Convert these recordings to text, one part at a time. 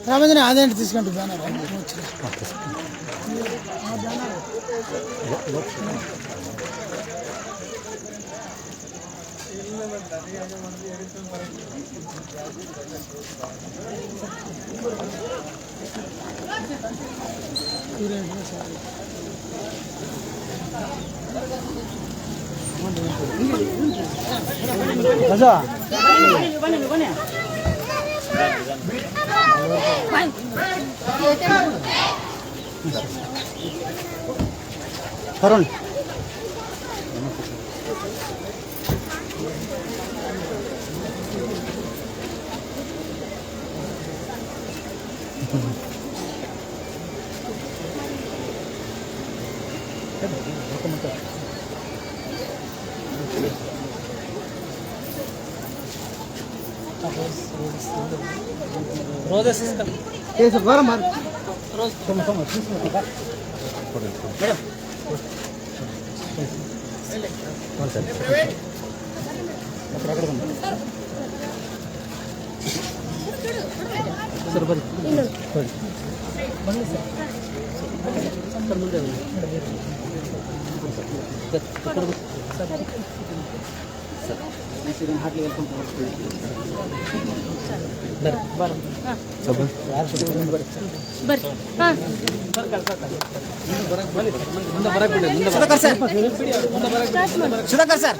రామేంద్ర అదేంటి తీసుకుంటూ బ్యానర్ करुण रोज बार मार रोज तुम मैडम सर बरी ಮುಂದೆ heartly welcome Sudhakar sir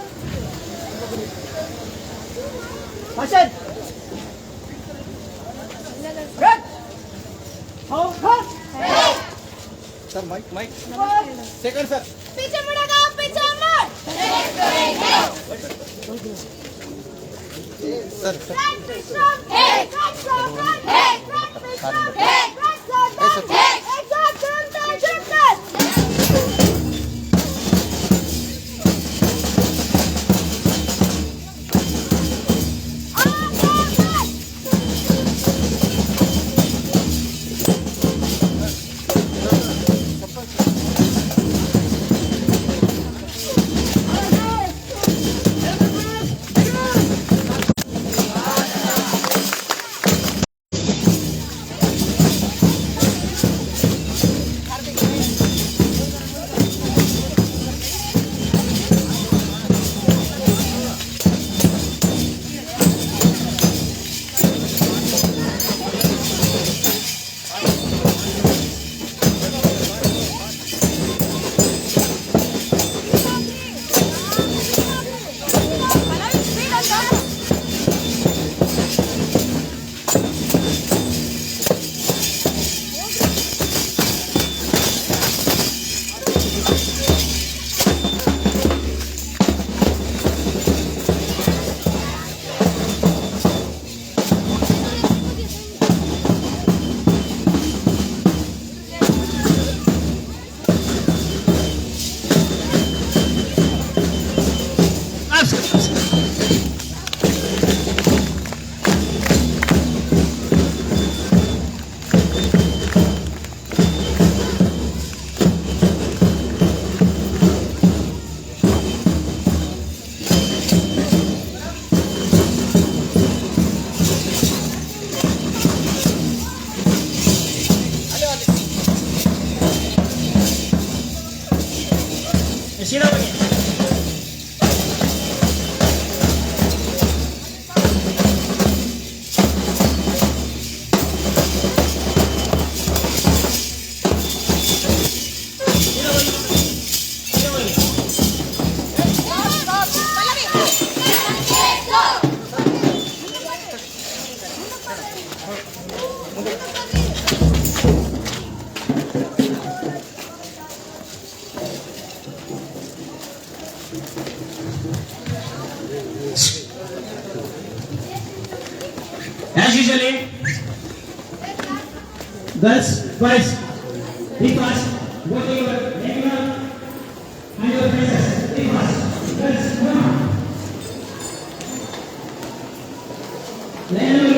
sir mike second sir पीछे मुड़ेगा पीछे मुड़ sir As usually, girls, boys, be fast. Go to your regular and your places. Be fast. Girls, come on. Ladies.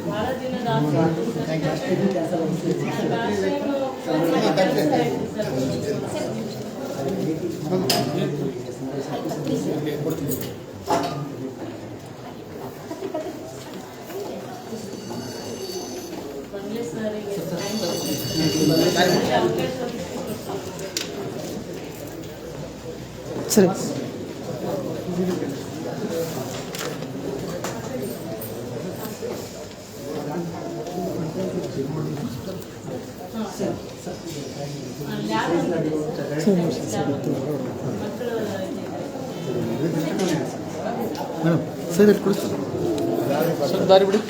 ಬಹಳ ದಿನದ ಬಂದ್ಲೆ ಸರಿಗೆ ಸರಿ ಮೇಡಮ್ ಸರ್ ಎಲ್ಲಿ ಕೊಡಿಸ್ತಾರೆ ಸ್ವಲ್ಪ ದಾರಿ ಬಿಡಿ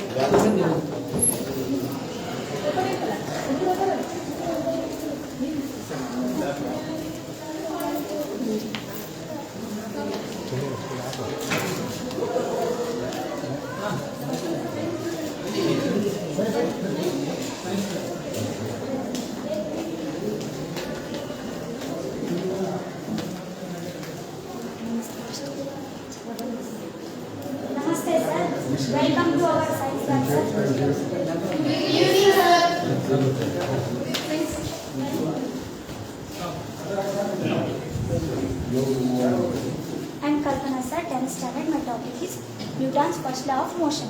Namaste sir. Welcome to our science lab sir. I'm Kalpana sir, 10th standard. My topic is Newton's first law of motion.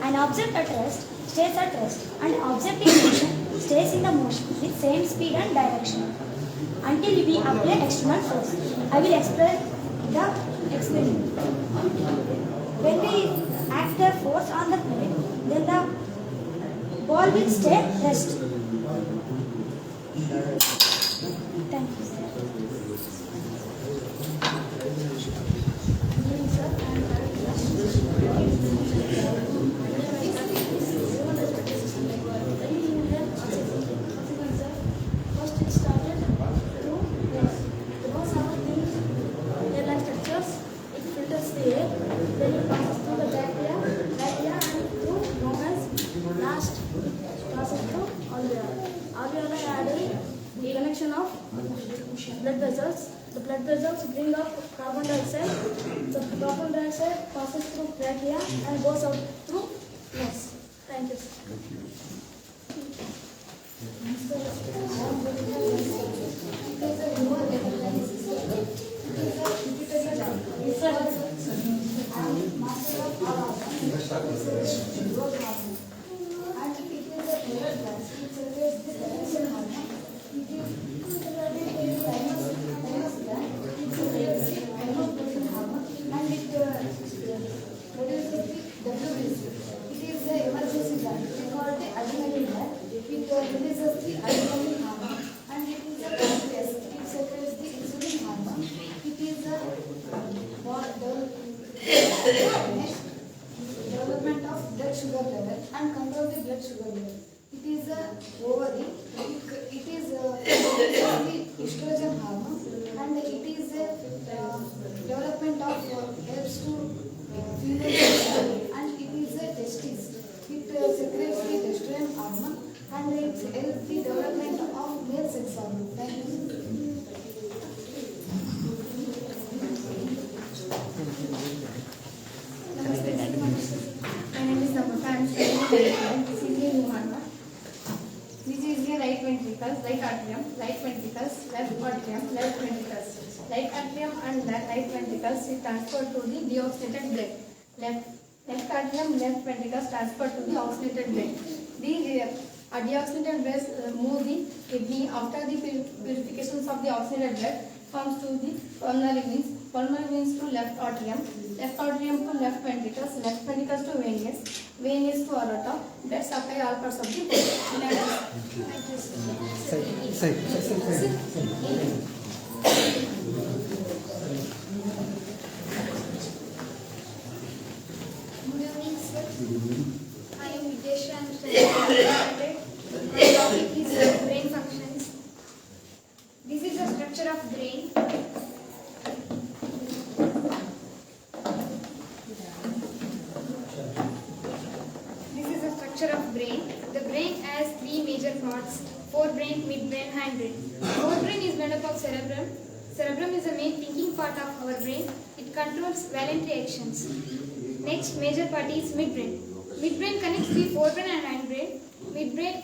An object at rest stays at rest and object in motion stays in the motion with same speed and direction until we apply external force. I will explain the experiment. When we act the force on the plate, then the ball will stay rest. Thank you, sir. Good evening, sir. First it started through gas. The gas have airline structures. It filters the air. Then it passes through the bacteria and through lungs. Last passes through alveoli. Alveoli are the connection of blood vessels. The blood vessels bring up carbon dioxide. The carbon dioxide passes through trachea and goes out through nose. Thank you. Development of blood sugar level and control the blood sugar level. It is a ovary. It is the estrogen hormone, and it is a development of helps to female, and it is a testis. It secretes the testosterone hormone, and it helps the development of male sex hormone. Thank you. Namaste. My name is Namrata. I am studying CCA Humanwa. This is the right ventricles, right atrium, left ventricles, left ventricles. Right atrium and right ventricles is transferred to the deoxygenated blood. Left atrium, left ventricles transferred to the oxygenated blood. The deoxygenated blood move the kidney after the purifications of the oxygenated blood comes to the pulmonary veins to left atrium to left ventricles to veins to aorta. Blood supply all parts of the body. Good evening, sir. I am Videsha. I am studying. My topic is brain functions. This is the structure of brain. structure of brain. The brain has three major parts: forebrain, midbrain, hindbrain. Forebrain is made up of cerebrum. Cerebrum is the main thinking part of our brain. It controls voluntary actions. Next major part is midbrain. Midbrain connects the forebrain and hindbrain. Midbrain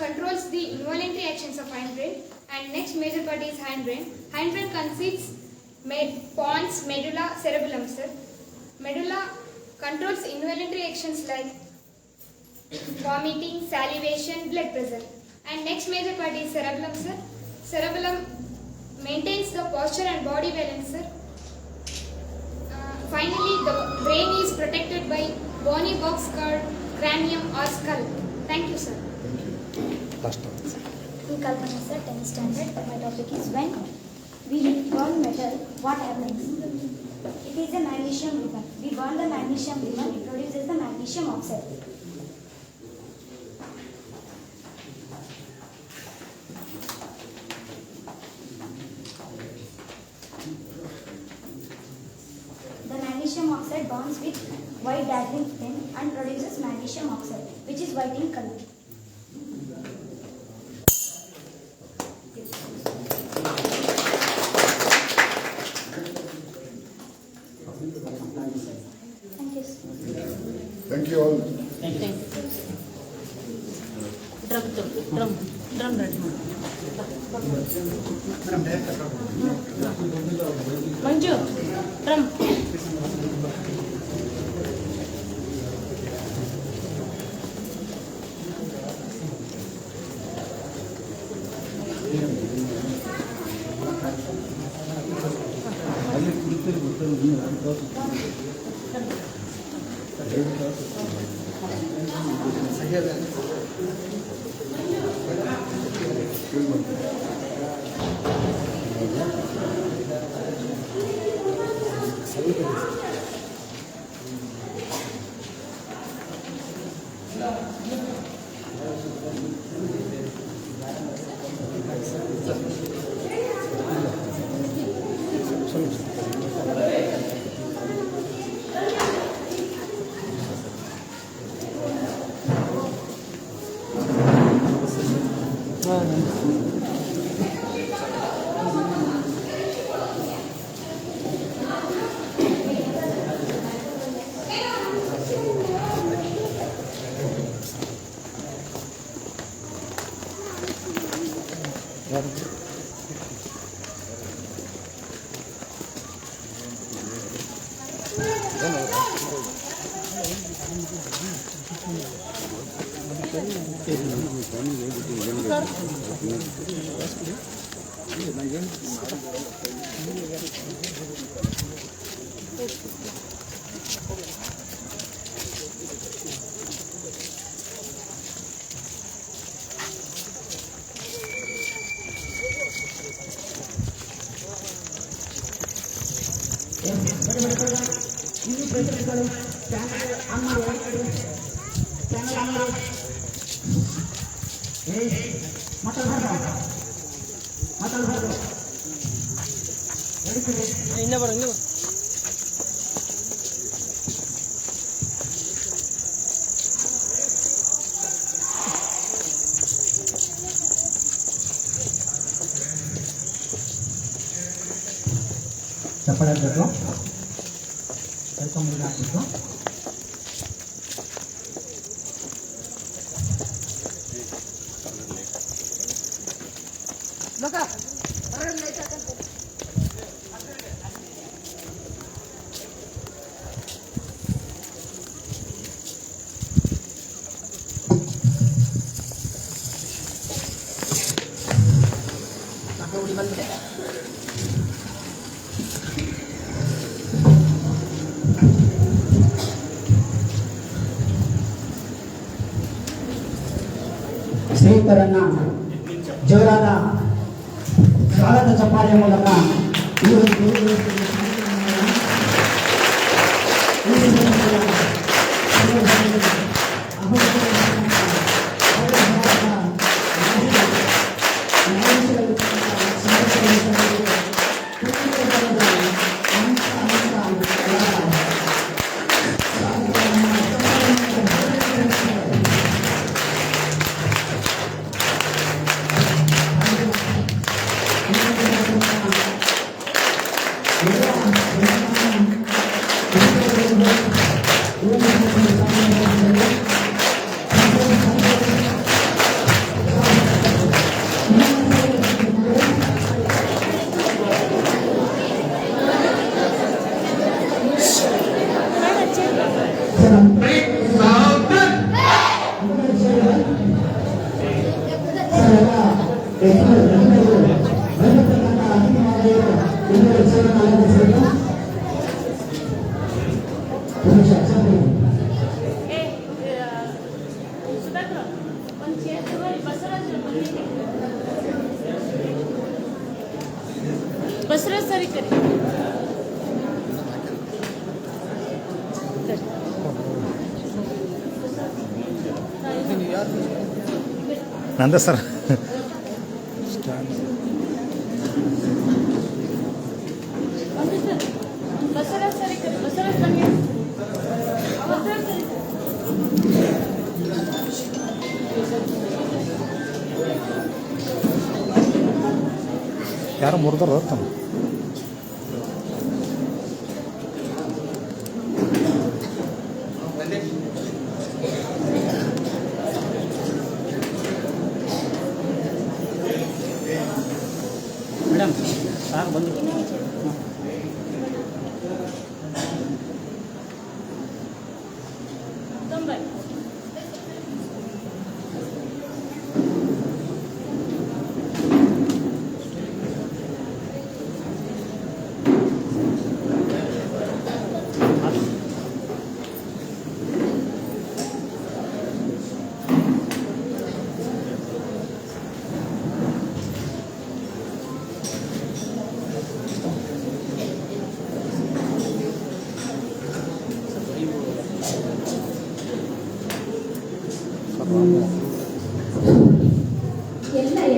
controls the involuntary actions of hindbrain. And next major part is hindbrain. Hindbrain consists pons, medulla, cerebellum, sir. Medulla controls involuntary actions like vomiting, salivation, blood pressure. And next major part is cerebellum, sir. Cerebellum maintains the posture and body balance, sir. Finally, the brain is protected by bony box called cranium or skull. Thank you, sir. Last time. In Kalpana sir, 10th standard, my topic is when we burn metal, what happens? It is a magnesium ribbon. We burn the magnesium ribbon, it produces the magnesium oxide. The magnesium oxide burns with white dazzling flame and produces magnesium oxide, which is white in color. Thank you all. Drum ready Manju drum ಅಲ್ಲಿ ಕುಡಿತೀರಿ ಗೊತ್ತಲ್ಲ ನೀವು ಇನ್ನೇ ಬರೋ ಇನ್ನೇ ಚಪ್ಪಲಿ ಹಾಕಬೇಕು ಕರ್ಕೊಂಬಂದು ಹಾಕಬೇಕು ಸ್ನೇಹಿತರನ್ನ ಜೋರಾದ ಸ್ವಾಗತ ಚಪ್ಪಾಳೆಯ ಮೂಲಕ ಈ ಒಂದು ನಂದೇ ಸರ್. ಬಸವರಾಜ್ ಸರಿ ಬಸವರಾಜ್ ಬನ್ನಿ. ಬಸವರಾಜ್ ಸರಿ. ಯಾರೋ ಮುರಿದಾರ ತಮ್ಮ. ಮೇಡಮ್ ಸಾಕು ಬಂದು ತೊಂಬೈ.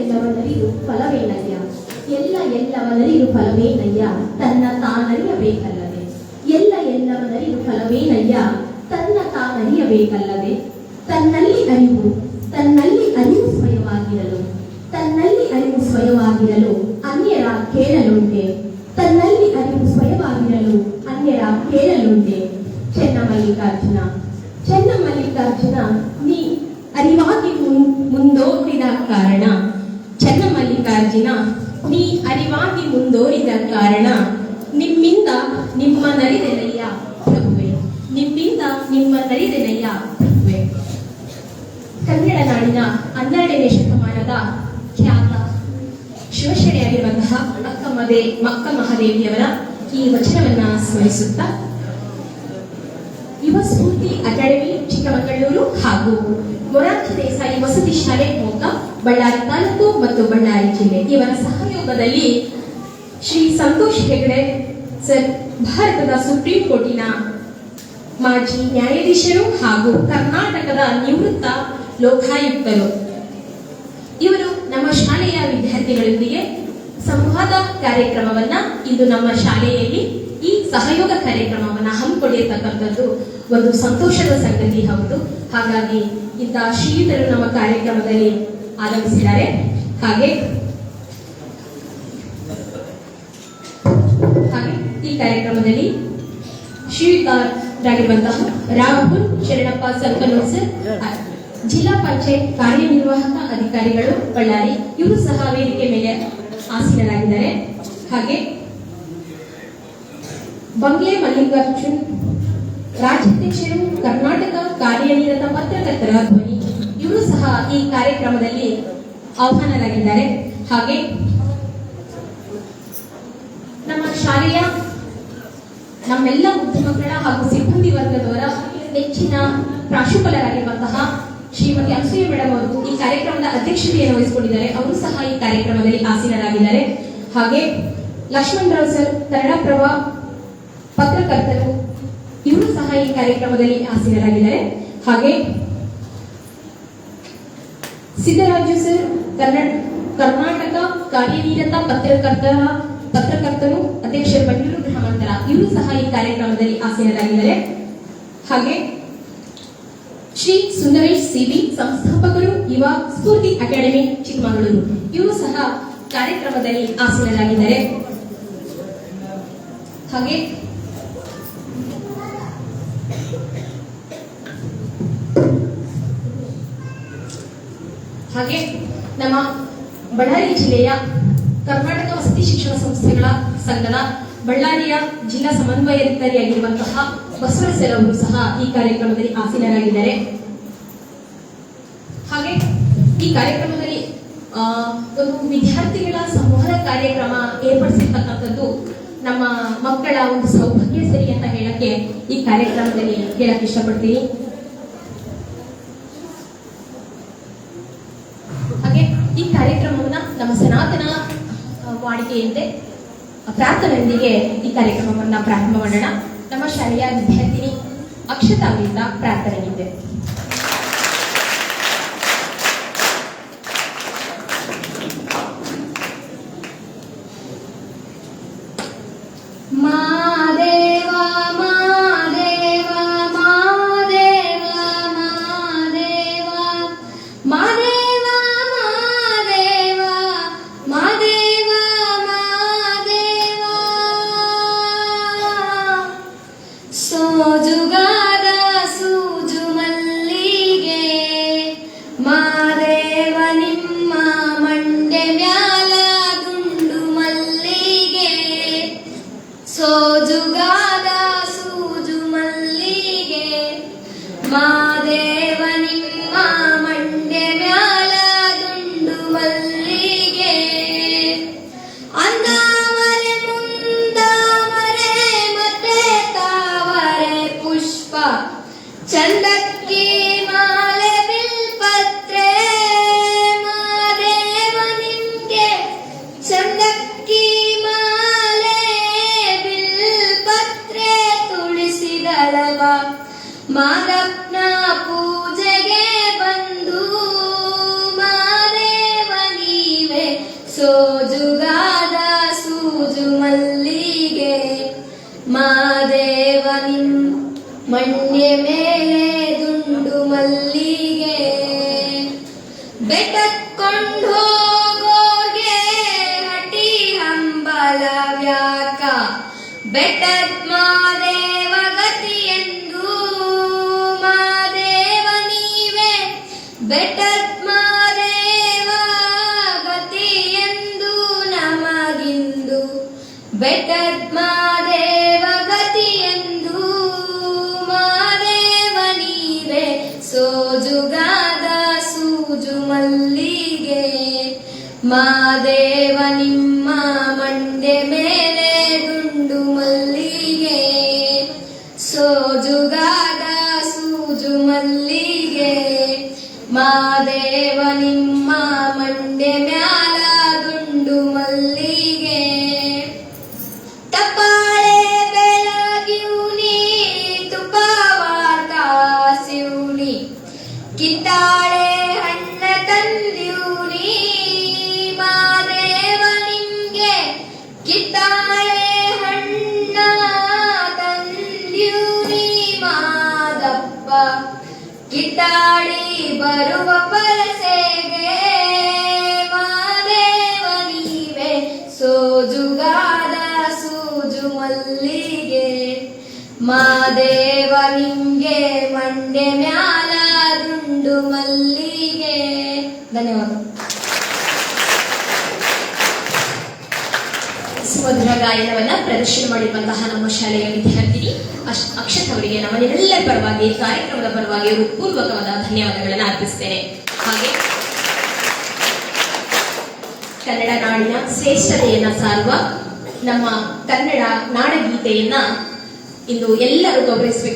ಎಲ್ಲವನ್ನರಿದು ಫಲವೇನಯ್ಯ, ಎಲ್ಲವನ್ನರಿದು ಫಲವೇನಯ್ಯ, ತನ್ನ ತಾನರಿಯಬೇಕಲ್ಲವೇ. ಎಲ್ಲವನ್ನರಿದು ಫಲವೇನಯ್ಯ, ತನ್ನ ತಾನರಿಯಬೇಕಲ್ಲವೇ. ತನ್ನಲ್ಲಿ ಅರಿವು ಸ್ವಯವಾಗಿರಲು ಅನ್ಯರ ಕೇಳಲುಂಟೆ. ತನ್ನಲ್ಲಿ ಅರಿವು ಸ್ವಯವಾಗಿರಲು ಅನ್ಯರ ಕೇಳಲುಂಟೆ. ಚೆನ್ನಮಲ್ಲಿಕಾರ್ಜುನ ನೀ ಅರಿವಾಗಿ ಮುಂದೋರಿದ ಕಾರಣ. ಚೆನ್ನಮಲ್ಲಿಕಾರ್ಜುನ ನೀ ಅರಿವಾಗಿ ಮುಂದೋರಿದ ಕಾರಣ ನಿಮ್ಮಿಂದ ನಿಮ್ಮ ನರಿದೆನಯ್ಯ ಪ್ರಭುವೆ. ಕನ್ನಡ ನಾಡಿನ 12ನೇ ಶತಮಾನದ ಖ್ಯಾತ ಶಿವಶರಣೆಯಾಗಿರುವಂತಹ ಅಕ್ಕ ಮಹಾದೇವಿಯವರ ಈ ವಚನವನ್ನ ಸ್ಮರಿಸುತ್ತಾ ಯುವ ಸ್ಫೂರ್ತಿ ಅಕಾಡೆಮಿ ಚಿಕ್ಕಮಗಳೂರು ಹಾಗೂ ಮೊರಾರ್ಜಿ ದೇಸಾಯಿ ವಸತಿ ಶಾಲೆ ಮೋಕ ಬಳ್ಳಾರಿ ತಾಲೂಕು ಮತ್ತು ಬಳ್ಳಾರಿ ಜಿಲ್ಲೆ ಇವರ ಸಹಯೋಗದಲ್ಲಿ ಶ್ರೀ ಸಂತೋಷ್ ಹೆಗಡೆ ಸರ್ ಭಾರತದ ಸುಪ್ರೀಂ ಕೋರ್ಟಿನ ಮಾಜಿ ನ್ಯಾಯಾಧೀಶರು ಹಾಗೂ ಕರ್ನಾಟಕದ ನಿವೃತ್ತ ಲೋಕಾಯುಕ್ತರು ಇವರು ನಮ್ಮ ಶಾಲೆಯ ವಿದ್ಯಾರ್ಥಿಗಳೊಂದಿಗೆ ಸಂವಾದ ಕಾರ್ಯಕ್ರಮವನ್ನ ಇಂದು ನಮ್ಮ ಶಾಲೆಯಲ್ಲಿ ಈ ಸಹಯೋಗ ಕಾರ್ಯಕ್ರಮವನ್ನ ಹಮ್ಮಿಕೊಂಡಿರ್ತಕ್ಕಂಥದ್ದು ಒಂದು ಸಂತೋಷದ ಸಂಗತಿ ಹೌದು. ಹಾಗಾಗಿ ಇಂಥ ಶ್ರೀಯುತರು ನಮ್ಮ ಕಾರ್ಯಕ್ರಮದಲ್ಲಿ ಆಗಮಿಸಿದ್ದಾರೆ. ಹಾಗೆ ಈ ಕಾರ್ಯಕ್ರಮದಲ್ಲಿ ಶ್ರೀಯುತರಾಗಿರುವಂತಹ ರಾಹುಲ್ ಶರಣಪ್ಪ ಸಂಕನೂರ್ ಸರ್, ಜಿಲ್ಲಾ ಪಂಚಾಯತ್ ಕಾರ್ಯನಿರ್ವಾಹಕ ಅಧಿಕಾರಿಗಳು ಬಳ್ಳಾರಿ, ಇವರು ಸಹ ವೇದಿಕೆ ಮೇಲೆ ಆಸೀನರಾಗಿದ್ದಾರೆ. ಹಾಗೆ ಬಂಗ್ಲೆ ಮಲ್ಲಿಕಾರ್ಜುನ್ ರಾಜ್ಯಾಧ್ಯಕ್ಷರು, ಕರ್ನಾಟಕ ಕಾರ್ಯನಿರತ ಪತ್ರಕರ್ತರ ಧ್ವನಿ, ಇವರು ಸಹ ಈ ಕಾರ್ಯಕ್ರಮದಲ್ಲಿ ಆಹ್ವಾನರಾಗಿದ್ದಾರೆ. ಹಾಗೆ ನಮ್ಮ ಶಾಲೆಯ ನಮ್ಮೆಲ್ಲ ಮುದ್ದು ಮಕ್ಕಳ ಹಾಗೂ ಸಿಬ್ಬಂದಿ ವರ್ಗದವರ ನೆಚ್ಚಿನ ಪ್ರಾಂಶುಪಾಲರಾಗಿರುವಂತಹ ಶ್ರೀಮತಿ ಅಸೂಯ ಮೇಡಮ್ ಅವರು ಈ ಕಾರ್ಯಕ್ರಮದ ಅಧ್ಯಕ್ಷತೆಯನ್ನು ವಹಿಸಿಕೊಂಡಿದ್ದಾರೆ. ಅವರು ಸಹ ಈ ಕಾರ್ಯಕ್ರಮದಲ್ಲಿ ಆಸೀನರಾಗಿದ್ದಾರೆ. ಹಾಗೆ ಲಕ್ಷ್ಮಣ್ ರಾವ್ ಸರ್, ಕನ್ನಡಪ್ರಭ ಪತ್ರಕರ್ತರು, ಇವರು ಸಹ ಈ ಕಾರ್ಯಕ್ರಮದಲ್ಲಿ ಆಸೀನರಾಗಿದ್ದಾರೆ. ಹಾಗೆ ಸಿದ್ದರಾಜು ಸರ್, ಕರ್ನಾಟಕ ಕಾರ್ಯನಿರತ ಪತ್ರಕರ್ತರು, ಅಧ್ಯಕ್ಷರು ಬೆಂಗಳೂರು ಗ್ರಾಮಾಂತರ, ಇವರು ಸಹ ಈ ಕಾರ್ಯಕ್ರಮದಲ್ಲಿ ಆಸೀನರಾಗಿದ್ದಾರೆ. ಹಾಗೆ ಶ್ರೀ ಸುಂದರೇಶ್ ಸಿಬಿ, ಸಂಸ್ಥಾಪಕರು, ಯುವ ಸ್ಫೂರ್ತಿ ಅಕಾಡೆಮಿ ಚಿಕ್ಕಮಗಳೂರು, ಇವರು ಸಹ ಕಾರ್ಯಕ್ರಮದಲ್ಲಿ ಆಸೀನರಾಗಿದ್ದಾರೆ. ಹಾಗೆ ನಮ್ಮ ಬಳ್ಳಾರಿ ಜಿಲ್ಲೆಯ ಕರ್ನಾಟಕ ವಸತಿ ಶಿಕ್ಷಣ ಸಂಸ್ಥೆಗಳ ಸಂಘದ ಬಳ್ಳಾರಿಯ ಜಿಲ್ಲಾ ಸಮನ್ವಯಾಧಿಕಾರಿಯಾಗಿರುವಂತಹ ಬಸವರಾಜ್ ಸರ್ ಅವರು ಸಹ ಈ ಕಾರ್ಯಕ್ರಮದಲ್ಲಿ ಆಸೀನರಾಗಿದ್ದಾರೆ. ಹಾಗೆ ಈ ಕಾರ್ಯಕ್ರಮದಲ್ಲಿ ಒಂದು ವಿದ್ಯಾರ್ಥಿಗಳ ಸಂವಾದ ಕಾರ್ಯಕ್ರಮ ಏರ್ಪಡಿಸಿರ್ತಕ್ಕಂಥದ್ದು ನಮ್ಮ ಮಕ್ಕಳ ಒಂದು ಸೌಭಾಗ್ಯ ಸರಿ ಅಂತ ಹೇಳಕ್ಕೆ ಈ ಕಾರ್ಯಕ್ರಮದಲ್ಲಿ ಹೇಳಕ್ ಇಷ್ಟಪಡ್ತೀನಿ. ಹಾಗೆ ಈ ಕಾರ್ಯಕ್ರಮವನ್ನ ನಮ್ಮ ಸನಾತನ ವಾಡಿಕೆಯಂತೆ ಪ್ರಾರ್ಥನೆಯೊಂದಿಗೆ ಈ ಕಾರ್ಯಕ್ರಮವನ್ನ ಪ್ರಾರಂಭ ಮಾಡೋಣ. ನಮ್ಮ ಶಾಲೆಯ ವಿದ್ಯಾರ್ಥಿನಿ ಅಕ್ಷತಾ ಅವರಿಂದ ಪ್ರಾರ್ಥನೆ ಇದೆ. ಮಾದೇವ ನಿಮ್ಮ ಮಂಡೆ ಮ್ಯಾಲ ದುಂಡು ಮಲ್ಲಿಗೆ ಅಂದಾವರೆ ಮುಂದಾವರೆ ಮತ್ತೆ ತಾವರೆ ಪುಷ್ಪ ಚಂದಕ್ಕಿ ಮಾಲೆ ಬಿಲ್ಪತ್ರೆ ಮಾದೇವ ನಿಮ್ಗೆ ಚಂದಕ್ಕಿ ಮಾಲೆ ಬಿಲ್ಪತ್ರೆ ತುಳಿಸಿದಳವ ಮಾದಪ್ಪನ ಪೂಜೆಗೆ ಬಂದು ಮಾದೇವ ನೀವೇ ಸೋಜುಗಾದ ಸೂಜು ಮಲ್ಲಿಗೆ ಮಾದೇವ ನಿಮ್ ಮಣ್ಣೆ ಮೇಲೆ ದುಂಡು ಮಲ್ಲಿಗೆ ಬೆಟ್ಟಕ್ಕೊಂಡು ಹೋಗೋಗೆ ಹಟಿ ಹಂಬಲ ವ್ಯಾಕ ಬೆಟ್ಟದ ಮಾದೇವ ಗತಿಯೆಂದು ಮಾದೇವ ನೀವೇ ಬೆಟ್ಟದ ಮಾದೇವ ಗತಿಯೆಂದು ನಮಗಿಂದು ಬೆಟ್ಟದ ಮಾದೇವ ಗತಿಯೆಂದು ಮಾದೇವ ನೀವೇ ಸೋಜುಗಾದ ಸೂಜು ಮಲ್ಲಿಗೆ ಮಾದೇವ ನಿಮ್ಮ ಮಂಡೆ ಮೇಲೆ ದುಂಡು ಮಲ್ಲಿಗೆ ಸೋಜುಗಾದ ಸೂಜು ಮಲ್ಲಿಗೆ ಮಾದೇವ ನಿಮ್ಮ ಮಂಡೆ ಮ್ಯಾಲ ದುಂಡು ಮಲ್ಲಿಗೆ ತಪಾಳೆ ಬೆಳಗಿವ್ನಿ ತುಪವಾತ ಸಿವ್ನಿ ಕಿತ್ತಾಳೆ ಹಣ್ಣ ತಂದಿವ್ನಿ ಮಾದೇವ ನಿಮ್ಗೆ ಕಿತ್ತಾಳೆ ಹಣ್ಣ ತಂದಿವ್ನಿ ಮಾದಪ್ಪ ಕಿತ್ತಾಡಿ ಬರುವ ಪರಸೆಗೆ ಮಾದೇವ ನೀವೇ ಸೋಜುಗಾದ ಸೂಜು ಮಲ್ಲಿಗೆ ಮಾದೇವ ನಿಮ್ಗೆ ಮಂಡೆ ಮ್ಯಾಲ ದುಂಡು ಮಲ್ಲಿಗೆ. ಧನ್ಯವಾದ. ಸುಮಧುರ ಗಾಯನವನ್ನ ಪ್ರದರ್ಶನ ಮಾಡಿರುವಂತಹ ನಮ್ಮ ಶಾಲೆಯ ವಿದ್ಯಾರ್ಥಿನಿ ಅಕ್ಷತ್ ಅವರಿಗೆ ನಮ್ಮ ನಿಮ್ಮೆಲ್ಲರ ಪರವಾಗಿ ಕಾರ್ಯಕ್ರಮದ ಪರವಾಗಿ ಹೃತ್ಪೂರ್ವಕವಾದ ಧನ್ಯವಾದಗಳನ್ನು ಅರ್ಪಿಸ್ತೇನೆ. ಹಾಗೆ ಕನ್ನಡ ನಾಡಿನ ಶ್ರೇಷ್ಠತೆಯನ್ನ ಸಾರುವ ನಮ್ಮ ಕನ್ನಡ ನಾಡಗೀತೆಯನ್ನ ಇಂದು ಎಲ್ಲರೂ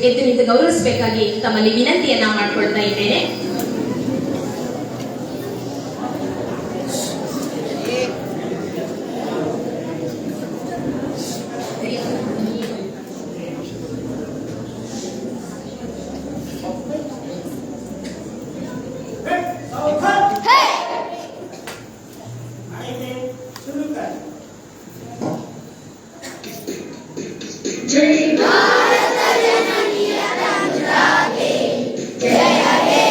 ಎದ್ದು ನಿಂತು ಗೌರವಿಸಬೇಕಾಗಿ ತಮ್ಮಲ್ಲಿ ವಿನಂತಿಯನ್ನ ಮಾಡಿಕೊಳ್ತಾ ಇದ್ದೇನೆ. जय भारत जननी अनुरागे जय हे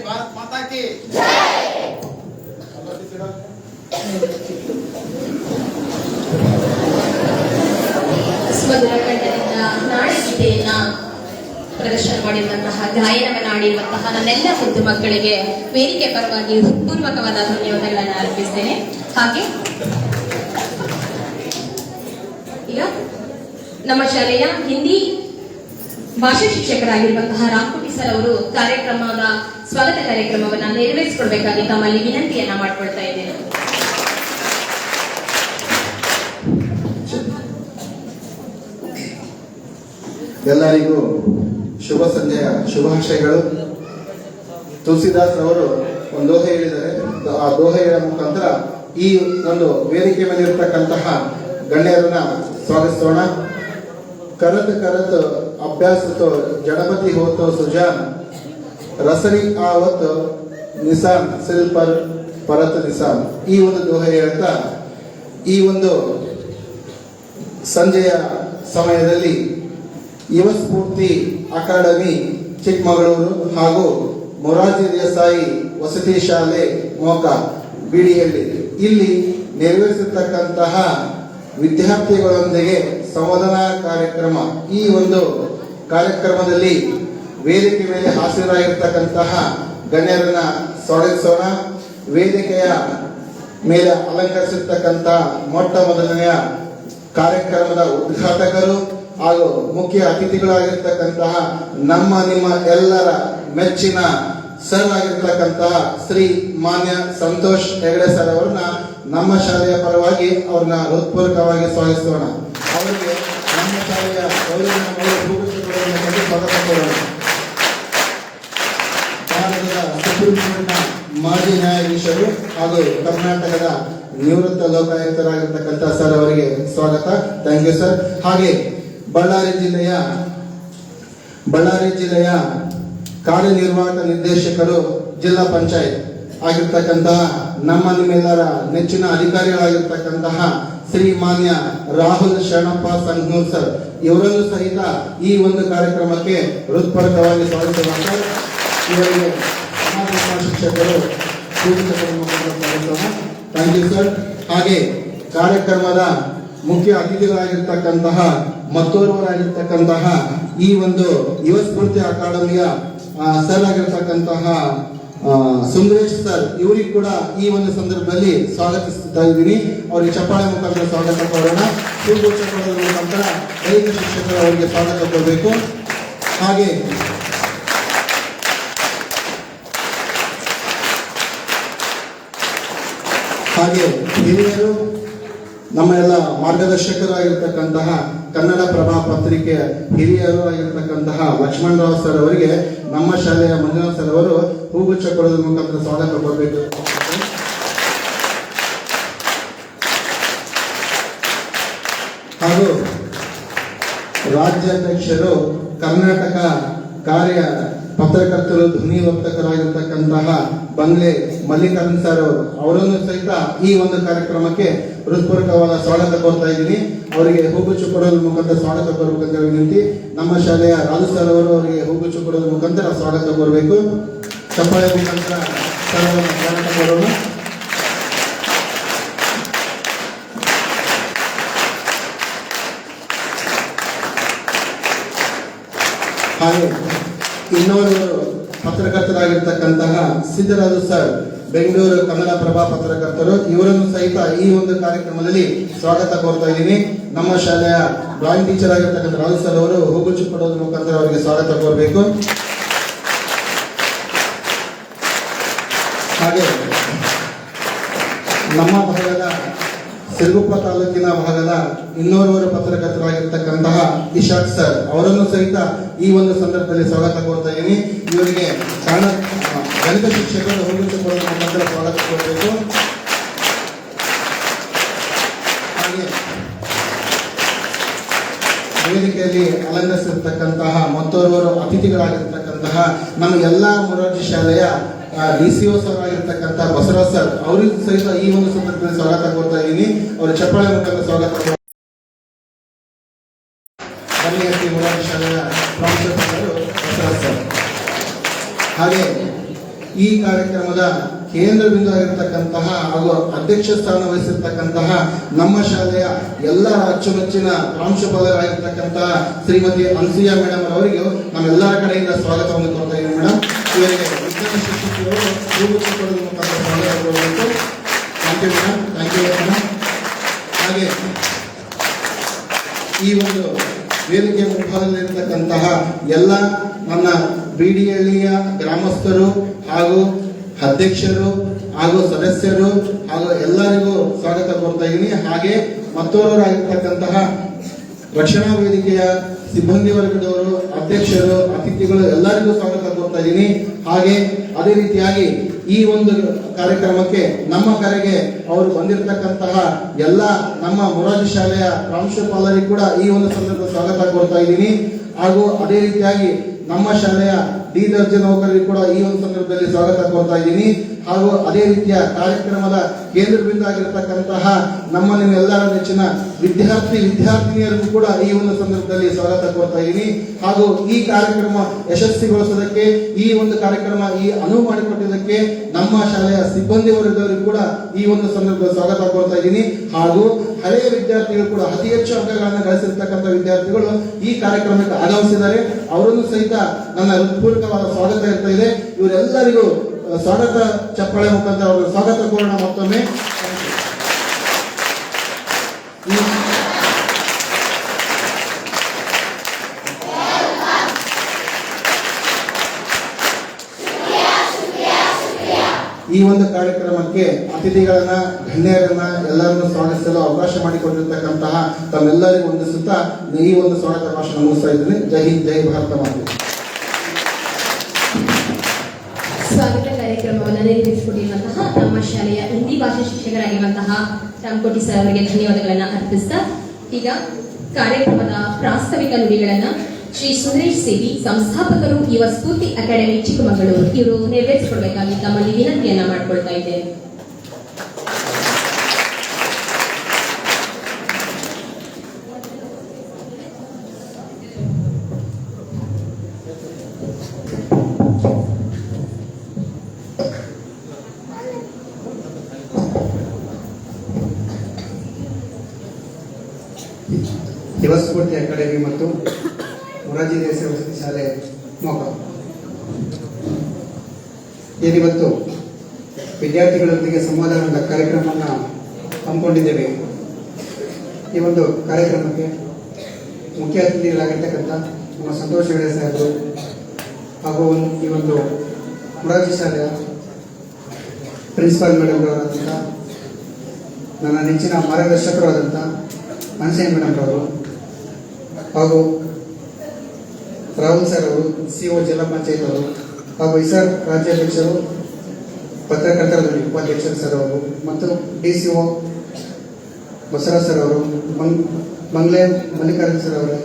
ಭಾರತ್ ಮಾತಾ ಕಿ ಸುಮಧುರ ಕಂಠದಿಂದ ನಾಡಗೀತೆಯನ್ನ ಪ್ರದರ್ಶನ ಮಾಡಿರುವಂತಹ ಗಾಯನವನ್ನು ಆಡಿರುವಂತಹ ನನ್ನೆಲ್ಲ ಮುದ್ದು ಮಕ್ಕಳಿಗೆ ವೇದಿಕೆ ಪರವಾಗಿ ಹೃತ್ಪೂರ್ವಕವಾದ ಧನ್ಯವಾದಗಳನ್ನು ಅರ್ಪಿಸ್ತೇನೆ. ಹಾಗೆ ಈಗ ನಮ್ಮ ಶಾಲೆಯ ಹಿಂದಿ ಭಾಷಾ ಶಿಕ್ಷಕರಾಗಿರುವಂತಹ ರಾಮ್ಕೋಟಿ ಸರ್ ಅವರು ಕಾರ್ಯಕ್ರಮದ ಸ್ವಾಗತ ಕಾರ್ಯಕ್ರಮವನ್ನ ನೆರವೇರಿಸಿಕೊಡ್ಬೇಕಾಗಿ ತಮ್ಮಲ್ಲಿ ವಿನಂತಿಯನ್ನ ಮಾಡ್ಕೊಳ್ತಾ ಇದ್ದೇನೆ. ಎಲ್ಲರಿಗೂ ಶುಭ ಸಂಜೆಯ ಶುಭಾಶಯಗಳು. ತುಳಸಿದಾಸ್ ಅವರು ಒಂದು ದೋಹೆ ಹೇಳಿದ್ದಾರೆ. ಆ ದೋಹೆಯ ಮುಖಾಂತರ ಈ ಒಂದು ವೇದಿಕೆ ಮೇಲೆ ಇರತಕ್ಕಂತಹ ಗಣ್ಯರನ್ನ ಸ್ವಾಗತಿಸೋಣ. करत करत अभ्यास तो जड़पति हो तो सुजान रसरी आवत निशान सिल पर परत निशान ಈ ಒಂದು ದೋಹೆ ಹೇಳ್ತಾ ಈ ಒಂದು ಸಂಜೆಯ ಸಮಯದಲ್ಲಿ ಯುವ ಸ್ಫೂರ್ತಿ ಅಕಾಡೆಮಿ ಚಿಕ್ಕಮಗಳೂರು ಹಾಗೂ ಮೊರಾರ್ಜಿ ದೇಸಾಯಿ ವಸತಿ ಶಾಲೆ ಮೋಕ ಬಿಡಿಹಳ್ಳಿ ಇಲ್ಲಿ ನೆರವೇರಿಸಿರ್ತಕ್ಕಂತಹ ವಿದ್ಯಾರ್ಥಿಗಳೊಂದಿಗೆ ಸಂವಾದನಾ ಕಾರ್ಯಕ್ರಮ. ಈ ಒಂದು ಕಾರ್ಯಕ್ರಮದಲ್ಲಿ ವೇದಿಕೆ ಮೇಲೆ ಹಾಜರಾಗಿರ್ತಕ್ಕಂತಹ ಗಣ್ಯರನ್ನ ಸ್ವಾಗತಿಸೋಣ. ವೇದಿಕೆಯ ಮೇಲೆ ಅಲಂಕರಿಸಿರ್ತಕ್ಕಂತಹ ಮೊಟ್ಟ ಮೊದಲನೆಯ ಕಾರ್ಯಕ್ರಮದ ಉದ್ಘಾಟಕರು ಹಾಗೂ ಮುಖ್ಯ ಅತಿಥಿಗಳಾಗಿರ್ತಕ್ಕಂತಹ ನಮ್ಮ ನಿಮ್ಮ ಎಲ್ಲರ ಮೆಚ್ಚಿನ ಸರ್ ಆಗಿರ್ತಕ್ಕಂತಹ ಶ್ರೀ ಮಾನ್ಯ ಸಂತೋಷ್ ಹೆಗಡೆ ಸರ್ ಅವರನ್ನ ನಮ್ಮ ಶಾಲೆಯ ಪರವಾಗಿ ಅವ್ರನ್ನ ಹೃತ್ಪೂರ್ವಕವಾಗಿ ಸ್ವಾಗತಿಸೋಣ. ಅವರಿಗೆ ನಮ್ಮ ಶಾಲೆಯ ಸ್ವಾಗತ ಕೋರೋಣ. ಭಾರತದ ಸುಪ್ರೀಂ ಕೋರ್ಟ್ನ ಮಾಜಿ ನ್ಯಾಯಾಧೀಶರು ಹಾಗೂ ಕರ್ನಾಟಕದ ನಿವೃತ್ತ ಲೋಕಾಯುಕ್ತರಾಗಿರ್ತಕ್ಕಂಥ ಸರ್ ಅವರಿಗೆ ಸ್ವಾಗತ. Thank you sir. ಹಾಗೆ ಬಳ್ಳಾರಿ ಜಿಲ್ಲೆಯ ಕಾರ್ಯನಿರ್ವಾಹಕ ನಿರ್ದೇಶಕರು ಜಿಲ್ಲಾ ಪಂಚಾಯತ್ ಆಗಿರ್ತಕ್ಕಂತಹ ನಮ್ಮ ನಿಮ್ಮೆಲ್ಲರ ನೆಚ್ಚಿನ ಅಧಿಕಾರಿಗಳಾಗಿರ್ತಕ್ಕಂತಹ ಶ್ರೀ ಮಾನ್ಯ ರಾಹುಲ್ ಶರಣಪ್ಪ ಸಂಘೂರ್ ಸರ್ ಇವರನ್ನು ಸಹಿತ ಈ ಒಂದು ಕಾರ್ಯಕ್ರಮಕ್ಕೆ ಹೃತ್ಪೂರ್ವಕವಾಗಿ ಸ್ವಾಗತಿಸೋಣ. ಇವರಿಗೆ ಸಮಾಜ ಶಿಕ್ಷಕರು ಥ್ಯಾಂಕ್ ಯು ಸರ್. ಹಾಗೆ ಕಾರ್ಯಕ್ರಮದ ಮುಖ್ಯ ಅತಿಥಿಗಳಾಗಿರ್ತಕ್ಕಂತಹ ಮತ್ತೋರ್ವರಾಗಿರ್ತಕ್ಕಂತಹ ಈ ಒಂದು ಯುವ ಸ್ಫೂರ್ತಿ ಅಕಾಡೆಮಿಯ ಸರ್ ಆಗಿರ್ತಕ್ಕಂತಹ ಸುಂದರೇಶ್ ಸರ್ ಇವರಿಗೆ ಕೂಡ ಈ ಒಂದು ಸಂದರ್ಭದಲ್ಲಿ ಸ್ವಾಗತಿಸ್ತಾ ಇದ್ದೀನಿ. ಅವರಿಗೆ ಚಪ್ಪಾಳೆ ಮುಖಾಂತರ ಸ್ವಾಗತ ಕೋರೋಣ. ಹೂಗುಚ್ಛ ಕೊಡೋದ್ರ ಮುಖಾಂತರ ದೈಹಿಕ ಶಿಕ್ಷಕರು ಅವರಿಗೆ ಸ್ವಾಗತ ಕೊಡಬೇಕು. ಹಾಗೆ ಹಿರಿಯರು ನಮ್ಮ ಎಲ್ಲ ಮಾರ್ಗದರ್ಶಕರಾಗಿರ್ತಕ್ಕಂತಹ ಕನ್ನಡ ಪ್ರಭಾ ಪತ್ರಿಕೆಯ ಹಿರಿಯರು ಆಗಿರ್ತಕ್ಕಂತಹ ಲಕ್ಷ್ಮಣರಾವ್ ಸರ್ ಅವರಿಗೆ ನಮ್ಮ ಶಾಲೆಯ ಮಂಜುನಾಥ್ ಸರ್ ಅವರು ಹೂಗುಚ್ಛ ಕೊಡೋದ್ರ ಮುಖಾಂತರ ಸ್ವಾಗತ ಕೊಡಬೇಕು. ಹಾಗೂ ರಾಜ್ಯಾಧ್ಯಕ್ಷರು ಕರ್ನಾಟಕ ಕಾರ್ಯ ಪತ್ರಕರ್ತರು ಧ್ವನಿವರ್ತಕರಾಗಿರ್ತಕ್ಕಂತಹ ಬಂಗ್ಲೆ ಮಲ್ಲಿಕಾರ್ಜುನ್ ಸರ್ ಅವರನ್ನು ಸಹಿತ ಈ ಒಂದು ಕಾರ್ಯಕ್ರಮಕ್ಕೆ ಹೃತ್ಪೂರ್ವಕವಾದ ಸ್ವಾಗತ ಕೋರ್ತಾ ಇದ್ದೀನಿ. ಅವರಿಗೆ ಹೂಗುಚ್ಚು ಕೊಡೋದ್ರ ಮುಖಾಂತರ ಸ್ವಾಗತ ಕೋರಬೇಕಂತ ವಿನಂತಿ. ನಮ್ಮ ಶಾಲೆಯ ರಾಜು ಸರ್ ಅವರು ಅವರಿಗೆ ಹೂಗುಚ್ಚು ಕೊಡೋದ್ರ ಮುಖಾಂತರ ಸ್ವಾಗತ ಕೋರಬೇಕು. ಚಪ್ಪಾಳೆ ಮುಖಾಂತರ ಸ್ವಾಗತ ಕೋರೋಣ. ಹಾಗೆ ಇನ್ನೋರ್ವರು ಪತ್ರಕರ್ತರಾಗಿರ್ತಕ್ಕಂತಹ ಸಿದ್ದರಾಜು ಸರ್ ಬೆಂಗಳೂರು ಕನ್ನಡ ಪ್ರಭಾ ಪತ್ರಕರ್ತರು ಇವರನ್ನು ಸಹಿತ ಈ ಒಂದು ಕಾರ್ಯಕ್ರಮದಲ್ಲಿ ಸ್ವಾಗತ ಕೋರ್ತಾ ಇದ್ದೀನಿ. ನಮ್ಮ ಶಾಲೆಯ ಡ್ರಾಯಿಂಗ್ ಟೀಚರ್ ಆಗಿರ್ತಕ್ಕಂಥ ರಾಜು ಸರ್ ಅವರು ಹೂಗುಚ್ಚು ಕೊಡೋದ್ರ ಮುಖಾಂತರ ಅವರಿಗೆ ಸ್ವಾಗತ ಕೋರಬೇಕು. ಹಾಗೆ ನಮ್ಮ ಭಾಗದ ಸಿರುಗುಪ್ಪ ತಾಲೂಕಿನ ಭಾಗದ ಇನ್ನೋರ್ವರು ಪತ್ರಕರ್ತರಾಗಿರ್ತಕ್ಕಂತಹ ಇಶಾಕ್ ಸರ್ ಅವರನ್ನು ಸಹಿತ ಈ ಒಂದು ಸಂದರ್ಭದಲ್ಲಿ ಸ್ವಾಗತ ಕೋರ್ತಾ ಇದ್ದೀನಿ. ಇವರಿಗೆ ಗಣಿತ ಶಿಕ್ಷಕರು ಹೂಗುಚ್ಚು ಕೊಡೋದ್ರ ಮುಖಾಂತರ ಸ್ವಾಗತ ಕೋರಬೇಕು. ಹಾಗೆ ವೇದಿಕೆಯಲ್ಲಿ ಅಲಂಕರಿಸಿರ್ತಕ್ಕಂತಹ ಮತ್ತೋರ್ವರು ಅತಿಥಿಗಳಾಗಿರ್ತಕ್ಕಂತಹ ನಮ್ಮ ಎಲ್ಲಾ ಮೊರಾರ್ಜಿ ಶಾಲೆಯ DCO ಸರ್ ಆಗಿರ್ತಕ್ಕಂಥ ಬಸವರಾಜ್ ಸರ್ ಅವರಿಗೂ ಸಹಿತ ಈ ಒಂದು ಸಂದರ್ಭದಲ್ಲಿ ಸ್ವಾಗತ ಕೋರ್ತಾ ಇದ್ದೀನಿ. ಅವರ ಚಪ್ಪಾಳೆ ಮುಖಾಂತರ ಸ್ವಾಗತ. ಮೊರಾರ್ಜಿ ಶಾಲೆಯ ಪ್ರಾಂಶುಪಾಲರು ಬಸವರಾಜ್ ಸರ್. ಹಾಗೆ ಈ ಕಾರ್ಯಕ್ರಮದ ಕೇಂದ್ರ ಬಿಂದು ಆಗಿರ್ತಕ್ಕಂತಹ ಹಾಗೂ ಅಧ್ಯಕ್ಷ ಸ್ಥಾನ ವಹಿಸಿರ್ತಕ್ಕಂತಹ ನಮ್ಮ ಶಾಲೆಯ ಎಲ್ಲ ಅಚ್ಚುಮೆಚ್ಚಿನ ಪ್ರಾಂಶುಪಾಲರಾಗಿರ್ತಕ್ಕಂತಹ ಶ್ರೀಮತಿ ಅನ್ಸೂಯ ಮೇಡಮ್ ಅವರಿಗೂ ನಮ್ಮೆಲ್ಲರ ಕಡೆಯಿಂದ ಸ್ವಾಗತವನ್ನು ಕೊಡ್ತಾ ಇದ್ದೀವಿ ಮೇಡಮ್. ಇವರಿಗೆ ವಿಜ್ಞಾನ ಶಿಕ್ಷಕಿಯವರು ಹೂಗುಚ್ಛ ಕೊಡೋದ್ರ ಮುಖಾಂತರ ಸ್ವಾಗತ ಕೊಡಬೇಕು. Thank you madam, thank you madam. ಹಾಗೆ ಈ ಒಂದು ವೇದಿಕೆ ಮುಂಭಾಗದಲ್ಲಿರ್ತಕ್ಕಂತಹ ಎಲ್ಲ ನನ್ನ ಬಿಡಿಹಳ್ಳಿಯ ಗ್ರಾಮಸ್ಥರು ಹಾಗೂ ಅಧ್ಯಕ್ಷರು ಹಾಗೂ ಸದಸ್ಯರು ಹಾಗೂ ಎಲ್ಲರಿಗೂ ಸ್ವಾಗತ ಕೋರ್ತಾ ಇದ್ದೀನಿ. ಹಾಗೆ ಮತ್ತೋರ್ವರಾಗಿರ್ತಕ್ಕಂತಹ ರಕ್ಷಣಾ ವೇದಿಕೆಯ ಸಿಬ್ಬಂದಿ ವರ್ಗದವರು, ಅಧ್ಯಕ್ಷರು, ಅತಿಥಿಗಳು ಎಲ್ಲರಿಗೂ ಸ್ವಾಗತ ಕೋರ್ತಾ ಇದ್ದೀನಿ. ಹಾಗೆ ಅದೇ ರೀತಿಯಾಗಿ ಈ ಒಂದು ಕಾರ್ಯಕ್ರಮಕ್ಕೆ ನಮ್ಮ ಕರೆಗೆ ಅವರು ಬಂದಿರತಕ್ಕಂತಹ ಎಲ್ಲ ನಮ್ಮ ಮೊರಾರ್ಜಿ ಶಾಲೆಯ ಪ್ರಾಂಶುಪಾಲರಿಗೆ ಕೂಡ ಈ ಒಂದು ಸಂದರ್ಭ ಸ್ವಾಗತ ಕೋರ್ತಾ ಇದ್ದೀನಿ. ಹಾಗೂ ಅದೇ ರೀತಿಯಾಗಿ ನಮ್ಮ ಶಾಲೆಯ ಡಿ ದರ್ಜೆ ನೌಕರರಿಗೆ ಕೂಡ ಈ ಒಂದು ಸಂದರ್ಭದಲ್ಲಿ ಸ್ವಾಗತ ಕೋರ್ತಾ ಇದ್ದೀನಿ. ಹಾಗೂ ಅದೇ ರೀತಿಯ ಕಾರ್ಯಕ್ರಮದ ಕೇಂದ್ರ ಬಿಂದು ಆಗಿರತಕ್ಕಂತಹ ನಮ್ಮ ನಿಮ್ಮೆಲ್ಲರ ನೆಚ್ಚಿನ ವಿದ್ಯಾರ್ಥಿನಿಯರಿಗೂ ಕೂಡ ಈ ಒಂದು ಸಂದರ್ಭದಲ್ಲಿ ಸ್ವಾಗತ ಕೋರ್ತಾ ಇದ್ದೀನಿ. ಹಾಗೂ ಈ ಕಾರ್ಯಕ್ರಮ ಯಶಸ್ವಿಗೊಳಿಸೋದಕ್ಕೆ, ಈ ಒಂದು ಕಾರ್ಯಕ್ರಮ ಈ ಅನುವು ಮಾಡಿಕೊಟ್ಟಿದ್ದಕ್ಕೆ ನಮ್ಮ ಶಾಲೆಯ ಸಿಬ್ಬಂದಿ ವರ್ಗದವರಿಗೂ ಕೂಡ ಈ ಒಂದು ಸಂದರ್ಭದಲ್ಲಿ ಸ್ವಾಗತ ಕೋರ್ತಾ ಇದ್ದೀನಿ. ಹಾಗೂ ಹಳೆಯ ವಿದ್ಯಾರ್ಥಿಗಳು ಕೂಡ ಅತಿ ಹೆಚ್ಚು ಅಂಕಗಳನ್ನು ಗಳಿಸಿರ್ತಕ್ಕಂಥ ವಿದ್ಯಾರ್ಥಿಗಳು ಈ ಕಾರ್ಯಕ್ರಮಕ್ಕೆ ಆಗಮಿಸಿದ್ದಾರೆ. ಅವರನ್ನು ಸಹಿತ ನನ್ನ ಹೃತ್ಪೂರ್ವಕವಾದ ಸ್ವಾಗತ ಇರ್ತಾ ಇದೆ. ಇವರೆಲ್ಲರಿಗೂ ಸ್ವಾಗತ ಚಪ್ಪಾಳೆ ಮುಖಾಂತರ ಅವರ ಸ್ವಾಗತ ಕೋರೋಣ ಮತ್ತೊಮ್ಮೆ. ಈ ಒಂದು ಕಾರ್ಯಕ್ರಮಕ್ಕೆ ಅತಿಥಿಗಳನ್ನ, ಗಣ್ಯರನ್ನ ಎಲ್ಲರನ್ನು ಸ್ವಾಗತಿಸಲು ಅವಕಾಶ ಮಾಡಿಕೊಟ್ಟಿರ್ತಕ್ಕಂತಹ ತಮ್ಮೆಲ್ಲರಿಗೂ ವಂದಿಸುತ್ತಾ ಈ ಒಂದು ಸ್ವಾಗತ ಭಾಷಣ ಮುಗಿಸ್ತಾ ಇದ್ದೀನಿ. ಜೈ ಹಿಂದ್, ಜೈ ಭಾರತ ಮಾತೆ. ಸ್ವಾಗತ ಕಾರ್ಯಕ್ರಮವನ್ನು ನೆರವೇರಿಸಿಕೊಟ್ಟಿರುವಂತಹ ನಮ್ಮ ಶಾಲೆಯ ಹಿಂದಿ ಭಾಷಾ ಶಿಕ್ಷಕರಾಗಿರುವಂತಹ ರಾಮಕೋಟಿ ಸರ್ ಅವರಿಗೆ ಧನ್ಯವಾದಗಳನ್ನು ಅರ್ಪಿಸ್ತಾ, ಈಗ ಕಾರ್ಯಕ್ರಮದ ಪ್ರಾಸ್ತಾವಿಕ ನುಡಿಗಳನ್ನ ಶ್ರೀ ಸುಂದರೇಶ್ ಸೇವಿ, ಸಂಸ್ಥಾಪಕರು ಯುವ ಸ್ಫೂರ್ತಿ ಅಕಾಡೆಮಿ ಚಿಕ್ಕಮಗಳೂರು, ಇವರು ನೆರವೇರಿಸಿಕೊಡ್ಬೇಕಾಗಿ ತಮ್ಮಲ್ಲಿ ವಿನಂತಿಯನ್ನ ಮಾಡಿಕೊಳ್ತಾ ಇದ್ದೇನೆ. ಯುವ ಸ್ಫೂರ್ತಿ ಅಕಾಡೆಮಿ ಮತ್ತು ಮೊರಾರ್ಜಿ ದೇಸಾಯಿ ವಸತಿ ಶಾಲೆ ಮೋಕ ಏನಿವತ್ತು ವಿದ್ಯಾರ್ಥಿಗಳೊಂದಿಗೆ ಸಂವಾದ ಕಾರ್ಯಕ್ರಮವನ್ನು ಹಮ್ಮಿಕೊಂಡಿದ್ದೇವೆ. ಈ ಒಂದು ಕಾರ್ಯಕ್ರಮಕ್ಕೆ ಮುಖ್ಯ ಅತಿಥಿಗಳಾಗಿರ್ತಕ್ಕಂಥ ನಮ್ಮ ಸಂತೋಷ್ ಹೆಗಡೆ ಸಾಹೇಬರು ಹಾಗೂ ಈ ಒಂದು ಮೊರಾರ್ಜಿ ಶಾಲೆಯ ಪ್ರಿನ್ಸಿಪಾಲ್ ಮೇಡಮ್ ಅವರಾದಂಥ, ನನ್ನ ನೆಚ್ಚಿನ ಮಾರ್ಗದರ್ಶಕರು ಆದಂಥ ಅನ್ಸೂಯ ಮೇಡಮ್ ಅವರು ಹಾಗೂ ರಾಹುಲ್ ಸರ್ ಅವರು, ಸಿಒ ಜಿಲ್ಲಾ ಪಂಚಾಯತ್ ಅವರು, ಹಾಗೂ ಇಸರ್ ರಾಜ್ಯಾಧ್ಯಕ್ಷರು, ಪತ್ರಕರ್ತರ ಉಪಾಧ್ಯಕ್ಷರು ಸರ್ ಅವರು, ಮತ್ತು DCO ಬಸವರಾಜ್ ಸರ್ ಅವರು, ಮಂಗ್ಲೆ ಮಲ್ಲಿಕಾರ್ಜುನ್ ಸರ್ ಅವರೇ,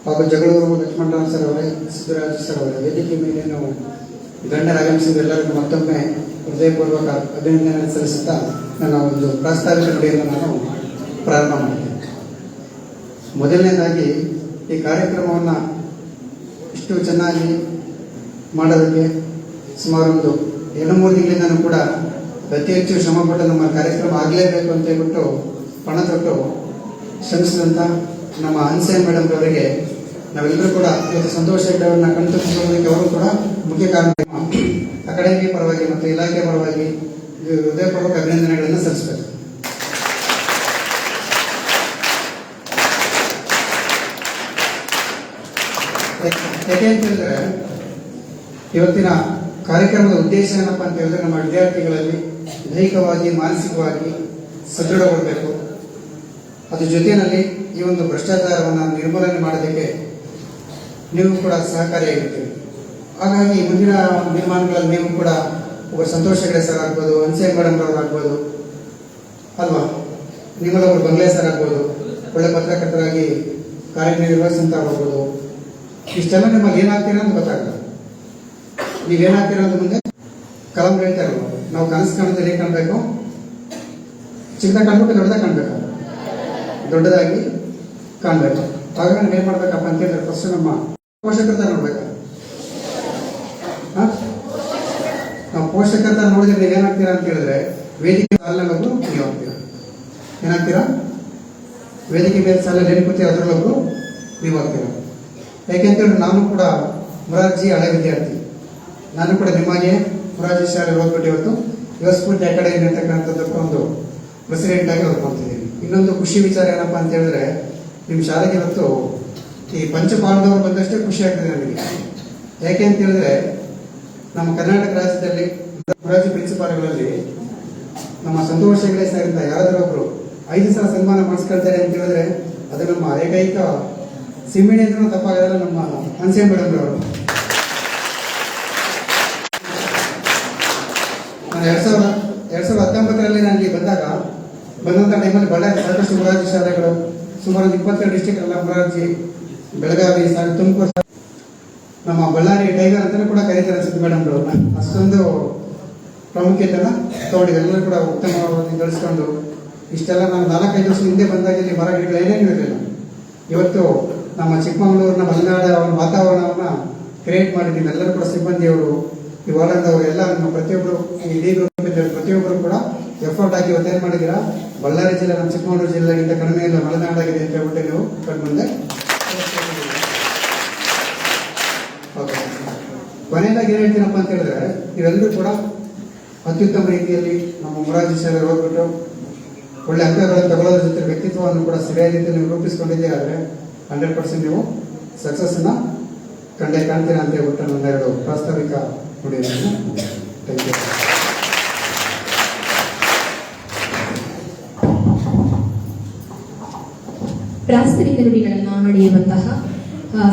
ಹಾಗೂ ಜಗಳೂರು ಲಕ್ಷ್ಮಣರಾವ್ ಸರ್ ಅವರೇ, ಸಿದ್ದರಾಜ್ ಸರ್ ಅವರೇ, ವೇದಿಕೆ ಮೇಲೆ ನಾವು ಗಣ್ಯರು ಆಗಮಿಸಿದ ಎಲ್ಲರಿಗೂ ಮತ್ತೊಮ್ಮೆ ಹೃದಯಪೂರ್ವಕ ಅಭಿನಂದನೆ ಸಲ್ಲಿಸುತ್ತಾ ನನ್ನ ಒಂದು ಪ್ರಾಸ್ತಾವಿಕ ನುಡಿಯನ್ನು ನಾನು ಪ್ರಾರಂಭ ಮಾಡಿದೆ. ಮೊದಲನೇದಾಗಿ ಈ ಕಾರ್ಯಕ್ರಮವನ್ನು ಇಷ್ಟು ಚೆನ್ನಾಗಿ ಮಾಡೋದಕ್ಕೆ ಸುಮಾರು ಒಂದು 2-3 ತಿಂಗಳಿಂದನೂ ಕೂಡ ಅತಿ ಹೆಚ್ಚು ಶ್ರಮಪಟ್ಟು ನಮ್ಮ ಕಾರ್ಯಕ್ರಮ ಆಗಲೇಬೇಕು ಅಂತ ಹೇಳ್ಬಿಟ್ಟು ಪಣ ತೊಟ್ಟು ಶ್ರಮಿಸಿದಂಥ ನಮ್ಮ ಅನ್ಸೂಯ ಮೇಡಮ್ ಅವರಿಗೆ ನಾವೆಲ್ಲರೂ ಕೂಡ ಇವತ್ತು ಸಂತೋಷ ಹೆಗ್ಡೆಯವರನ್ನ ಕಣ್ತುಂಬಿಕೊಳ್ಳೋದಕ್ಕೆ ಅವರು ಕೂಡ ಮುಖ್ಯ ಕಾರಣ. ಅಕಾಡೆಮಿ ಪರವಾಗಿ ಮತ್ತು ಇಲಾಖೆ ಪರವಾಗಿ ಹೃದಯಪೂರ್ವಕ ಅಭಿನಂದನೆಗಳನ್ನು ಸಲ್ಲಿಸಬೇಕು. ಯಾಕೆ ಅಂತ ಹೇಳಿದ್ರೆ ಇವತ್ತಿನ ಕಾರ್ಯಕ್ರಮದ ಉದ್ದೇಶ ಏನಪ್ಪ ಅಂತ ಹೇಳಿದ್ರೆ ನಮ್ಮ ವಿದ್ಯಾರ್ಥಿಗಳಲ್ಲಿ ದೈಹಿಕವಾಗಿ, ಮಾನಸಿಕವಾಗಿ ಸದೃಢಗೊಳ್ಳಬೇಕು. ಅದ್ರ ಜೊತೆಯಲ್ಲಿ ಈ ಒಂದು ಭ್ರಷ್ಟಾಚಾರವನ್ನು ನಿರ್ಮೂಲನೆ ಮಾಡೋದಕ್ಕೆ ನೀವು ಕೂಡ ಸಹಕಾರಿಯಾಗಿರ್ತೀವಿ. ಹಾಗಾಗಿ ಮುಂದಿನ ನಿರ್ಮಾಣಗಳಲ್ಲಿ ನೀವು ಕೂಡ ಒಬ್ಬ ಸಂತೋಷ್ ಹೆಗಡೆ ಸರ್ ಆಗ್ಬೋದು, ಅನ್ಸೂಯ ಮೇಡಮ್ ಅವರು ಆಗ್ಬೋದು ಅಲ್ವಾ, ನಿಮ್ಮಲ್ಲಿ ಒಬ್ಬರು ಬಂಗ್ಲೆ ಸರ್ ಆಗ್ಬೋದು, ಒಳ್ಳೆ ಪತ್ರಕರ್ತರಾಗಿ ಕಾರ್ಯನಿರ್ವಹಿಸಂತ ಆಗ್ಬೋದು. ಇಷ್ಟೆಲ್ಲ ನಿಮ್ಮಲ್ಲಿ ಏನಾಗ್ತೀರ ಅಂತ ಗೊತ್ತಾಗಲ್ಲ. ನೀವೇನಾಗ್ತೀರ ಅಂತ ಮುಂದೆ ಕಲಂ ಹೇಳ್ತಾ ಇರೋದು, ನಾವು ಕನಸು ಕಾಣೋದು ಹೇಗೆ ಕಾಣಬೇಕು? ಚಿಕ್ಕದಾಗ ಕಾಣ್ಬೇಕು, ದೊಡ್ಡದಾಗ ಕಾಣಬೇಕು? ದೊಡ್ಡದಾಗಿ ಕಾಣಬೇಕು. ಆಗ ನಾವು ಏನು ಮಾಡ್ಬೇಕಪ್ಪ ಅಂತ ಹೇಳಿದ್ರೆ ಫಸ್ಟ್ ನಮ್ಮ ಪೋಷಕರ ನೋಡ್ಬೇಕು. ಪೋಷಕರ ನೋಡಿದ್ರೆ ನೀವು ಏನಾಗ್ತೀರಾ ಅಂತ ಹೇಳಿದ್ರೆ ವೇದಿಕೆ ಸಾಲಿನಲ್ಲೊಬ್ರು ನೀವು ಹೋಗ್ತೀರಾ. ಏನಾಗ್ತೀರಾ? ವೇದಿಕೆ ಮೇಲೆ ಸಾಲಲ್ಲಿ ಏನು ಕೂತಿ ಅದರಲ್ಲೊಬ್ರು ನೀವು ಹೋಗ್ತೀರಾ. ಯಾಕೆಂತೇಳಿ ನಾನು ಕೂಡ ಮೊರಾರ್ಜಿ ಹಳೆ ವಿದ್ಯಾರ್ಥಿ. ನಾನು ಕೂಡ ನಿಮಗೆ ಮೊರಾರ್ಜಿ ಶಾಲೆಗೆ ಹೋಗ್ಬಿಟ್ಟು ಇವತ್ತು ಯುವ ಸ್ಫೂರ್ತಿ ಅಕಾಡೆಮಿ ಅಂತಕ್ಕಂಥದ್ದಕ್ಕೆ ಒಂದು ಪ್ರೆಸಿಡೆಂಟ್ ಆಗಿ ಹೊರಡ್ಕೊಳ್ತಿದ್ದೀನಿ. ಇನ್ನೊಂದು ಖುಷಿ ವಿಚಾರ ಏನಪ್ಪಾ ಅಂತ ಹೇಳಿದ್ರೆ, ನಿಮ್ಮ ಶಾಲೆಗೆ ಇವತ್ತು ಈ ಪಂಚಪಾಂಡವರು ಬಂದಷ್ಟೇ ಖುಷಿ ಆಗ್ತದೆ ನನಗೆ. ಯಾಕೆ ಅಂತ ಹೇಳಿದ್ರೆ, ನಮ್ಮ ಕರ್ನಾಟಕ ರಾಜ್ಯದಲ್ಲಿ ಮೊರಾರ್ಜಿ ಪ್ರಿನ್ಸಿಪಾಲ್ಗಳಲ್ಲಿ ನಮ್ಮ ಸಂತೋಷ ಹೆಗಡೆ ಸರಿಂದ ಯಾರಾದರೂ ಒಬ್ರು 5 ಸಲ ಸನ್ಮಾನ ಮಾಡಿಸ್ಕೊಳ್ತಾರೆ ಅಂತ ಹೇಳಿದ್ರೆ ಅದು ನಮ್ಮ ಏಕೈಕ ಸಿಮ್ಮಿಣಿ ಅಂದ್ರೂ ತಪ್ಪಾಗಲ್ಲ, ನಮ್ಮ ಹನ್ಸೆ ಮೇಡಮ್ ಅವರು. ನಾನು 2019ರಲ್ಲಿ ನಾನು ಇಲ್ಲಿ ಬಂದಂಥ ಟೈಮಲ್ಲಿ ಬಳ್ಳಾರಿ ಸಾಕಷ್ಟು ಮೊರಾರ್ಜಿ ಶಾಲೆಗಳು ಸುಮಾರು 22 ಡಿಸ್ಟಿಕ್ ಎಲ್ಲ ಮೊರಾರ್ಜಿ, ಬೆಳಗಾವಿ, ತುಮಕೂರು, ನಮ್ಮ ಬಳ್ಳಾರಿ ಟೈಗರ್ ಅಂತಾನೆ ಕೂಡ ಕರೀತಾರೆ ಅನ್ಸುತ್ತೆ ಮೇಡಮ್ ಅವ್ರನ್ನ. ಅಷ್ಟೊಂದು ಪ್ರಾಮುಖ್ಯತೆನ ತಗೊಂಡಿದೆ. ಎಲ್ಲರೂ ಕೂಡ ಉತ್ತಮವಾಗಿ ಗಳಿಸ್ಕೊಂಡು ಇಷ್ಟೆಲ್ಲ ನಾನು 4-5 ವರ್ಷದ ಹಿಂದೆ ಬಂದಾಗ ಇಲ್ಲಿ ಮರ ಗಿಡಗಳು ಏನೇನು ಇರಲಿಲ್ಲ. ಇವತ್ತು ನಮ್ಮ ಚಿಕ್ಕಮಗಳೂರಿನ ಮಲೆನಾಡ ವಾತಾವರಣವನ್ನ ಕ್ರಿಯೇಟ್ ಮಾಡಿದ್ದೀವಿ. ಎಲ್ಲರೂ ಕೂಡ ಸಿಬ್ಬಂದಿಯವರು, ಈ ವಾರ್ಡದವರು ಎಲ್ಲ ನಮ್ಮ ಪ್ರತಿಯೊಬ್ಬರು ಈ ಡಿ ಗ್ರೂಪ್ ಇದ್ದಾರೆ, ಪ್ರತಿಯೊಬ್ಬರು ಕೂಡ ಎಫರ್ಟ್ ಆಗಿ ಇವತ್ತೇನು ಮಾಡಿದ್ದೀರಾ, ಬಳ್ಳಾರಿ ಜಿಲ್ಲೆ ನಮ್ಮ ಚಿಕ್ಕಮಗಳೂರು ಜಿಲ್ಲೆಗಿಂತ ಕಡಿಮೆ ಇಲ್ಲ ಮಲೆನಾಡಾಗಿದೆ ಅಂತ ಹೇಳ್ಬಿಟ್ಟು ನೀವು ಕಂಡುಬಂದೆ. ಕೊನೆಯದಾಗಿ ಏನು ಹೇಳ್ತೀನಪ್ಪ ಅಂತ ಹೇಳಿದ್ರೆ, ನೀವೆಲ್ಲರೂ ಕೂಡ ಅತ್ಯುತ್ತಮ ರೀತಿಯಲ್ಲಿ ನಮ್ಮ ಮೊರಾರ್ಜಿ ಶಾಲೆಗೆ ಹೋಗ್ಬಿಟ್ಟು ಒಳ್ಳೆ ಅಂಕಗಳನ್ನು ತಗೊಳ್ಳೋದ್ರ ಜೊತೆ ವ್ಯಕ್ತಿತ್ವವನ್ನು ಕೂಡ ಸರಿಯಾದ ರೀತಿಯಲ್ಲಿ ನೀವು ರೂಪಿಸ್ಕೊಂಡಿದ್ದೀರಿ. ಆದರೆ 100% ನೀವು ಸಕ್ಸಸ್ನ ಕಂಡೇ ಕಾಣ್ತೀರಾ ಅಂತ ಹೇಳ್ಬಿಟ್ಟು ನನ್ನೆರಡು ಪ್ರಾಸ್ತಾವಿಕ ನುಡಿಯನ್ನು. Thank you. ಪ್ರಾಸ್ತಾವಿಕ ನುಡಿಗಳನ್ನು ಹಾಡಿರುವಂತಹ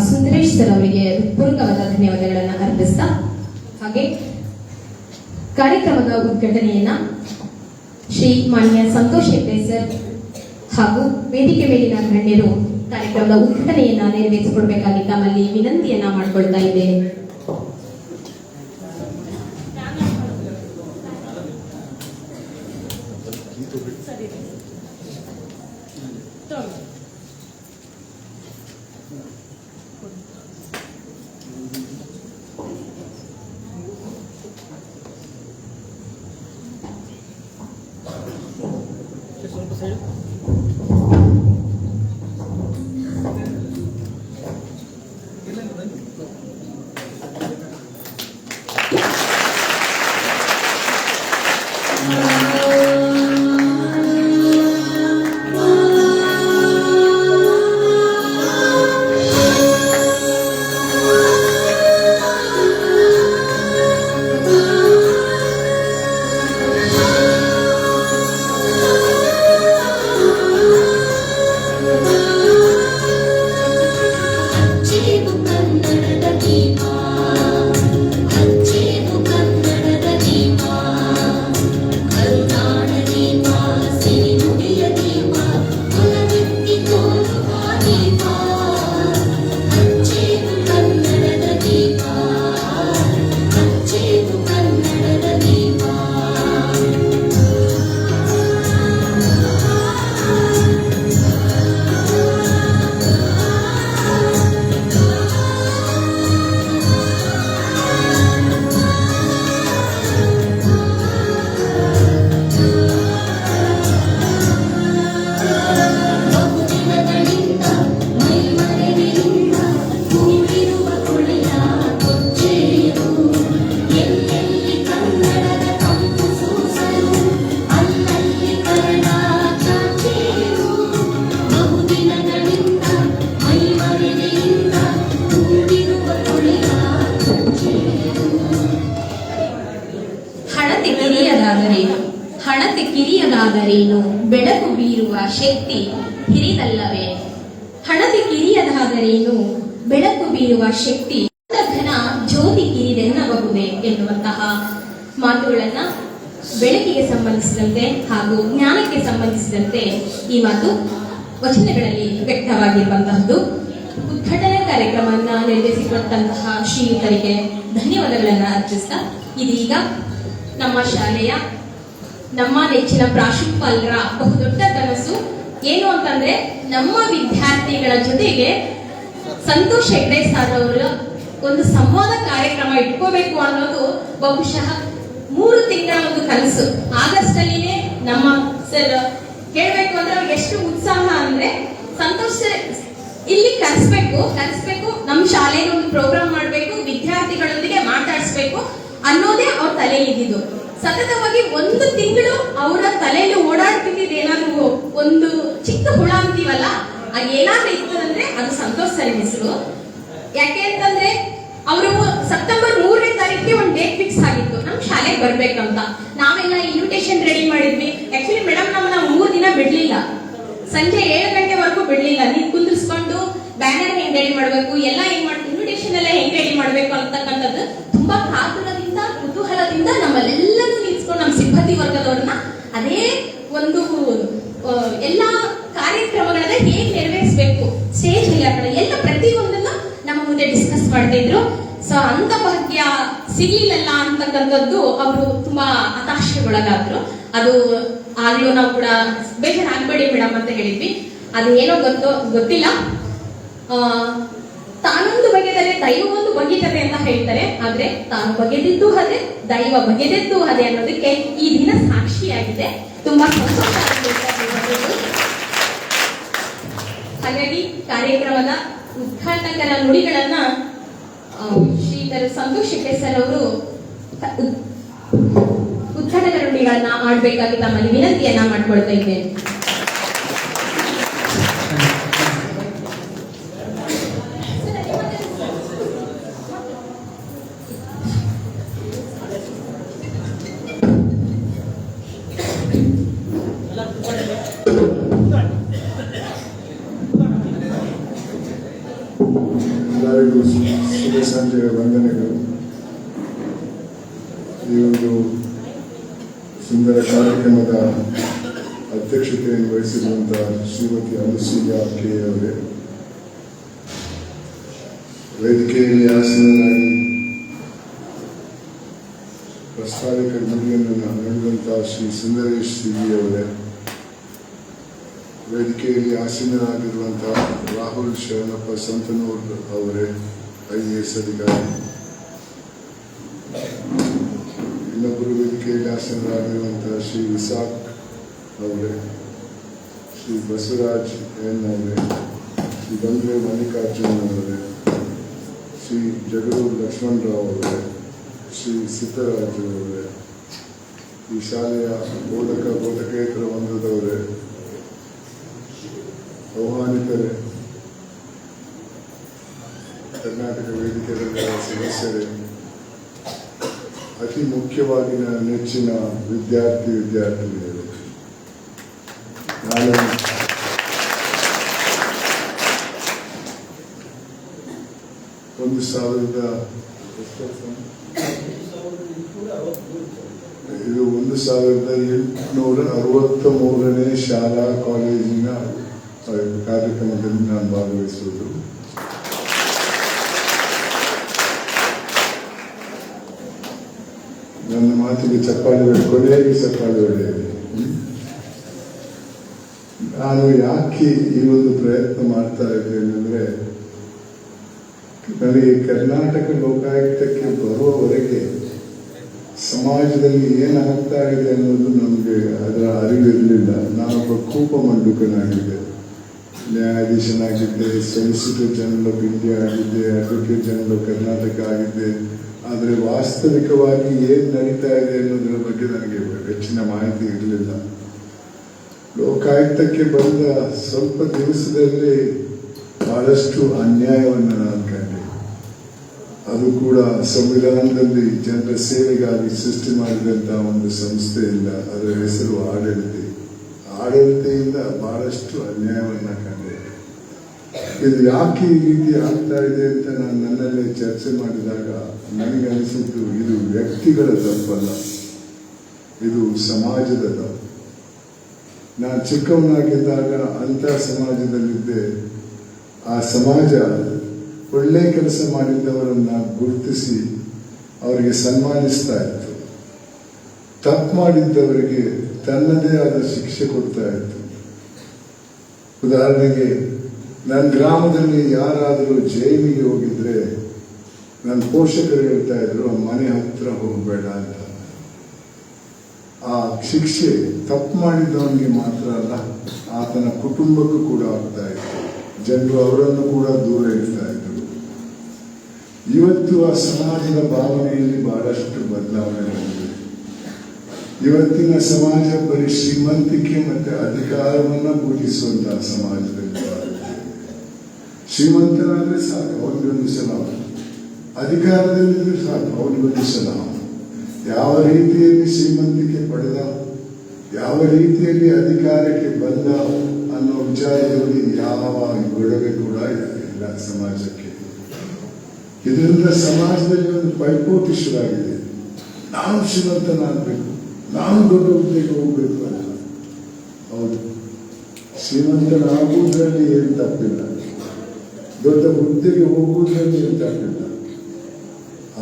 ಸುಂದರೇಶ್ ಸರ್ ಅವರಿಗೆ ಪೂರ್ವಕವಾದ ಧನ್ಯವಾದಗಳನ್ನು ಅರ್ಪಿಸ್ತಾ, ಹಾಗೆ ಕಾರ್ಯಕ್ರಮದ ಉದ್ಘಾಟನೆಯನ್ನ ಶ್ರೀ ಮಾನ್ಯ ಸಂತೋಷ್ ಹೆಗ್ಡೆ ಸರ್ ಹಾಗೂ ವೇದಿಕೆ ಮೇಲಿನ ಗಣ್ಯರು ಕಾರ್ಯಕ್ರಮದ ಉದ್ಘಾಟನೆಯನ್ನ ನೆರವೇರಿಸಿಕೊಡ್ಬೇಕಾಗಿ ತಮ್ಮಲ್ಲಿ ವಿನಂತಿಯನ್ನ ಮಾಡಿಕೊಳ್ತಾ ಇದ್ದೇನೆ. ಹಣತೆ ಕಿರಿಯದಾದರೇನು ಬೆಳಕು ಬೀರುವ ಶಕ್ತಿ ಹಿರಿದಲ್ಲವೇ? ಹಣತೆ ಕಿರಿಯದಾದರೇನು ಬೆಳಕು ಬೀರುವ ಶಕ್ತಿ ಘನ ಜ್ಯೋತಿ ಕಿರಿದೆನ್ನಬಹುದೇ ಎನ್ನುವಂತಹ ಮಾತುಗಳನ್ನ ಬೆಳಕಿಗೆ ಸಂಬಂಧಿಸಿದಂತೆ ಹಾಗೂ ಜ್ಞಾನಕ್ಕೆ ಸಂಬಂಧಿಸಿದಂತೆ ಈ ಮಾತು ವಚನಗಳಲ್ಲಿ ವ್ಯಕ್ತವಾಗಿರುವಂತಹದ್ದು. ಉದ್ಘಾಟನಾ ಕಾರ್ಯಕ್ರಮವನ್ನು ನೆರವೇರಿಸಿಕೊಟ್ಟಂತಹ ಶ್ರೀಯುತರಿಗೆ ಧನ್ಯವಾದಗಳನ್ನು ಅರ್ಪಿಸ್ತಾ, ಇದೀಗ ನಮ್ಮ ಶಾಲೆಯ ನಮ್ಮ ನೆಚ್ಚಿನ ಪ್ರಾಂಶುಪಾಲರ ಬಹುದೊಡ್ಡ ಕನಸು ಏನು ಅಂತಂದ್ರೆ, ನಮ್ಮ ವಿದ್ಯಾರ್ಥಿಗಳ ಜೊತೆಗೆ ಸಂತೋಷ್ ಹೆಗ್ಡೆ ಸರ್ ಅವರ ಒಂದು ಸಂವಾದ ಕಾರ್ಯಕ್ರಮ ಇಟ್ಕೋಬೇಕು ಅನ್ನೋದು ಬಹುಶಃ ತಿಂಗಳ ಒಂದು ಕನಸು. ಆಗಸ್ಟ್ ಅಲ್ಲಿನೇ ನಮ್ಮ ಸರ್ ಹೇಳ್ಬೇಕು ಅಂದ್ರೆ ಅವ್ರಿಗೆ ಎಷ್ಟು ಉತ್ಸಾಹ ಅಂದ್ರೆ, ಸಂತೋಷ್ ಸರ್ ಇಲ್ಲಿ ಕರೆಸ್ಬೇಕು, ನಮ್ಮ ಶಾಲೆಗೆ ಒಂದು ಪ್ರೋಗ್ರಾಮ್ ಮಾಡಬೇಕು, ವಿದ್ಯಾರ್ಥಿಗಳೊಂದಿಗೆ ಮಾತಾಡಿಸ್ಬೇಕು ಅನ್ನೋದೇ ಅವ್ರ ತಲೆಯಲ್ಲಿ ಇದ್ದಿದ್ದು. ಸತತವಾಗಿ 1 ತಿಂಗಳು ಅವರ ತಲೆಯಲ್ಲಿ ಓಡಾಡ್ತಿದ್ದ ಏನಾದ್ರು ಒಂದು ಚಿಕ್ಕ ಹುಳ ಅಂತೀವಲ್ಲ, ಅದು ಏನಾದ್ರೂ ಇತ್ತು ಅಂದ್ರೆ ಅದು ಸಂತೋಷ್ ಸರ್ ಹೆಸರು. ಯಾಕೆ ಅಂತಂದ್ರೆ ಅವರು ಸೆಪ್ಟೆಂಬರ್ 3ನೇ ತಾರೀಕಿಗೆ ಒಂದು ಡೇಟ್ ಫಿಕ್ಸ್ ಆಗಿತ್ತು ನಮ್ ಶಾಲೆಗೆ ಬರ್ಬೇಕಂತ. ನಾವೆಲ್ಲ ಇನ್ವಿಟೇಷನ್ ರೆಡಿ ಮಾಡಿದ್ವಿ. ಆಕ್ಚುಲಿ ಮೇಡಮ್ ನಮ್ಮನ್ನ 3 ದಿನ ಬಿಡ್ಲಿಲ್ಲ, ಸಂಜೆ 7 ಗಂಟೆವರೆಗೂ ಬಿಡ್ಲಿಲ್ಲ. ನೀವು ಕುಂದಿರ್ಸ್ಕೊಂಡು ಬ್ಯಾನರ್ ಹೆಂಗ್ ರೆಡಿ ಮಾಡ್ಬೇಕು, ಎಲ್ಲ ಹೆಂಗ್ ಇನ್ವಿಟೇಷನ್ ಎಲ್ಲ ಹೆಂಗ್ ರೆಡಿ ಮಾಡ್ಬೇಕು ಅಂತಕ್ಕಂಥದ್ದು ತುಂಬಾ ಕಾತುರದಿಂದ ಕುತೂಹಲದಿಂದ ನಮ್ಮಲ್ಲೆಲ್ಲರೂ ನಿಲ್ಸ್ಕೊಂಡು ನಮ್ಮ ಸಿಬ್ಬಂದಿ ವರ್ಗದವ್ರನ್ನ ಅದೇ ಒಂದು ಎಲ್ಲಾ ಕಾರ್ಯಕ್ರಮಗಳನ್ನ ಹೇಗೆ ನೆರವೇರಿಸಬೇಕು ಸ್ಟೇಜ್ ಅಲ್ಲಿ ಆ ಕಡೆ ಎಲ್ಲ ಪ್ರತಿಯೊಂದನ್ನ ನಮ್ಮ ಮುಂದೆ ಡಿಸ್ಕಸ್ ಮಾಡ್ತಿದ್ರು. ಸೊ ಅಂತ ಭಾಗ್ಯ ಸಿಗ್ಲಿಲ್ಲ ಅಂತಕ್ಕಂಥದ್ದು ಅವರು ತುಂಬಾ ಹತಾಶೆಗೊಳಗಾದ್ರು. ಅದು ಆಗ್ಲೂ ನಾವು ಕೂಡ ಬೇಜಾರಾಗ್ಬೇಡಿ ಮೇಡಮ್ ಅಂತ ಹೇಳಿದ್ವಿ. ಅದು ಏನೋ ಗೊತ್ತಿಲ್ಲ. ತಾನೊಂದು ಬಗೆದರೆ ದೈವ ಒಂದು ಬಗೆತದೆ ಅಂತ ಹೇಳ್ತಾರೆ. ಆದ್ರೆ ತಾನು ಬಗೆದಿದ್ದು ಅದೇ, ದೈವ ಬಗೆದಿದ್ದು ಅದೇ ಅನ್ನೋದಕ್ಕೆ ಈ ದಿನ ಸಾಕ್ಷಿಯಾಗಿದೆ. ತುಂಬಾ ಸಂತೋಷ ಆಗಿದೆ. ಹಾಗಾಗಿ ಕಾರ್ಯಕ್ರಮದ ಉದ್ಘಾಟಕರ ನುಡಿಗಳನ್ನ ಶ್ರೀಧರ ಸಂತೋಷ್ ಶೆಟ್ಟಿ ಸರ್ ಅವರು ಉದ್ಘಾಟಕರ ನುಡಿಗಳನ್ನ ಆಡ್ಬೇಕಾಗಿ ತಮ್ಮಲ್ಲಿ ವಿನಂತಿಯನ್ನ ಮಾಡ್ಕೊಳ್ತಾ ಇದ್ದೇನೆ. ಎಲ್ಲರಿಗೂ ಶುಭ ಸಂಜೆಯ ವಂದನೆಗಳು. ಈ ಒಂದು ಸುಂದರ ಕಾರ್ಯಕ್ರಮದ ಅಧ್ಯಕ್ಷತೆಯನ್ನು ವಹಿಸಿರುವಂತಹ ಶ್ರೀಮತಿ ಅನುಸೂಯ ಕೆ ಅವರೇ, ವೇದಿಕೆಯಲ್ಲಿ ಆಸೀನರಾಗಿ ಪ್ರಸ್ತಾವಿಕ ನುಡಿಯನ್ನು ನಡೆದಂತಹ ಶ್ರೀ ಸುಂದರೇಶ್ ಸಿವಿ ಅವರೇ, ವೇದಿಕೆಯಲ್ಲಿ ಆಸೀನರಾಗಿರುವಂತಹ ರಾಹುಲ್ ಶರಣಪ್ಪ ಸಂತನೂರ್ ಅವರೇ, IAS ಅಧಿಕಾರಿ, ಇನ್ನೊಬ್ಬರು ವೇದಿಕೆಯಲ್ಲಿ ಆಸೀನರಾಗಿರುವಂತಹ ಶ್ರೀ ವಿಸಾಕ್ ಅವರೇ, ಶ್ರೀ ಬಸವರಾಜ್ ಎನ್ ಅವರೇ, ಶ್ರೀ ಬಂದ್ರೆ ಮಲ್ಲಿಕಾರ್ಜುನ್ ಅವರೇ, ಶ್ರೀ ಜಗಳೂರು ಲಕ್ಷ್ಮಣರಾವ್ ಅವರೇ, ಶ್ರೀ ಸಿದ್ದರಾಜು ಅವರೇ, ಈ ಶಾಲೆಯ ಬೋಧಕೇತರ ವೃಂದದವರೇ, ಆಹ್ವಾನಿತರೇ, ಕರ್ನಾಟಕ ವೇದಿಕೆಯ ಸದಸ್ಯರೇ, ಅತಿ ಮುಖ್ಯವಾಗಿ ನನ್ನ ನೆಚ್ಚಿನ ವಿದ್ಯಾರ್ಥಿನಿಯರು, ನಾನು ಇದು 1863ನೇ ಶಾಲಾ ಕಾಲೇಜಿನ ಕಾರ್ಯಕ್ರಮದಲ್ಲಿ ನಾನು ಭಾಗವಹಿಸುವುದು. ನನ್ನ ಮಾತಿಗೆ ಚಪ್ಪಾಳೆ ಕೊನೆಯಾಗಿ ಚಪ್ಪಾಳೆ ಹೊಡೆಯಿದೆ. ನಾನು ಯಾಕೆ ಈ ಒಂದು ಪ್ರಯತ್ನ ಮಾಡ್ತಾ ಇದ್ದೇನೆ ಅಂದರೆ, ನನಗೆ ಕರ್ನಾಟಕ ಲೋಕಾಯುಕ್ತಕ್ಕೆ ಬರುವವರೆಗೆ ಸಮಾಜದಲ್ಲಿ ಏನಾಗ್ತಾ ಇದೆ ಅನ್ನೋದು ನಮಗೆ ಅದರ ಅರಿವಿರಲಿಲ್ಲ. ನಾನೊಬ್ಬ ಕೂಪ ಮಂಡುಕನಾಗಿದ್ದೆ, ನ್ಯಾಯಾಧೀಶನಾಗಿದ್ದೆ, ಸಾಲಿಸಿಟರ್ ಜನರಲ್ ಆಫ್ ಇಂಡಿಯಾ ಆಗಿದ್ದೆ, ಅಡ್ವೊಕೇಟ್ ಜನರಲ್ ಆಫ್ ಕರ್ನಾಟಕ ಆಗಿದ್ದೆ. ಆದರೆ ವಾಸ್ತವಿಕವಾಗಿ ಏನು ನಡೀತಾ ಇದೆ ಅನ್ನೋದರ ಬಗ್ಗೆ ನನಗೆ ಹೆಚ್ಚಿನ ಮಾಹಿತಿ ಇರಲಿಲ್ಲ. ಲೋಕಾಯುಕ್ತಕ್ಕೆ ಬಂದ ಸ್ವಲ್ಪ ದಿವಸದಲ್ಲಿ ಬಹಳಷ್ಟು ಅನ್ಯಾಯವನ್ನು ನಾನು ಕಂಡೆ. ಅದು ಕೂಡ ಸಂವಿಧಾನದಲ್ಲಿ ಜನರ ಸೇವೆಗಾಗಿ ಸೃಷ್ಟಿ ಮಾಡಿದಂತಹ ಒಂದು ಸಂಸ್ಥೆಯಿಂದ, ಅದರ ಹೆಸರು ಆಡಳಿತೆಯಿಂದ ಬಹಳಷ್ಟು ಅನ್ಯಾಯವನ್ನು ಕಂಡೆ. ಇದು ಯಾಕೆ ಈ ರೀತಿ ಆಗ್ತಾ ಇದೆ ಅಂತ ನಾನು ನನ್ನಲ್ಲೇ ಚರ್ಚೆ ಮಾಡಿದಾಗ ನನಗೆ ಅನಿಸಿದ್ದು, ಇದು ವ್ಯಕ್ತಿಗಳ ತಪ್ಪಲ್ಲ, ಇದು ಸಮಾಜದ ತಪ್ಪು. ನಾನು ಚಿಕ್ಕವನಾಗಿದ್ದಾಗ ಅಂಥ ಸಮಾಜದಲ್ಲಿದ್ದೆ. ಆ ಸಮಾಜ ಒಳ್ಳೆ ಕೆಲಸ ಮಾಡಿದ್ದವರನ್ನ ಗುರುತಿಸಿ ಅವರಿಗೆ ಸನ್ಮಾನಿಸ್ತಾ ಇತ್ತು, ತಪ್ಪು ಮಾಡಿದ್ದವರಿಗೆ ತನ್ನದೇ ಆದ ಶಿಕ್ಷೆ ಕೊಡ್ತಾ ಇತ್ತು. ಉದಾಹರಣೆಗೆ, ನನ್ನ ಗ್ರಾಮದಲ್ಲಿ ಯಾರಾದರೂ ಜೈಲಿಗೆ ಹೋಗಿದ್ರೆ ನನ್ನ ಪೋಷಕರು ಹೇಳ್ತಾ ಇದ್ರು, ಮನೆ ಹತ್ರ ಹೋಗಬೇಡ ಅಂತ. ಆ ಶಿಕ್ಷೆ ತಪ್ಪು ಮಾಡಿದವನಿಗೆ ಮಾತ್ರ ಅಲ್ಲ, ಆತನ ಕುಟುಂಬಕ್ಕೂ ಕೂಡ ಆಗ್ತಾ ಇತ್ತು. ಜನರು ಅವರನ್ನು ಕೂಡ ದೂರ ಇಡ್ತಾ ಇದ್ರು. ಇವತ್ತು ಆ ಸಮಾಜದ ಭಾವನೆಯಲ್ಲಿ ಬಹಳಷ್ಟು ಬದಲಾವಣೆ ಬಂದಿದೆ. ಇವತ್ತಿನ ಸಮಾಜ ಬರೀ ಶ್ರೀಮಂತಿಕೆ ಮತ್ತೆ ಅಧಿಕಾರವನ್ನ ಪೂಜಿಸುವಂತಹ ಸಮಾಜದಲ್ಲಿ ಬಾಳುತ್ತೆ. ಶ್ರೀಮಂತನಾದ್ರೆ ಸಾಕು, ಅವನಿಗೊಂದು ಸಲಾಮ. ಅಧಿಕಾರದಲ್ಲಿದ್ರೆ ಸಾಕು, ಅವನಿಗೊಂದು ಸಲಾಮ. ಯಾವ ರೀತಿಯಲ್ಲಿ ಶ್ರೀಮಂತಿಕೆ ಪಡೆದ, ಯಾವ ರೀತಿಯಲ್ಲಿ ಅಧಿಕಾರಕ್ಕೆ ಬಂದ ಅನ್ನೋ ವಿಚಾರದಲ್ಲಿ ಯಾವ ಗೊಡವೆ ಕೂಡ ಇಲ್ಲ ಸಮಾಜಕ್ಕೆ. ಇದರಿಂದ ಸಮಾಜದಲ್ಲಿ ಒಂದು ಪೈಪೋಟಿ ಶುರುವಾಗಿದೆ. ನಾನು ಶ್ರೀಮಂತನಾಗಬೇಕು, ನಾನು ದೊಡ್ಡ ಹುದ್ದೆಗೆ ಹೋಗ್ಬೇಕು ಅಂತ. ಹೌದು, ಶ್ರೀಮಂತನಾಗುವುದರಲ್ಲಿ ಏನು ತಪ್ಪಿಲ್ಲ, ದೊಡ್ಡ ಹುದ್ದೆಗೆ ಹೋಗುವುದರಲ್ಲಿ ಏನು ತಪ್ಪಿಲ್ಲ.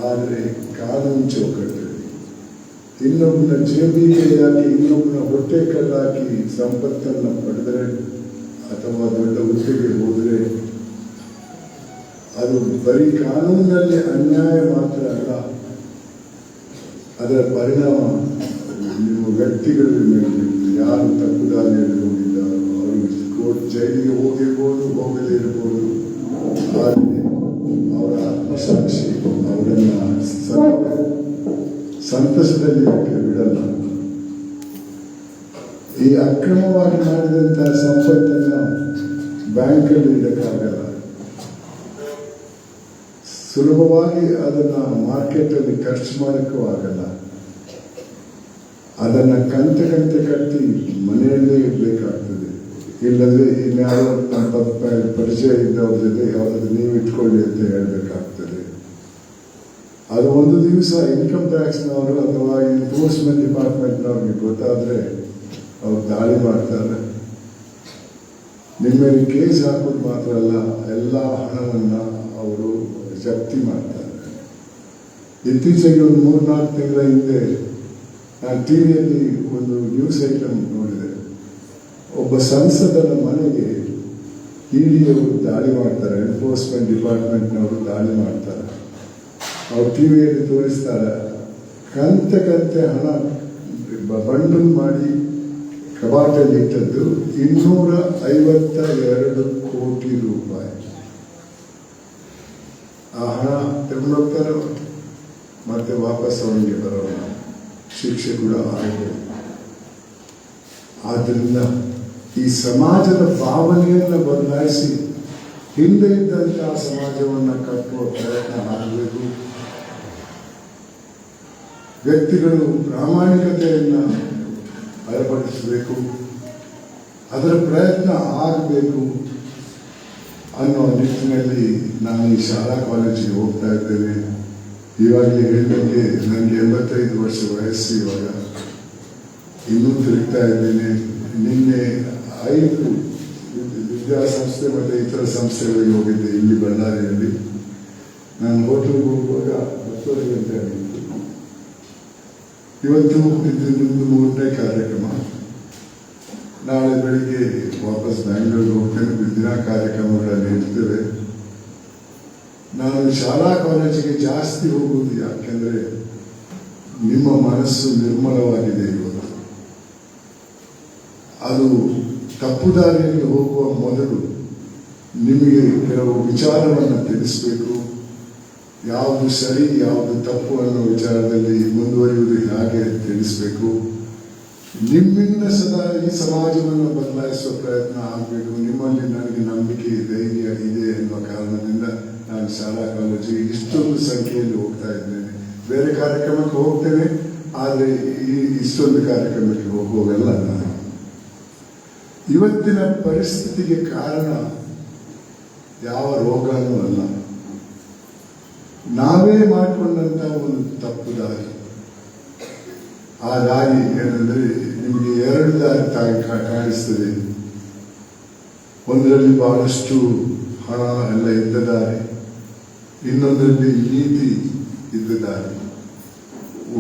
ಆದರೆ ಕಾನೂನು ಚೌಕಟ್ಟಲ್ಲಿ ಇನ್ನೊಬ್ಬನ ಜೇಬಿಗೆ ಹಾಕಿ, ಇನ್ನೊಬ್ಬನ ಹೊಟ್ಟೆ ಕಲ್ಲಾಕಿ ಸಂಪತ್ತನ್ನು ಪಡೆದರೆ ಅಥವಾ ದೊಡ್ಡ ಹುದ್ದೆಗೆ ಹೋದರೆ ಅದು ಬರೀ ಕಾನೂನಿನಲ್ಲಿ ಅನ್ಯಾಯ ಮಾತ್ರ ಅಲ್ಲ, ಅದರ ಪರಿಣಾಮ ನಿಮ್ಮ ವ್ಯಕ್ತಿಗಳ ಮೇಲೆ ಬೀಳುತ್ತದೆ. ಯಾರು ತಪ್ಪು ದಾರಿಯಲ್ಲಿ ಹೋಗಿದ್ದಾರೋ ಅವರು ಕೋರ್ಟ್ ಜೈಲಿಗೆ ಹೋಗಿರ್ಬೋದು, ಹೋಗದೇ ಇರ್ಬೋದು. ಆದರೆ ಅವರ ಆತ್ಮಸಾಕ್ಷಿ ಅವರನ್ನ ಸಂತಸದಲ್ಲಿ ಬಿಡಲ್ಲ. ಈ ಅಕ್ರಮವಾಗಿ ಮಾಡಿದಂತಹ ಸಂಪತ್ತನ್ನ ಬ್ಯಾಂಕಲ್ಲಿ ಇಡಕ್ಕಾಗಲ್ಲ, ಸುಲಭವಾಗಿ ಅದನ್ನ ಮಾರ್ಕೆಟ್ ಅಲ್ಲಿ ಖರ್ಚು ಮಾಡಕ್ಕೂ ಆಗಲ್ಲ. ಅದನ್ನ ಕಂತೆ ಕಟ್ಟಿ ಮನೆಯಲ್ಲೇ ಇಡಬೇಕಾಗ್ತದೆ. ಇಲ್ಲದ್ರೆ ಇನ್ಯಾರೋ ಪರಿಚಯ ಇದ್ದವ್ರ ಜೊತೆ ಯಾವ್ದಾದ್ರು ನೀವು ಇಟ್ಕೊಳ್ಳಿ ಅಂತ ಹೇಳ್ಬೇಕಾಗ್ತದೆ. ಅದು ಒಂದು ದಿವಸ ಇನ್ಕಮ್ ಟ್ಯಾಕ್ಸ್ನವರು ಅಥವಾ ಎನ್ಫೋರ್ಸ್ಮೆಂಟ್ ಡಿಪಾರ್ಟ್ಮೆಂಟ್ನವ್ರಿಗೆ ಗೊತ್ತಾದ್ರೆ ಅವ್ರು ದಾಳಿ ಮಾಡ್ತಾರೆ. ನಿಮ್ಮ ಮೇಲೆ ಕೇಸ್ ಹಾಕೋದು ಮಾತ್ರ ಅಲ್ಲ, ಎಲ್ಲ ಹಣವನ್ನ ಅವರು ಜಪ್ತಿ ಮಾಡ್ತಾರೆ. ಇತ್ತೀಚೆಗೆ ಒಂದು 3-4 ತಿಂಗಳ ಹಿಂದೆ ನಾನು ಟಿವಿಯಲ್ಲಿ ಒಂದು ನ್ಯೂಸ್ ಐಟಮ್ ನೋಡಿದೆ. ಒಬ್ಬ ಸಂಸದನ ಮನೆಗೆ ಇಡಿಯವರು ದಾಳಿ ಮಾಡ್ತಾರೆ, ಎನ್ಫೋರ್ಸ್ಮೆಂಟ್ ಡಿಪಾರ್ಟ್ಮೆಂಟ್ನವರು ದಾಳಿ ಮಾಡ್ತಾರೆ. ಅವ್ರು ಟಿವಿಯಲ್ಲಿ ತೋರಿಸ್ತಾರೆ, ಕಂತೆ ಹಣ ಬಂಡಲ್ ಮಾಡಿ ಕಬಾಟಲ್ಲಿ ಇಟ್ಟದ್ದು 252 ಕೋಟಿ ರೂಪಾಯಿ. ಆ ಹಣ ತಗೊಂಡೋಗ್ತಾರೆ, ಮತ್ತೆ ವಾಪಸ್ ಅವನಿಗೆ ಬರೋಣ, ಶಿಕ್ಷೆ ಕೂಡ ಆಗಿದೆ. ಆದ್ದರಿಂದ ಈ ಸಮಾಜದ ಭಾವನೆಯನ್ನು ಬದಲಾಯಿಸಿ ಹಿಂದೆ ಇದ್ದಂತಹ ಸಮಾಜವನ್ನು ಕಟ್ಟುವ ಪ್ರಯತ್ನ ಆಗಬೇಕು. ವ್ಯಕ್ತಿಗಳು ಪ್ರಾಮಾಣಿಕತೆಯನ್ನು ಅಳವಡಿಸಬೇಕು, ಅದರ ಪ್ರಯತ್ನ ಆಗಬೇಕು ಅನ್ನೋ ನಿಟ್ಟಿನಲ್ಲಿ ನಾನು ಈ ಶಾಲಾ ಕಾಲೇಜಿಗೆ ಹೋಗ್ತಾ ಇದ್ದೇನೆ. ಇವಾಗಲೇ ಹೇಳಿದಂಗೆ ನನಗೆ 85 ವರ್ಷ ವಯಸ್ಸು. ಇವಾಗ ಇನ್ನೂ ತಿರುಗ್ತಾ ಇದ್ದೇನೆ. ನಿನ್ನೆ 5 ವಿದ್ಯಾಸಂಸ್ಥೆ ಮತ್ತು ಇತರ ಸಂಸ್ಥೆಗಳಿಗೆ ಹೋಗಿದ್ದೆ ಇಲ್ಲಿ ಬಳ್ಳಾರಿಯಲ್ಲಿ. ನಾನು ಹೋಟೆಲ್ಗೆ ಹೋಗುವಾಗ 10 ಗಂಟೆ ಆಗಿತ್ತು. ಇವತ್ತು ಇದು 3ನೇ ಕಾರ್ಯಕ್ರಮ. ನಾಳೆ ಬೆಳಿಗ್ಗೆ ವಾಪಸ್ ಬ್ಯಾಂಗ್ಳೂರಿಗೆ ಹೋಗ್ತೇನೆ. ದಿನ ಕಾರ್ಯಕ್ರಮಗಳಲ್ಲಿ ಇರ್ತೇವೆ. ನಾನು ಶಾಲಾ ಕಾಲೇಜಿಗೆ ಜಾಸ್ತಿ ಹೋಗುವುದು ಯಾಕೆಂದ್ರೆ ನಿಮ್ಮ ಮನಸ್ಸು ನಿರ್ಮಲವಾಗಿದೆ ಇವತ್ತು. ಅದು ತಪ್ಪು ದಾರಿಯಲ್ಲಿ ಹೋಗುವ ಮೊದಲು ನಿಮಗೆ ಕೆಲವು ವಿಚಾರವನ್ನು ತಿಳಿಸಬೇಕು. ಯಾವುದು ಸರಿ ಯಾವುದು ತಪ್ಪು ಅನ್ನೋ ವಿಚಾರದಲ್ಲಿ ಮುಂದುವರಿಯುವುದು ಹೇಗೆ ತಿಳಿಸಬೇಕು. ನಿಮ್ಮಿಂದ ಸದಾ ಈ ಸಮಾಜವನ್ನು ಬದಲಾಯಿಸುವ ಪ್ರಯತ್ನ ಆಗಬೇಕು. ನಿಮ್ಮಲ್ಲಿ ನನಗೆ ನಂಬಿಕೆ ಧೈರ್ಯ ಇದೆ ಎನ್ನುವ ಕಾರಣದಿಂದ ನಾನು ಶಾಲಾ ಕಾಲೇಜಿಗೆ ಇಷ್ಟೊಂದು ಸಂಖ್ಯೆಯಲ್ಲಿ ಹೋಗ್ತಾ ಇದ್ದೇನೆ. ಬೇರೆ ಕಾರ್ಯಕ್ರಮಕ್ಕೆ ಹೋಗ್ತೇನೆ, ಆದರೆ ಇಷ್ಟೊಂದು ಕಾರ್ಯಕ್ರಮಕ್ಕೆ ಹೋಗೋವೆಲ್ಲ ನಾನು. ಇವತ್ತಿನ ಪರಿಸ್ಥಿತಿಗೆ ಕಾರಣ ಯಾವ ರೋಗನೂ ಅಲ್ಲ, ನಾವೇ ಮಾಡಿಕೊಂಡಂತ ಒಂದು ತಪ್ಪು ದಾರಿ. ಆ ದಾರಿ ಏನಂದ್ರೆ ನಿಮಗೆ 2 ದಾರಿ ಕಾಣಿಸ್ತದೆ. ಒಂದರಲ್ಲಿ ಬಹಳಷ್ಟು ಹಣ ಎಲ್ಲ ಇದ್ದ ದಾರಿ, ಇನ್ನೊಂದರಲ್ಲಿ ನೀತಿ ಇದ್ದ ದಾರಿ.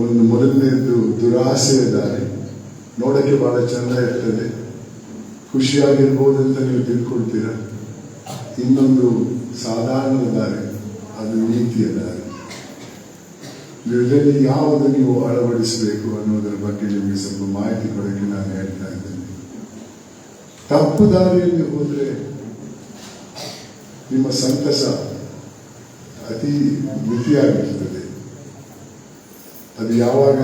ಒಂದು ಮೊದಲನೇದು ದುರಾಸೆಯ ದಾರಿ, ನೋಡಕ್ಕೆ ಬಹಳ ಚಂದ ಇರ್ತದೆ, ಖುಷಿಯಾಗಿರ್ಬೋದು ಅಂತ ನೀವು ತಿಳ್ಕೊಳ್ತೀರ. ಇನ್ನೊಂದು ಸಾಧಾರಣ ದಾರಿ, ಅದು ನೀತಿಯ ದಾರಿ. ಇದರಲ್ಲಿ ಯಾವುದು ನೀವು ಅಳವಡಿಸಬೇಕು ಅನ್ನೋದರ ಬಗ್ಗೆ ನಿಮಗೆ ಸ್ವಲ್ಪ ಮಾಹಿತಿ ಕೊಡೋಕ್ಕೆ ನಾನು ಹೇಳ್ತಾ ಇದ್ದೇನೆ. ತಪ್ಪು ದಾರಿಯಲ್ಲಿ ಹೋದರೆ ನಿಮ್ಮ ಸಂತಸ ಅತಿ ಮಿತಿಯಾಗಿರ್ತದೆ. ಅದು ಯಾವಾಗ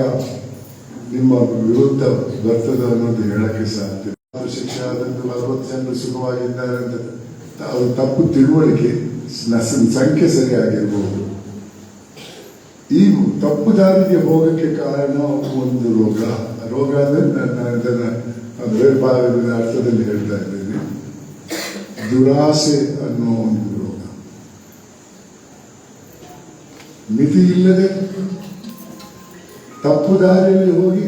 ನಿಮ್ಮ ವಿರುದ್ಧ ಬರ್ತದೆ ಅನ್ನೋದು ಹೇಳಕ್ಕೆ ಸಾಧ್ಯ. ಶಿಕ್ಷೆ ಆದಂತೆ 40 ಜನರು ಸುಖವಾಗಿದ್ದಾರೆ ಅಂತ ಅದು ತಪ್ಪು ತಿಳುವಳಿಕೆ, ಸಂಖ್ಯೆ ಸರಿಯಾಗಿರ್ಬೋದು. ಈ ತಪ್ಪು ದಾರಿಗೆ ಹೋಗಕ್ಕೆ ಕಾರಣ ಒಂದು ರೋಗ ಅಂದ್ರೆ ನಾನು ಅದನ್ನ ಬೇರೆ ಭಾಗದ ಅರ್ಥದಲ್ಲಿ ಹೇಳ್ತಾ ಇದ್ದೇನೆ. ದುರಾಸೆ ಅನ್ನೋ ಒಂದು ರೋಗ, ಮಿತಿ ಇಲ್ಲದೆ ತಪ್ಪು ದಾರಿಯಲ್ಲಿ ಹೋಗಿ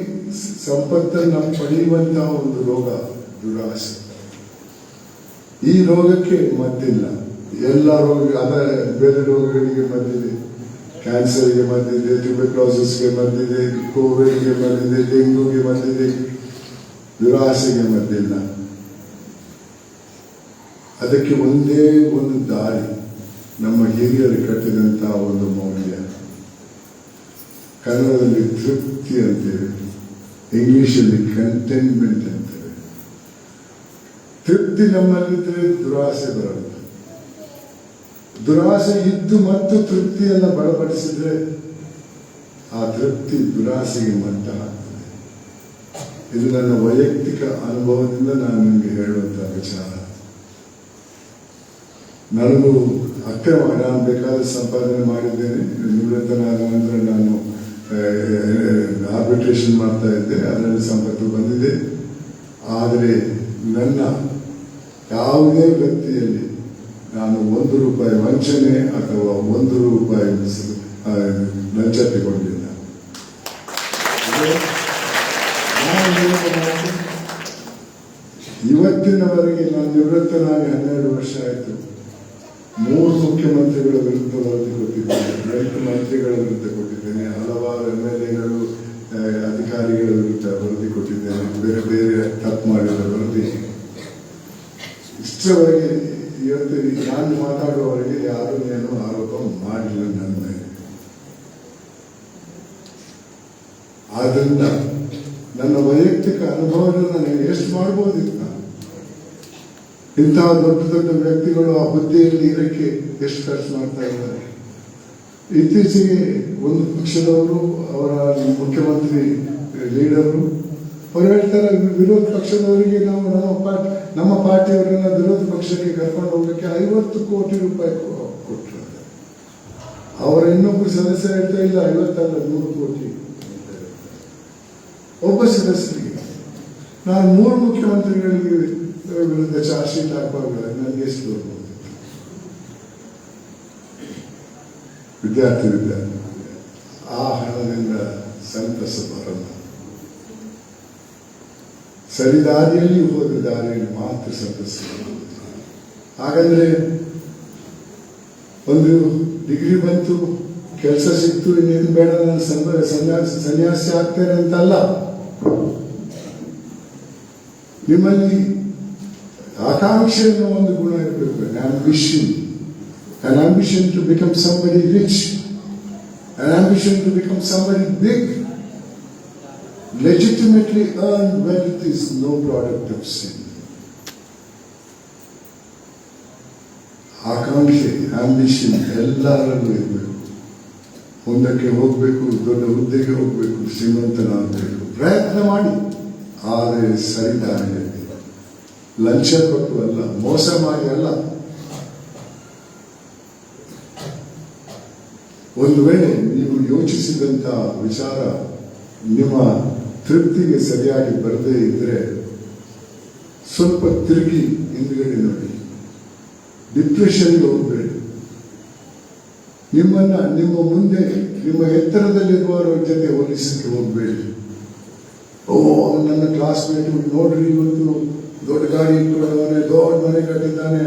ಸಂಪತ್ತನ್ನು ಪಡೆಯುವಂತಹ ಒಂದು ರೋಗ ದುರಾಸೆ. ಈ ರೋಗಕ್ಕೆ ಮದ್ದಿಲ್ಲ. ಎಲ್ಲ ಬೇರೆ ರೋಗಗಳಿಗೆ ಮದ್ದಿದೆ. ಕ್ಯಾನ್ಸರ್ಗೆ ಮದ್ದಿದೆ, ಟ್ಯೂಬರ್ಕ್ಲೋಸಿಸ್ಗೆ ಮದ್ದಿದೆ, ಕೋವಿಡ್ಗೆ ಮದ್ದಿದೆ, ಡೆಂಗ್ಯೂಗೆ ಮದ್ದಿದೆ, ದುರಾಸೆಗೆ ಮದ್ದಿಲ್ಲ. ಅದಕ್ಕೆ ಒಂದೇ ಒಂದು ದಾರಿ, ನಮ್ಮ ಹಿರಿಯರು ಕಟ್ಟಿದಂತಹ ಒಂದು ಮೌಲ್ಯ. ಕನ್ನಡದಲ್ಲಿ ತೃಪ್ತಿ ಅಂತೇವೆ, ಇಂಗ್ಲಿಷಲ್ಲಿ ಕಂಟೆಂಟ್ಮೆಂಟ್ ಅಂತೇವೆ. ತೃಪ್ತಿ ನಮ್ಮಲ್ಲಿದ್ದರೆ ದುರಾಸೆ ಬರಲ್ಲ. ದುರಾಸೆ ಇದ್ದು ಮತ್ತು ತೃಪ್ತಿಯನ್ನು ಬಲಪಡಿಸಿದ್ರೆ ಆ ತೃಪ್ತಿ ದುರಾಸೆಗೆ ಮಟ್ಟ ಆಗ್ತದೆ. ಇದು ನನ್ನ ವೈಯಕ್ತಿಕ ಅನುಭವದಿಂದ ನಾನು ನಿಮಗೆ ಹೇಳುವಂತಹ ವಿಚಾರ. ನನಗೂ ನಾನು ಬೇಕಾದ ಸಂಪಾದನೆ ಮಾಡಿದ್ದೇನೆ. ನಿವೃತ್ತನಾದ ನಂತರ ನಾನು ಆರ್ಬಿಟ್ರೇಷನ್ ಮಾಡ್ತಾ ಇದ್ದೆ, ಅದರಲ್ಲಿ ಸಂಪತ್ತು ಬಂದಿದೆ. ಆದರೆ ನನ್ನ ಯಾವುದೇ ವ್ಯಕ್ತಿಯಲ್ಲಿ ನಾನು ₹1 ವಂಚನೆ ಅಥವಾ ₹1 ಲಂಚ ತಗೊಂಡಿಲ್ಲ. ಇವತ್ತಿನವರೆಗೆ ನಾನು ನಿವೃತ್ತನಾಗಿ 12 ವರ್ಷ ಆಯಿತು. 3 ಮುಖ್ಯಮಂತ್ರಿಗಳ ವಿರುದ್ಧ ವರದಿ ಕೊಟ್ಟಿದ್ದೇನೆ, 8 ಮಂತ್ರಿಗಳ ವಿರುದ್ಧ ಕೊಟ್ಟಿದ್ದೇನೆ, ಹಲವಾರು MLAಗಳು ಅಧಿಕಾರಿಗಳ ವಿರುದ್ಧ ವರದಿ ಕೊಟ್ಟಿದ್ದೇನೆ, ಬೇರೆ ಬೇರೆ ತಪ್ಪು ಮಾಡಿದ ವರದಿ. ಇಷ್ಟರವರೆಗೆ ಇವತ್ತು ನಾನು ಮಾತಾಡುವವರೆಗೆ ಯಾರೂ ಏನು ಆರೋಪ ಮಾಡಲಿಲ್ಲ ನನ್ನ ಮೇಲೆ. ಆದ್ರಿಂದ ನನ್ನ ವೈಯಕ್ತಿಕ ಅನುಭವವನ್ನು ನಾನು ಎಷ್ಟು ಮಾಡ್ಬೋದಿತ್ತು. ಇಂತಹ ದೊಡ್ಡ ದೊಡ್ಡ ವ್ಯಕ್ತಿಗಳು ಆ ಹುದ್ದೆಯಲ್ಲಿ ಇರಕ್ಕೆ ಎಷ್ಟು ಖರ್ಚು ಮಾಡ್ತಾ ಇದ್ದಾರೆ. ಇತ್ತೀಚೆಗೆ ಒಂದು ಪಕ್ಷದವರು, ಅವರ ಮುಖ್ಯಮಂತ್ರಿ ಲೀಡರು, ಅವ್ರು ಹೇಳ್ತಾರೆ ವಿರೋಧ ಪಕ್ಷದವರಿಗೆ ನಾವು ನಮ್ಮ ಪಾರ್ಟಿಯವರನ್ನ ವಿರೋಧ ಪಕ್ಷಕ್ಕೆ ಕರ್ಕೊಂಡು ಹೋಗಕ್ಕೆ ₹50 ಕೋಟಿ ಕೊಟ್ಟರು. ಅವರ ಇನ್ನೊಬ್ಬರು ಸದಸ್ಯ ಹೇಳ್ತಾ ಇಲ್ಲ 50 ಅಲ್ಲ 100 ಕೋಟಿ. ಒಬ್ಬ ಸದಸ್ಯರಿಗೆ ನಾನು 3 ಮುಖ್ಯಮಂತ್ರಿಗಳಿಗೆ ವಿರುದ್ಧ ಚಾರ್ಜ್ ಶೀಟ್ ಹಾಕುವಾಗ ನನಗೆ ಎಷ್ಟು ಬರ್ಬೋದು? ವಿದ್ಯಾರ್ಥಿ ಆ ಹಣದಿಂದ ಸಂತಸ ಬರಲ್ಲ. ಸರಿ ದಾರಿಯಲ್ಲಿ ಹೋದ ದಾರಿಯಲ್ಲಿ ಮಾತ್ರ ಸಂತಸ. ಹಾಗಂದ್ರೆ ಒಂದು ಡಿಗ್ರಿ ಬಂತು, ಕೆಲಸ ಸಿಕ್ತು, ಇನ್ನೇನು ಬೇಡ, ನಾನು ಸನ್ಯಾಸಿ ಆಗ್ತೇನೆ ಅಂತಲ್ಲ. ನಿಮ್ಮಲ್ಲಿ ಆಕಾಂಕ್ಷೆ ಅನ್ನೋ ಒಂದು ಗುಣ ಇರಬೇಕು. an ambition to become somebody rich, an ambition to become somebody big. Legitimately earned wealth is no product of sin. ಆಕಾಂಕ್ಷೆ, ಆಂಬಿಷನ್ ಎಲ್ಲರಲ್ಲೂ ಇರಬೇಕು. ಮುಂದಕ್ಕೆ ಹೋಗಬೇಕು, ದೊಡ್ಡ ಹುದ್ದೆಗೆ ಹೋಗಬೇಕು, ಶ್ರೀಮಂತನಾಗಬೇಕು, ಪ್ರಯತ್ನ ಮಾಡಿ. ಆದರೆ ಸರಿದಾರಿಯಲ್ಲಿ, ಲಂಚ ಕೊಟ್ಟು ಅಲ್ಲ, ಮೋಸ ಮಾಡಿ ಅಲ್ಲ. ಒಂದು ವೇಳೆ ನೀವು ಯೋಚಿಸಿದಂಥ ವಿಚಾರ ನಿಮ್ಮ ತೃಪ್ತಿಗೆ ಸರಿಯಾಗಿ ಬರದೇ ಇದ್ರೆ ಸ್ವಲ್ಪ ತಿರುಗಿ ಹಿಂದ್ಗಡೆ ನೋಡಿ. ಡಿಪ್ರೆಷನ್ಗೆ ಹೋಗಬೇಡಿ. ನಿಮ್ಮ ಮುಂದೆ ನಿಮ್ಮ ಎತ್ತರದಲ್ಲಿರುವವರ ಜೊತೆ ಹೋಲಿಸಕ್ಕೆ ಹೋಗಬೇಡಿ. ನನ್ನ ಕ್ಲಾಸ್ಮೇಟ್ ನೋಡ್ರಿ, ಇವತ್ತು ದೊಡ್ಡ ಗಾಡಿ ಇಟ್ಕೊಂಡವನೇ, ದೊಡ್ಡ ಮನೆ ಕಟ್ಟಿದ್ದಾನೆ.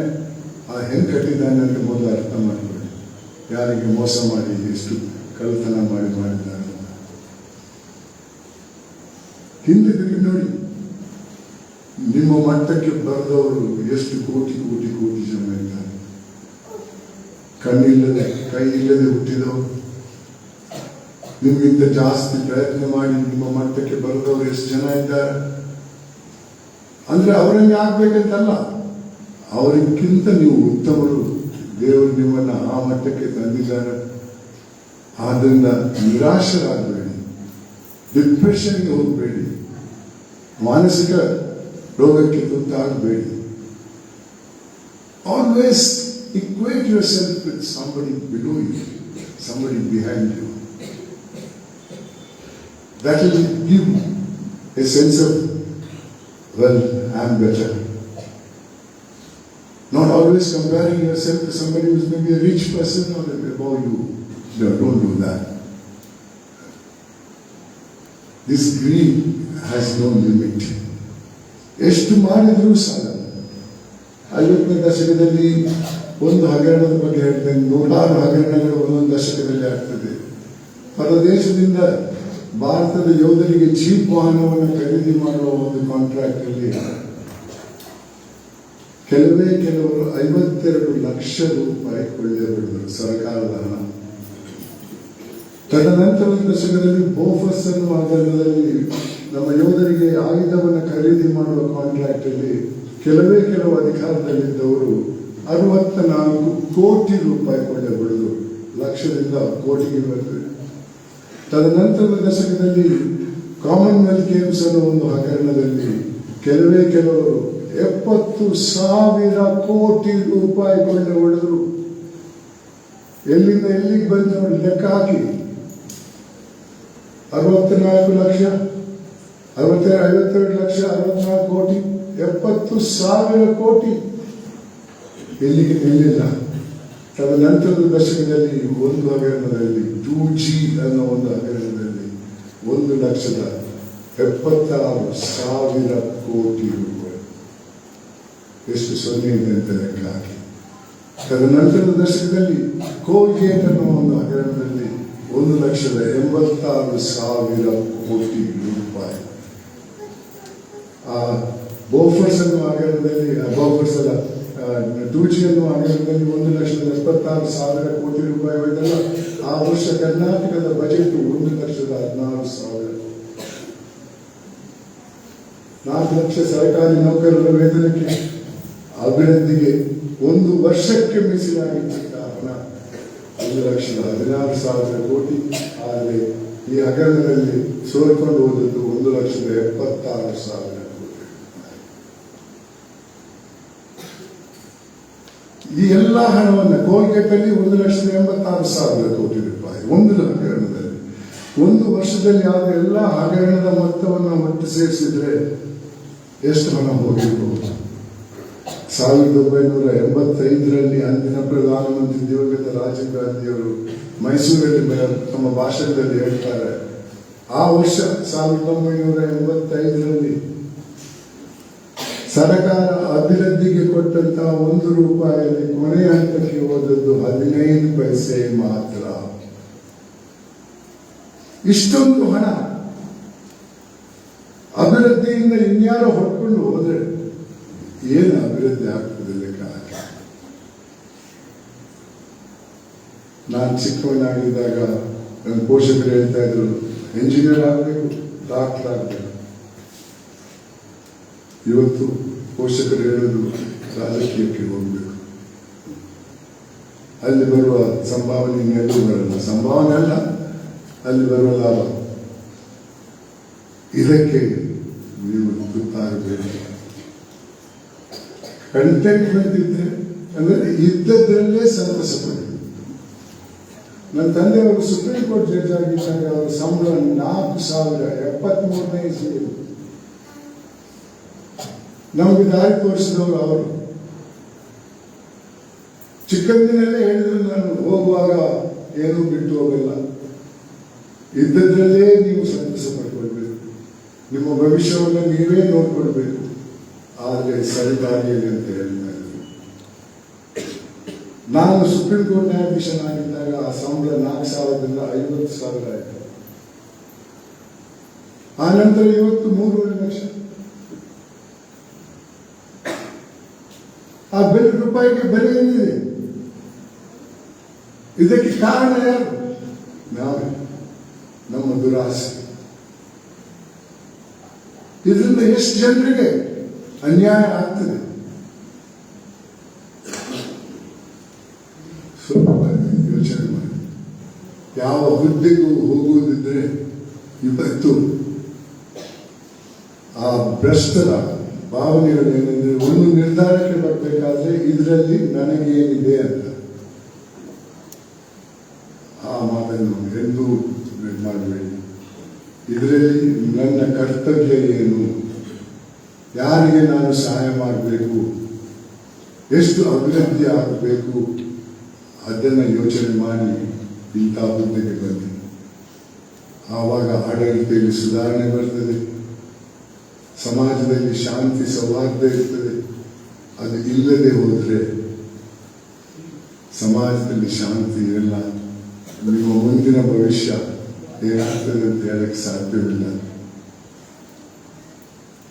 ಹೆಂಗೆ ಕಟ್ಟಿದ್ದಾನೆ ಅಂತ ಮೊದಲು ಅರ್ಥ ಮಾಡಿಕೊಳ್ಳಿ. ಯಾರಿಗೆ ಮೋಸ ಮಾಡಿ, ಎಷ್ಟು ಕಳ್ಳತನ ಮಾಡಿದ್ದಾನೆ. ಹಿಂದೆ ತಿರುಗಿ ನೋಡಿ. ನಿಮ್ಮ ಮಟ್ಟಕ್ಕೆ ಬರೆದವರು ಎಷ್ಟು ಕೋಟಿ ಕೋಟಿ ಕೋಟಿ ಜನ ಇದ್ದಾರೆ. ಕಣ್ಣಿಲ್ಲದೆ, ಕೈ ಇಲ್ಲದೆ ಹುಟ್ಟಿದವರು, ನಿಮಗಿಂತ ಜಾಸ್ತಿ ಪ್ರಯತ್ನ ಮಾಡಿ ನಿಮ್ಮ ಮಟ್ಟಕ್ಕೆ ಬರೆದವರು ಎಷ್ಟು ಜನ ಇದ್ದಾರೆ. ಅಂದ್ರೆ ಅವರಂಗೆ ಆಗ್ಬೇಕಂತಲ್ಲ, ಅವರಿಗಿಂತ ನೀವು ಉತ್ತಮರು. ದೇವರು ನಿಮ್ಮನ್ನ ಆ ಮಟ್ಟಕ್ಕೆ ತಂದಿದ್ದಾರೆ. ಆದ್ರಿಂದ ನಿರಾಶರಾಗಬೇಡಿ, ಡಿಪ್ರೆಷನ್ಗೆ ಹೋಗಬೇಡಿ, ಮಾನಸಿಕ ರೋಗಕ್ಕೆ ತುತ್ತಾಗಬೇಡಿ. Always equate yourself with somebody below you, somebody behind you. That will give a sense of, well, I am better. Not always comparing yourself to somebody who is maybe a rich person or above you. No, don't do that. This greed has no limit. ಎಷ್ಟು ಮಾಡಿದ್ರೂ ಸಾಲ. 50ನೇ ದಶಕದಲ್ಲಿ ಒಂದು ಹಗರಣದ ಬಗ್ಗೆ ಹೇಳ್ತೇನೆ, 100 ಹಗರಣಗಳು ಒಂದೊಂದು ದಶಕದಲ್ಲಿ ಆಗ್ತದೆ. ಹೊರದೇಶದಿಂದ ಭಾರತದ ಯೋಧರಿಗೆ ಚೀಪ್ ವಾಹನವನ್ನು ಖರೀದಿ ಮಾಡುವ ಒಂದು ಕಾಂಟ್ರಾಕ್ಟ್ ಅಲ್ಲಿ ಕೆಲವರು 52 ಲಕ್ಷ ರೂಪಾಯಿ ಕೊಳ್ಳೆಬಡಿದರು, ಸರ್ಕಾರದ ಹಣ. ತದನಂತರದ ದಶಕದಲ್ಲಿ ಬೋಫರ್ಸ್ ಅನ್ನುವ ಹಗರಣದಲ್ಲಿ ನಮ್ಮ ಯೋಧರಿಗೆ ಆಯುಧವನ್ನು ಖರೀದಿ ಮಾಡುವ ಕಾಂಟ್ರಾಕ್ಟ್ ಅಲ್ಲಿ ಕೆಲವು ಅಧಿಕಾರದಲ್ಲಿದ್ದವರು 64 ಕೋಟಿ ರೂಪಾಯಿ ಕೊಳ್ಳೆಬಡಿದು ಲಕ್ಷದಿಂದ ಕೋಟಿಗೆ ಬರ್ತದೆ. ತದನಂತರದ ದಶಕದಲ್ಲಿ ಕಾಮನ್ವೆಲ್ತ್ ಗೇಮ್ಸ್ ಅನ್ನೋ ಒಂದು ಹಗರಣದಲ್ಲಿ ಕೆಲವರು 70,000 ಕೋಟಿ ರೂಪಾಯಿ ಕೊಳ್ಳೆ ಹೊಡೆದ್ರು. ಎಲ್ಲಿಂದ ಎಲ್ಲಿಗೆ ಬಂದವರು ಲೆಕ್ಕ ಹಾಕಿ. 64 ಲಕ್ಷ, 52 ಲಕ್ಷ, 64 ಕೋಟಿ, 70,000 ಕೋಟಿ ಎಲ್ಲಿಗೆ ನಿಲ್ಲಿಲ್ಲ. ತದನಂತರದ ದಶಕದಲ್ಲಿ ಒಂದು ಹಗರಣದಲ್ಲಿ 2G ಅನ್ನೋ ಒಂದು ಹಗರಣದಲ್ಲಿ 1,76,000 ಕೋಟಿ ರೂಪಾಯಿ. ಎಷ್ಟು ಸೊನ್ನೆ ಇದೆ ಅಂತ ಲೆಕ್ಕ ಹಾಕಿ. ತದನಂತರದ ದಶಕದಲ್ಲಿ ಕೋಲ್ಗೇಟ್ ಅನ್ನೋ ಒಂದು ಹಗರಣದಲ್ಲಿ 1,86,000 ಕೋಟಿ ರೂಪಾಯಿ. ಆ ಬೋಫರ್ಸ್ ಅನ್ನುವ ಹಗರಣದಲ್ಲಿ, ಬೋಫರ್ಸ್ ಅಲ್ಲ, 2G ಅನ್ನುವ ಹಗರಣದಲ್ಲಿ 1,76,000 ಕೋಟಿ ರೂಪಾಯಿ ಹೋಯ್ತಲ್ಲ. ಆ ವರ್ಷ ಕರ್ನಾಟಕದ ಬಜೆಟ್ 1,16,000. 4 ಲಕ್ಷ ಸರ್ಕಾರಿ ನೌಕರರ ವೇತನಕ್ಕೆ, ಅಭಿವೃದ್ಧಿಗೆ ಒಂದು ವರ್ಷಕ್ಕೆ ಮೀಸಲಾಗಿದ್ದ ಹಣ 1,16,000 ಕೋಟಿ. ಆದರೆ ಈ ಹಗರಣದಲ್ಲಿ ಸೋಲ್ಕೊಂಡು ಹೋದದ್ದು 1,76,000 ಕೋಟಿ. ಈ ಎಲ್ಲ ಹಣವನ್ನು ಕೋಲ್ಗೇಟಲ್ಲಿ 1,86,000 ಕೋಟಿ ರೂಪಾಯಿ ಒಂದು ಹಗರಣದಲ್ಲಿ. ಒಂದು ವರ್ಷದಲ್ಲಿ ಆದ ಎಲ್ಲ ಹಗರಣದ ಮೊತ್ತವನ್ನು ಒಟ್ಟು ಸೇರಿಸಿದ್ರೆ ಎಷ್ಟು ಹಣ ಹೋಗಿರಬಹುದು? 1985ರಲ್ಲಿ ಅಂದಿನ ಪ್ರಧಾನಮಂತ್ರಿ ದಿವಂಗತ ರಾಜೀವ್ ಗಾಂಧಿಯವರು ಮೈಸೂರಲ್ಲಿ ತಮ್ಮ ಭಾಷಣದಲ್ಲಿ ಹೇಳ್ತಾರೆ, ಆ ವರ್ಷ 1985ರಲ್ಲಿ ಸರ್ಕಾರ ಅಭಿವೃದ್ಧಿಗೆ ಕೊಟ್ಟಂತಹ 1 ರೂಪಾಯಿಯಲ್ಲಿ ಕೊನೆಯ ಹಂತಕ್ಕೆ ಹೋದದ್ದು 15 ಪೈಸೆ ಮಾತ್ರ. ಇಷ್ಟೊಂದು ಹಣ ಅಭಿವೃದ್ಧಿಯಿಂದ ಇನ್ಯಾರೋ ಹೊಡ್ಕೊಂಡು ಹೋದ್ರೆ ಏನು ಅಭಿವೃದ್ಧಿ ಆಗ್ತದೆ ಲೆಕ್ಕ ಹಾಕಿ. ನಾನು ಚಿಕ್ಕವನಾಗಿದ್ದಾಗ ನನ್ನ ಪೋಷಕರು ಹೇಳ್ತಾ ಇದ್ರು, ಎಂಜಿನಿಯರ್ ಆಗಬೇಕು, ಡಾಕ್ಟರ್ ಆಗಬೇಕು. ಇವತ್ತು ಪೋಷಕರು ಹೇಳೋದು ರಾಜಕೀಯಕ್ಕೆ ಹೋಗ್ಬೇಕು, ಅಲ್ಲಿ ಬರುವ ಸಂಭಾವನೆ ಇನ್ನೆಲ್ಲೂ ಬರಲ್ಲ. ಸಂಭಾವನೆ ಅಲ್ಲ, ಅಲ್ಲಿ ಬರುವ ಲಾಭ. ಇದಕ್ಕೆ ನೀವು ಗೊತ್ತಾಗಬೇಕು. ಕಂಟೆಂಟ್ಮೆಂಟ್ ಇದ್ರೆ ಅಂದ್ರೆ ಇದ್ದದ್ರಲ್ಲೇ ಸಂತಸ ಪಡಿ. ನನ್ನ ತಂದೆಯವರು ಸುಪ್ರೀಂ ಕೋರ್ಟ್ ಜಡ್ಜ್ ಆಗಿದ್ದಾಗ ಅವರ ಸಂಬಳ 4,000, 73ನೇ ಇಸ್ವಿಯಲ್ಲಿ. ನಮಗೆ ದಾರಿ ತೋರಿಸಿದವರು ಅವರು. ಚಿಕ್ಕಂದಿನಲ್ಲೇ ಹೇಳಿದ್ರು, ನಾನು ಹೋಗುವಾಗ ಏನೂ ಬಿಟ್ಟು ಹೋಗಲ್ಲ, ಇದ್ದದ್ರಲ್ಲೇ ನೀವು ಸಂತಸ ಪಡ್ಕೊಳ್ಬೇಕು, ನಿಮ್ಮ ಭವಿಷ್ಯವನ್ನು ನೀವೇ ನೋಡ್ಕೊಳ್ಬೇಕು, ಆದರೆ ಸರಿದಾರಿಯಲ್ಲಿ ಅಂತ ಹೇಳ್ತಾ ಇದ್ರು. ನಾನು ಸುಪ್ರೀಂ ಕೋರ್ಟ್ ನ್ಯಾಯಾಧೀಶನಾಗಿದ್ದಾಗ ಆ ಸಂಬಳ 4,000ದಿಂದ 50,000 ಆಯಿತು. ಆ ನಂತರ ಇವತ್ತು 3.5 ಲಕ್ಷ. ಆ ರೂಪಾಯಿಗೆ ಬೆಲೆ ಏನಿದೆ? ಇದಕ್ಕೆ ಕಾರಣ ಯಾರು? ನಾವೇ. ನಮ್ಮ ದುರಾಸೆ. ಇದರಿಂದ ಎಷ್ಟು ಜನರಿಗೆ ಅನ್ಯಾಯ ಆಗ್ತದೆ. ಸ್ವಲ್ಪ ಯೋಚನೆ ಮಾಡಿ. ಯಾವ ಹುದ್ದೆಗೂ ಹೋಗುವುದಿದ್ರೆ ಇವತ್ತು ಆ ಭ್ರಷ್ಟರ ಭಾವನೆಗಳೇನೆಂದ್ರೆ ಒಂದು ನಿರ್ಧಾರಕ್ಕೆ ಬರಬೇಕಾದ್ರೆ ಇದರಲ್ಲಿ ನನಗೆ ಏನಿದೆ ಅಂತ. ಆ ಮಾತನ್ನು ಎಂದೂ ಮಾಡಬೇಡಿ. ಇದರಲ್ಲಿ ನನ್ನ ಕರ್ತವ್ಯ ಏನು, ಯಾರಿಗೆ ನಾನು ಸಹಾಯ ಮಾಡಬೇಕು, ಎಷ್ಟು ಅಭಿವೃದ್ಧಿ ಆಗಬೇಕು, ಅದನ್ನು ಯೋಚನೆ ಮಾಡಿ ಇಂಥ ಹುದ್ದೆಗೆ ಬನ್ನಿ. ಆವಾಗ ಆಡಳಿತದಲ್ಲಿ ಸುಧಾರಣೆ ಬರ್ತದೆ, ಸಮಾಜದಲ್ಲಿ ಶಾಂತಿ ಸೌಹಾರ್ದ ಇರ್ತದೆ. ಅದು ಇಲ್ಲದೆ ಹೋದರೆ ಸಮಾಜದಲ್ಲಿ ಶಾಂತಿ ಇರಲ್ಲ. ನಿಮ್ಮ ಮುಂದಿನ ಭವಿಷ್ಯ ಏನಾಗ್ತದೆ ಅಂತ ಹೇಳಕ್ಕೆ ಸಾಧ್ಯವಿಲ್ಲ.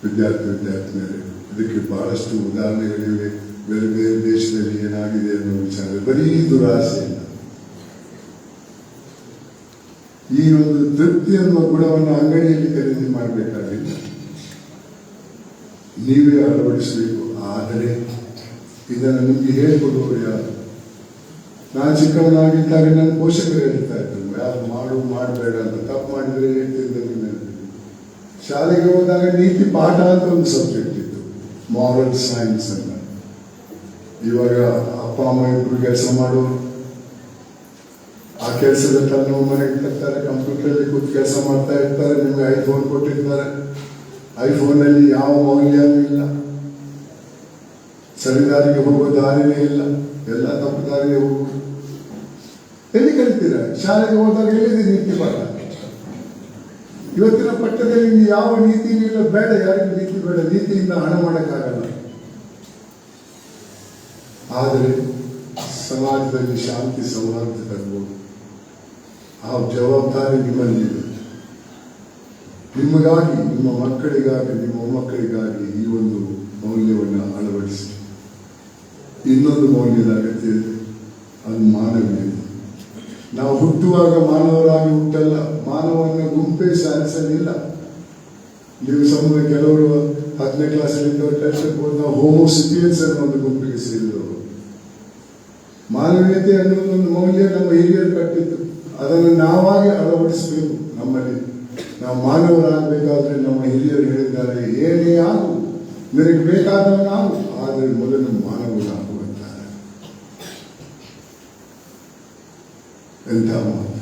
ವಿದ್ಯಾರ್ಥಿನಿಯರೇ, ಇದಕ್ಕೆ ಬಹಳಷ್ಟು ಉದಾಹರಣೆಗಳಿವೆ. ಬೇರೆ ಬೇರೆ ದೇಶದಲ್ಲಿ ಏನಾಗಿದೆ ಅನ್ನೋ ವಿಚಾರ ಬರೀ ದುರಾಸೆಯಿಂದ. ಈ ಒಂದು ತೃಪ್ತಿ ಅನ್ನುವ ಗುಣವನ್ನು ಅಂಗಡಿಯಲ್ಲಿ ಖರೀದಿ ಮಾಡಬೇಕಾಗಿಲ್ಲ, ನೀವೇ ಅಳವಡಿಸಬೇಕು. ಆದರೆ ಇದನ್ನು ನಿಮಗೆ ಹೇಳಿಕೊಡುವವರು ಯಾರು? ನಾನು ಚಿಕ್ಕವನಾಗಿದ್ದಾಗ ನನ್ನ ಪೋಷಕರು ಹೇಳ್ತಾ ಇದ್ರು, ಯಾರು ಮಾಡಬೇಡ ಅಂತ. ತಪ್ಪು ಮಾಡಿದ್ರೆ ಹೇಳ್ತಿದ್ದಲ್ಲಿ ನೆನಪಿದೆ. ಶಾಲೆಗೆ ಹೋದಾಗ ನೀತಿ ಪಾಠ ಅಂತ ಒಂದು ಸಬ್ಜೆಕ್ಟ್ ಇತ್ತು, ಮಾರಲ್ ಸೈನ್ಸ್ ಅಂತ. ಇವಾಗ ಅಪ್ಪ ಅಮ್ಮ ಇಬ್ರು ಕೆಲಸ ಮಾಡೋರು, ಆ ಕೆಲಸದ ತನ್ನ ಮನೆಗೆ ತರ್ತಾರೆ, ಕಂಪ್ಯೂಟರಲ್ಲಿ ಕೂತು ಕೆಲಸ ಮಾಡ್ತಾ ಇರ್ತಾರೆ. ನಿಮಗೆ ಐಫೋನ್ ಕೊಟ್ಟಿರ್ತಾರೆ, ಐಫೋನಲ್ಲಿ ಯಾವ ಮೌಲ್ಯನೂ ಇಲ್ಲ, ಸರಿದಾರಿಗೆ ಹೋಗೋ ದಾರಿನೇ ಇಲ್ಲ, ಎಲ್ಲ ತಪ್ಪು ದಾರಿಗೆ ಹೋಗುದು. ಎಲ್ಲಿ ಕಲಿತೀರ? ಶಾಲೆಗೆ ಹೋದಾಗ ಎಲ್ಲಿದೆ ನೀತಿ ಪಾಠ? ಇವತ್ತಿನ ಪಠ್ಯದಲ್ಲಿ ಯಾವ ನೀತಿನೂ ಇಲ್ಲ. ಬೇಡ, ಯಾರಿಗೂ ನೀತಿ ಬೇಡ. ನೀತಿಯಿಂದ ಹಣ ಮಾಡೋಕ್ಕಾಗಲ್ಲ. ಆದರೆ ಸಮಾಜದಲ್ಲಿ ಶಾಂತಿ ಸೌಹಾರ್ದ ತರಬಹುದು. ಆ ಜವಾಬ್ದಾರಿ ನಿಮ್ಮಲ್ಲಿದೆ. ನಿಮಗಾಗಿ, ನಿಮ್ಮ ಮಕ್ಕಳಿಗಾಗಿ, ನಿಮ್ಮ ಮೊಮ್ಮಕ್ಕಳಿಗಾಗಿ ಈ ಒಂದು ಮೌಲ್ಯವನ್ನು ಅಳವಡಿಸಿ. ಇನ್ನೊಂದು ಮೌಲ್ಯದ ಅಗತ್ಯ ಇದೆ, ಅದು ಮಾನವೀಯತೆ. ನಾವು ಹುಟ್ಟುವಾಗ ಮಾನವರಾಗಿ ಹುಟ್ಟಲ್ಲ, ಮಾನವನ ಗುಂಪೇ ಸಾಧಿಸಲಿಲ್ಲ. ನೀವು ಕೆಲವರು 10ನೇ ಕ್ಲಾಸಲ್ಲಿ ನಾವು ಹೋಮೋಸಿಪಿಯನ್ಸ್ ಅನ್ನೋ ಒಂದು ಗುಂಪಿಗೆ ಸೇರಿದವರು. ಮಾನವೀಯತೆ ಅನ್ನೋದು ಒಂದು ಮೌಲ್ಯ ನಮ್ಮ ಹಿರಿಯರು ಕಟ್ಟಿತ್ತು, ಅದನ್ನು ನಾವಾಗಿ ಅಳವಡಿಸಬೇಕು ನಮ್ಮಲ್ಲಿ. ನಾವು ಮಾನವರಾಗಬೇಕಾದ್ರೆ ನಮ್ಮ ಹಿರಿಯರು ಹೇಳಿದ್ದಾರೆ, ಏನೇ ಆಗು, ನಿನಗೆ ಬೇಕಾದವನಾಗು, ಆದರೆ ಮೊದಲು ಮಾನವನಾಗುವಂತಾರೆ. ಎಂಥ ಮಾತು!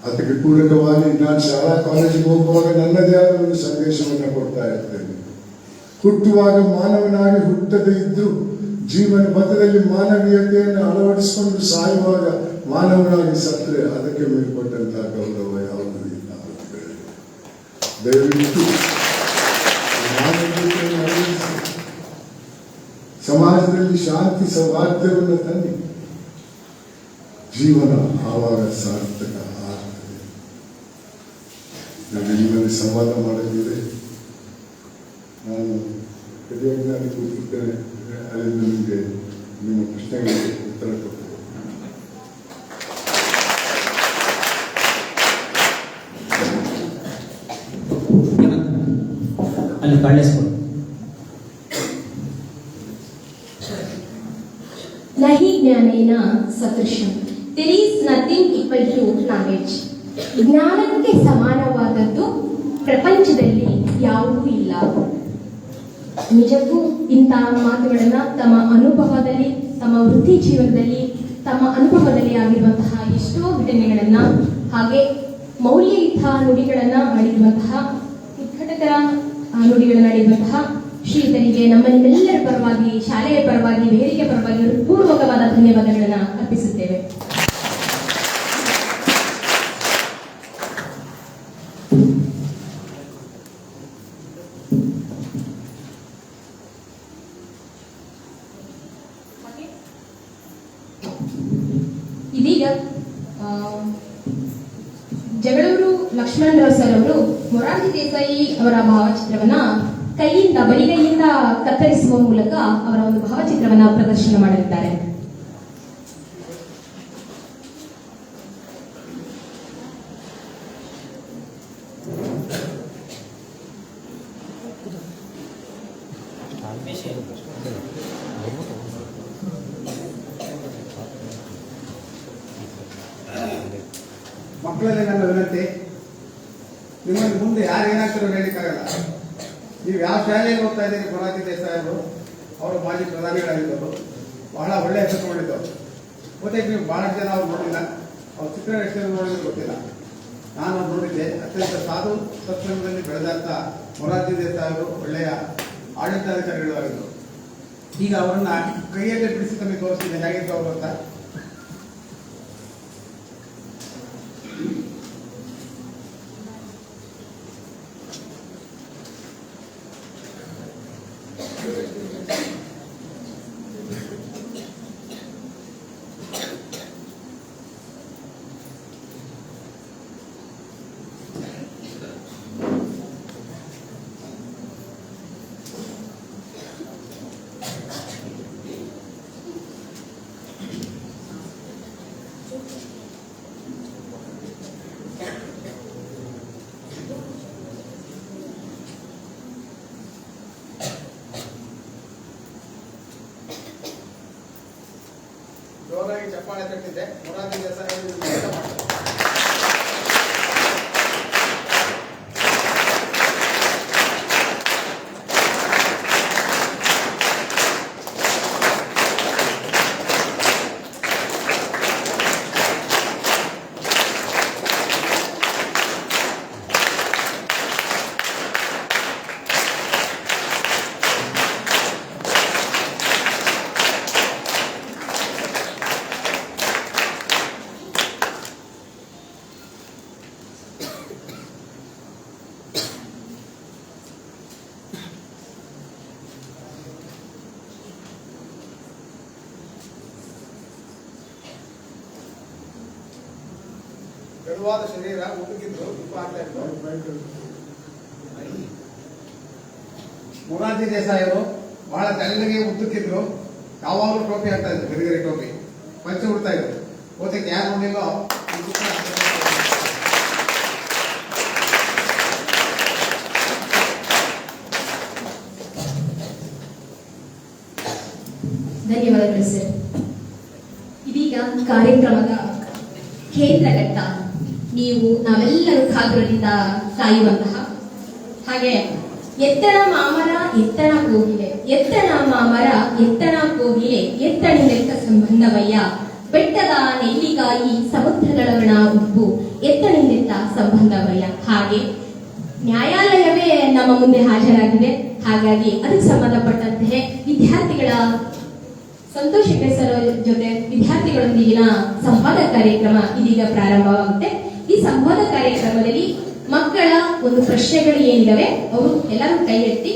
ಅದಕ್ಕೆ ಪೂರಕವಾಗಿ ನಾನು ಶಾಲಾ ಕಾಲೇಜಿಗೆ ಹೋಗುವಾಗ ನನ್ನದೇ ಆದ ಒಂದು ಸಂದೇಶವನ್ನು ಕೊಡ್ತಾ ಇರ್ತೇನೆ. ಹುಟ್ಟುವಾಗ ಮಾನವನಾಗಿ ಹುಟ್ಟದೇ ಇದ್ದು ಜೀವನ ಪಥದಲ್ಲಿ ಮಾನವೀಯತೆಯನ್ನು ಅಳವಡಿಸಿಕೊಂಡು ಸಾಯುವಾಗ ಮಾನವನಾಗಿ ಸತ್ತರೆ ಅದಕ್ಕೆ ಮೇಲ್ಪಟ್ಟಂತಹ ಗೌರವ ಯಾವುದೂ ಇಲ್ಲ. ದಯವಿಟ್ಟು ಮಾನವೀಯತೆಯನ್ನು ಅಳವಡಿಸಿ ಸಮಾಜದಲ್ಲಿ ಶಾಂತಿ ಸೌಹಾರ್ದವನ್ನು ತನ್ನಿ. ಜೀವನ ಆವಾಗ ಸಾರ್ಥಕ ಆಗ್ತದೆ. ನಿಮ್ಮಲ್ಲಿ ಸಂವಾದ ಮಾಡಲಿದೆ. ನಾನು ಪ್ರತಿಯೊಬ್ಬರಲ್ಲಿ ಕೂತಿರ್ತೇನೆ, ಅದರಿಂದ ನಿಮಗೆ ನಿಮ್ಮ ಪ್ರಶ್ನೆಗಳಿಗೆ ಉತ್ತರ ಕೊಡ್ತೇನೆ. ಅಲ್ಲಿ ಕಾಣಿಸ್ಕೊಂಡು ನಹಿ ಜ್ಞಾನೇನ ಸದೃಶಂ. There is nothing equal to knowledge. ಜ್ಞಾನಕ್ಕೆ ಸಮಾನವಾದದ್ದು ಪ್ರಪಂಚದಲ್ಲಿ ಯಾವುದೂ ಇಲ್ಲ. ನಿಜಕ್ಕೂ ಇಂತಹ ಮಾತುಗಳನ್ನ ತಮ್ಮ ಅನುಭವದಲ್ಲಿ, ತಮ್ಮ ವೃತ್ತಿ ಜೀವನದಲ್ಲಿ, ತಮ್ಮ ಅನುಭವದಲ್ಲಿ ಆಗಿರುವಂತಹ ಎಷ್ಟೋ ಘಟನೆಗಳನ್ನ, ಹಾಗೆ ಮೌಲ್ಯಯುತ ನುಡಿಗಳನ್ನ ಆಡಿರುವಂತಹ ಉದ್ಘಾಟಕರ ನುಡಿಗಳನ್ನ ಆಡಿರುವಂತಹ ಶ್ರೀಯುತರಿಗೆ ನಮ್ಮ ನಿಮ್ಮೆಲ್ಲರ ಪರವಾಗಿ, ಶಾಲೆಯ ಪರವಾಗಿ, ವೇದಿಕೆ ಪರವಾಗಿ ಪೂರ್ವಕವಾದ ಧನ್ಯವಾದಗಳನ್ನ ಅರ್ಪಿಸುತ್ತೇವೆ. ಇದೀಗ ಜಗಳೂರು ಲಕ್ಷ್ಮಣರಾವ್ ಸರ್ ಅವರು ಮೊರಾರ್ಜಿ ದೇಸಾಯಿ ಅವರ ಭಾವಚಿತ್ರವನ್ನ ಬರಿಗೈಯಿಂದ ಕತ್ತರಿಸುವ ಮೂಲಕ ಅವರ ಒಂದು ಭಾವಚಿತ್ರವನ್ನ ಪ್ರದರ್ಶನ ಮಾಡಲಿದ್ದಾರೆ. ಮಕ್ಕಳಲ್ಲಿ ನನ್ನ ವಿನಂತಿ, ನಿಮ್ಮಲ್ಲಿ ಮುಂದೆ ಯಾರು ಏನಾಗ್ತಾರೋ ಹೇಳಲಿಕ್ಕಾಗಲ್ಲ. ನೀವು ಯಾವ ಶಾಲೆಯಲ್ಲಿ ಓದ್ತಾ ಇದ್ದೀರಿ, ಮೊರಾರ್ಜಿ ದೇಸಾಯಿ ಅವರು ಮಾಜಿ ಪ್ರಧಾನಿಗಳಾಗಿದ್ದರು, ಬಹಳ ಒಳ್ಳೆಯ ಹೆಸರು ಮಾಡಿದ್ದವರು. ಮತ್ತೆ ನೀವು ಬಹಳಷ್ಟು ಜನ ಅವ್ರು ನೋಡಿಲ್ಲ, ಅವ್ರ ಚಿತ್ರ ಎಷ್ಟು ನೋಡಿದ್ರು ಗೊತ್ತಿಲ್ಲ. ನಾನು ನೋಡಿದ್ದೆ. ಅತ್ಯಂತ ಸಾಧು ಸತ್ಸಂಗದಲ್ಲಿ ಬೆಳೆದಂಥ ಮೊರಾರ್ಜಿ ದೇಸಾಯಿ ಅವರು ಒಳ್ಳೆಯ ಆಡಳಿತಾಧಿಕಾರಿಗಳು ಆಗಿದ್ದರು. ಈಗ ಅವರನ್ನ ಕೈಯಲ್ಲೇ ಬಿಡಿಸಿ ತಮಗೆ ತೋರಿಸ್ತಿದ್ದೆ ಹೇಗಿತ್ತು ಅವರು ಅಂತ. ಜೋರಾಗಿ ಚಪ್ಪಾಳೆ ತಟ್ಟಿದ್ದೆ. ಮೊರಾರ್ಜಿ ದೇಸಾಯಿ ಗಡುವಾದ ಶರೀರ, ಉಡುಗಿದ್ರು ತುಪ್ಪ ಆಗ್ತಾ ಇತ್ತು. ಮೊರಾರ್ಜಿ ದೇಸಾಯಿ ಅವರು ಬಹಳ ತೆಳ್ಳಗೆ ಉದ್ದಕ್ಕಿದ್ರು. ಯಾವಾಗಲೂ ಟೋಪಿ ಆಗ್ತಾ ಇದ್ರು, ಗರಿಗರಿ ಟೋಪಿ, ಪಂಚೆ ಉಡ್ತಾ ಇದ್ರು. ಓದಕ್ಕೆ ಯಾರು ನೋಡಿಲ್ಲೋ ಧನ್ಯವಾದಗಳು ಸರ್. ಇದೀಗ ಕಾರ್ಯಕ್ರಮದ ಕೇಂದ್ರ ಘಟ್ಟ, ನೀವು ನಾವೆಲ್ಲರೂ ಕಾತುರದಿಂದ ಕಾಯುವಂತಹ ಹಾಗೆ ಎತ್ತಣ ಮಾಮರ ಎತ್ತಣ ಕೋಗಿಲೆ, ಎತ್ತಣ ಮಾಮರ ಎತ್ತಣ ಕೋಗಿಲೆ, ಎತ್ತಣಿನೆತ್ತ ಸಂಬಂಧವಯ್ಯ, ಬೆಟ್ಟದ ನೆಲ್ಲಿಕಾಯಿ ಸಮುದ್ರದೊಳಗಣ ಉಪ್ಪು, ಎತ್ತಣಿನೆತ್ತ ಸಂಬಂಧವಯ್ಯ. ಹಾಗೆ ನ್ಯಾಯಾಲಯವೇ ನಮ್ಮ ಮುಂದೆ ಹಾಜರಾಗಿದೆ. ಹಾಗಾಗಿ ಅದಕ್ಕೆ ಸಂಬಂಧಪಟ್ಟಂತೆ ವಿದ್ಯಾರ್ಥಿಗಳ ಸಂತೋಷ ಸರ್ ಜೊತೆ ವಿದ್ಯಾರ್ಥಿಗಳೊಂದಿಗಿನ ಸಂವಾದ ಕಾರ್ಯಕ್ರಮ ಇದೀಗ ಪ್ರಾರಂಭವಾಗುತ್ತೆ. ಈ ಸಂವಾದ ಕಾರ್ಯಕ್ರಮದಲ್ಲಿ ಮಕ್ಕಳ ಒಂದು ಪ್ರಶ್ನೆಗಳು ಏನಿದಾವೆ ಅವರು ಎಲ್ಲರೂ ಕೈ ಎತ್ತಿ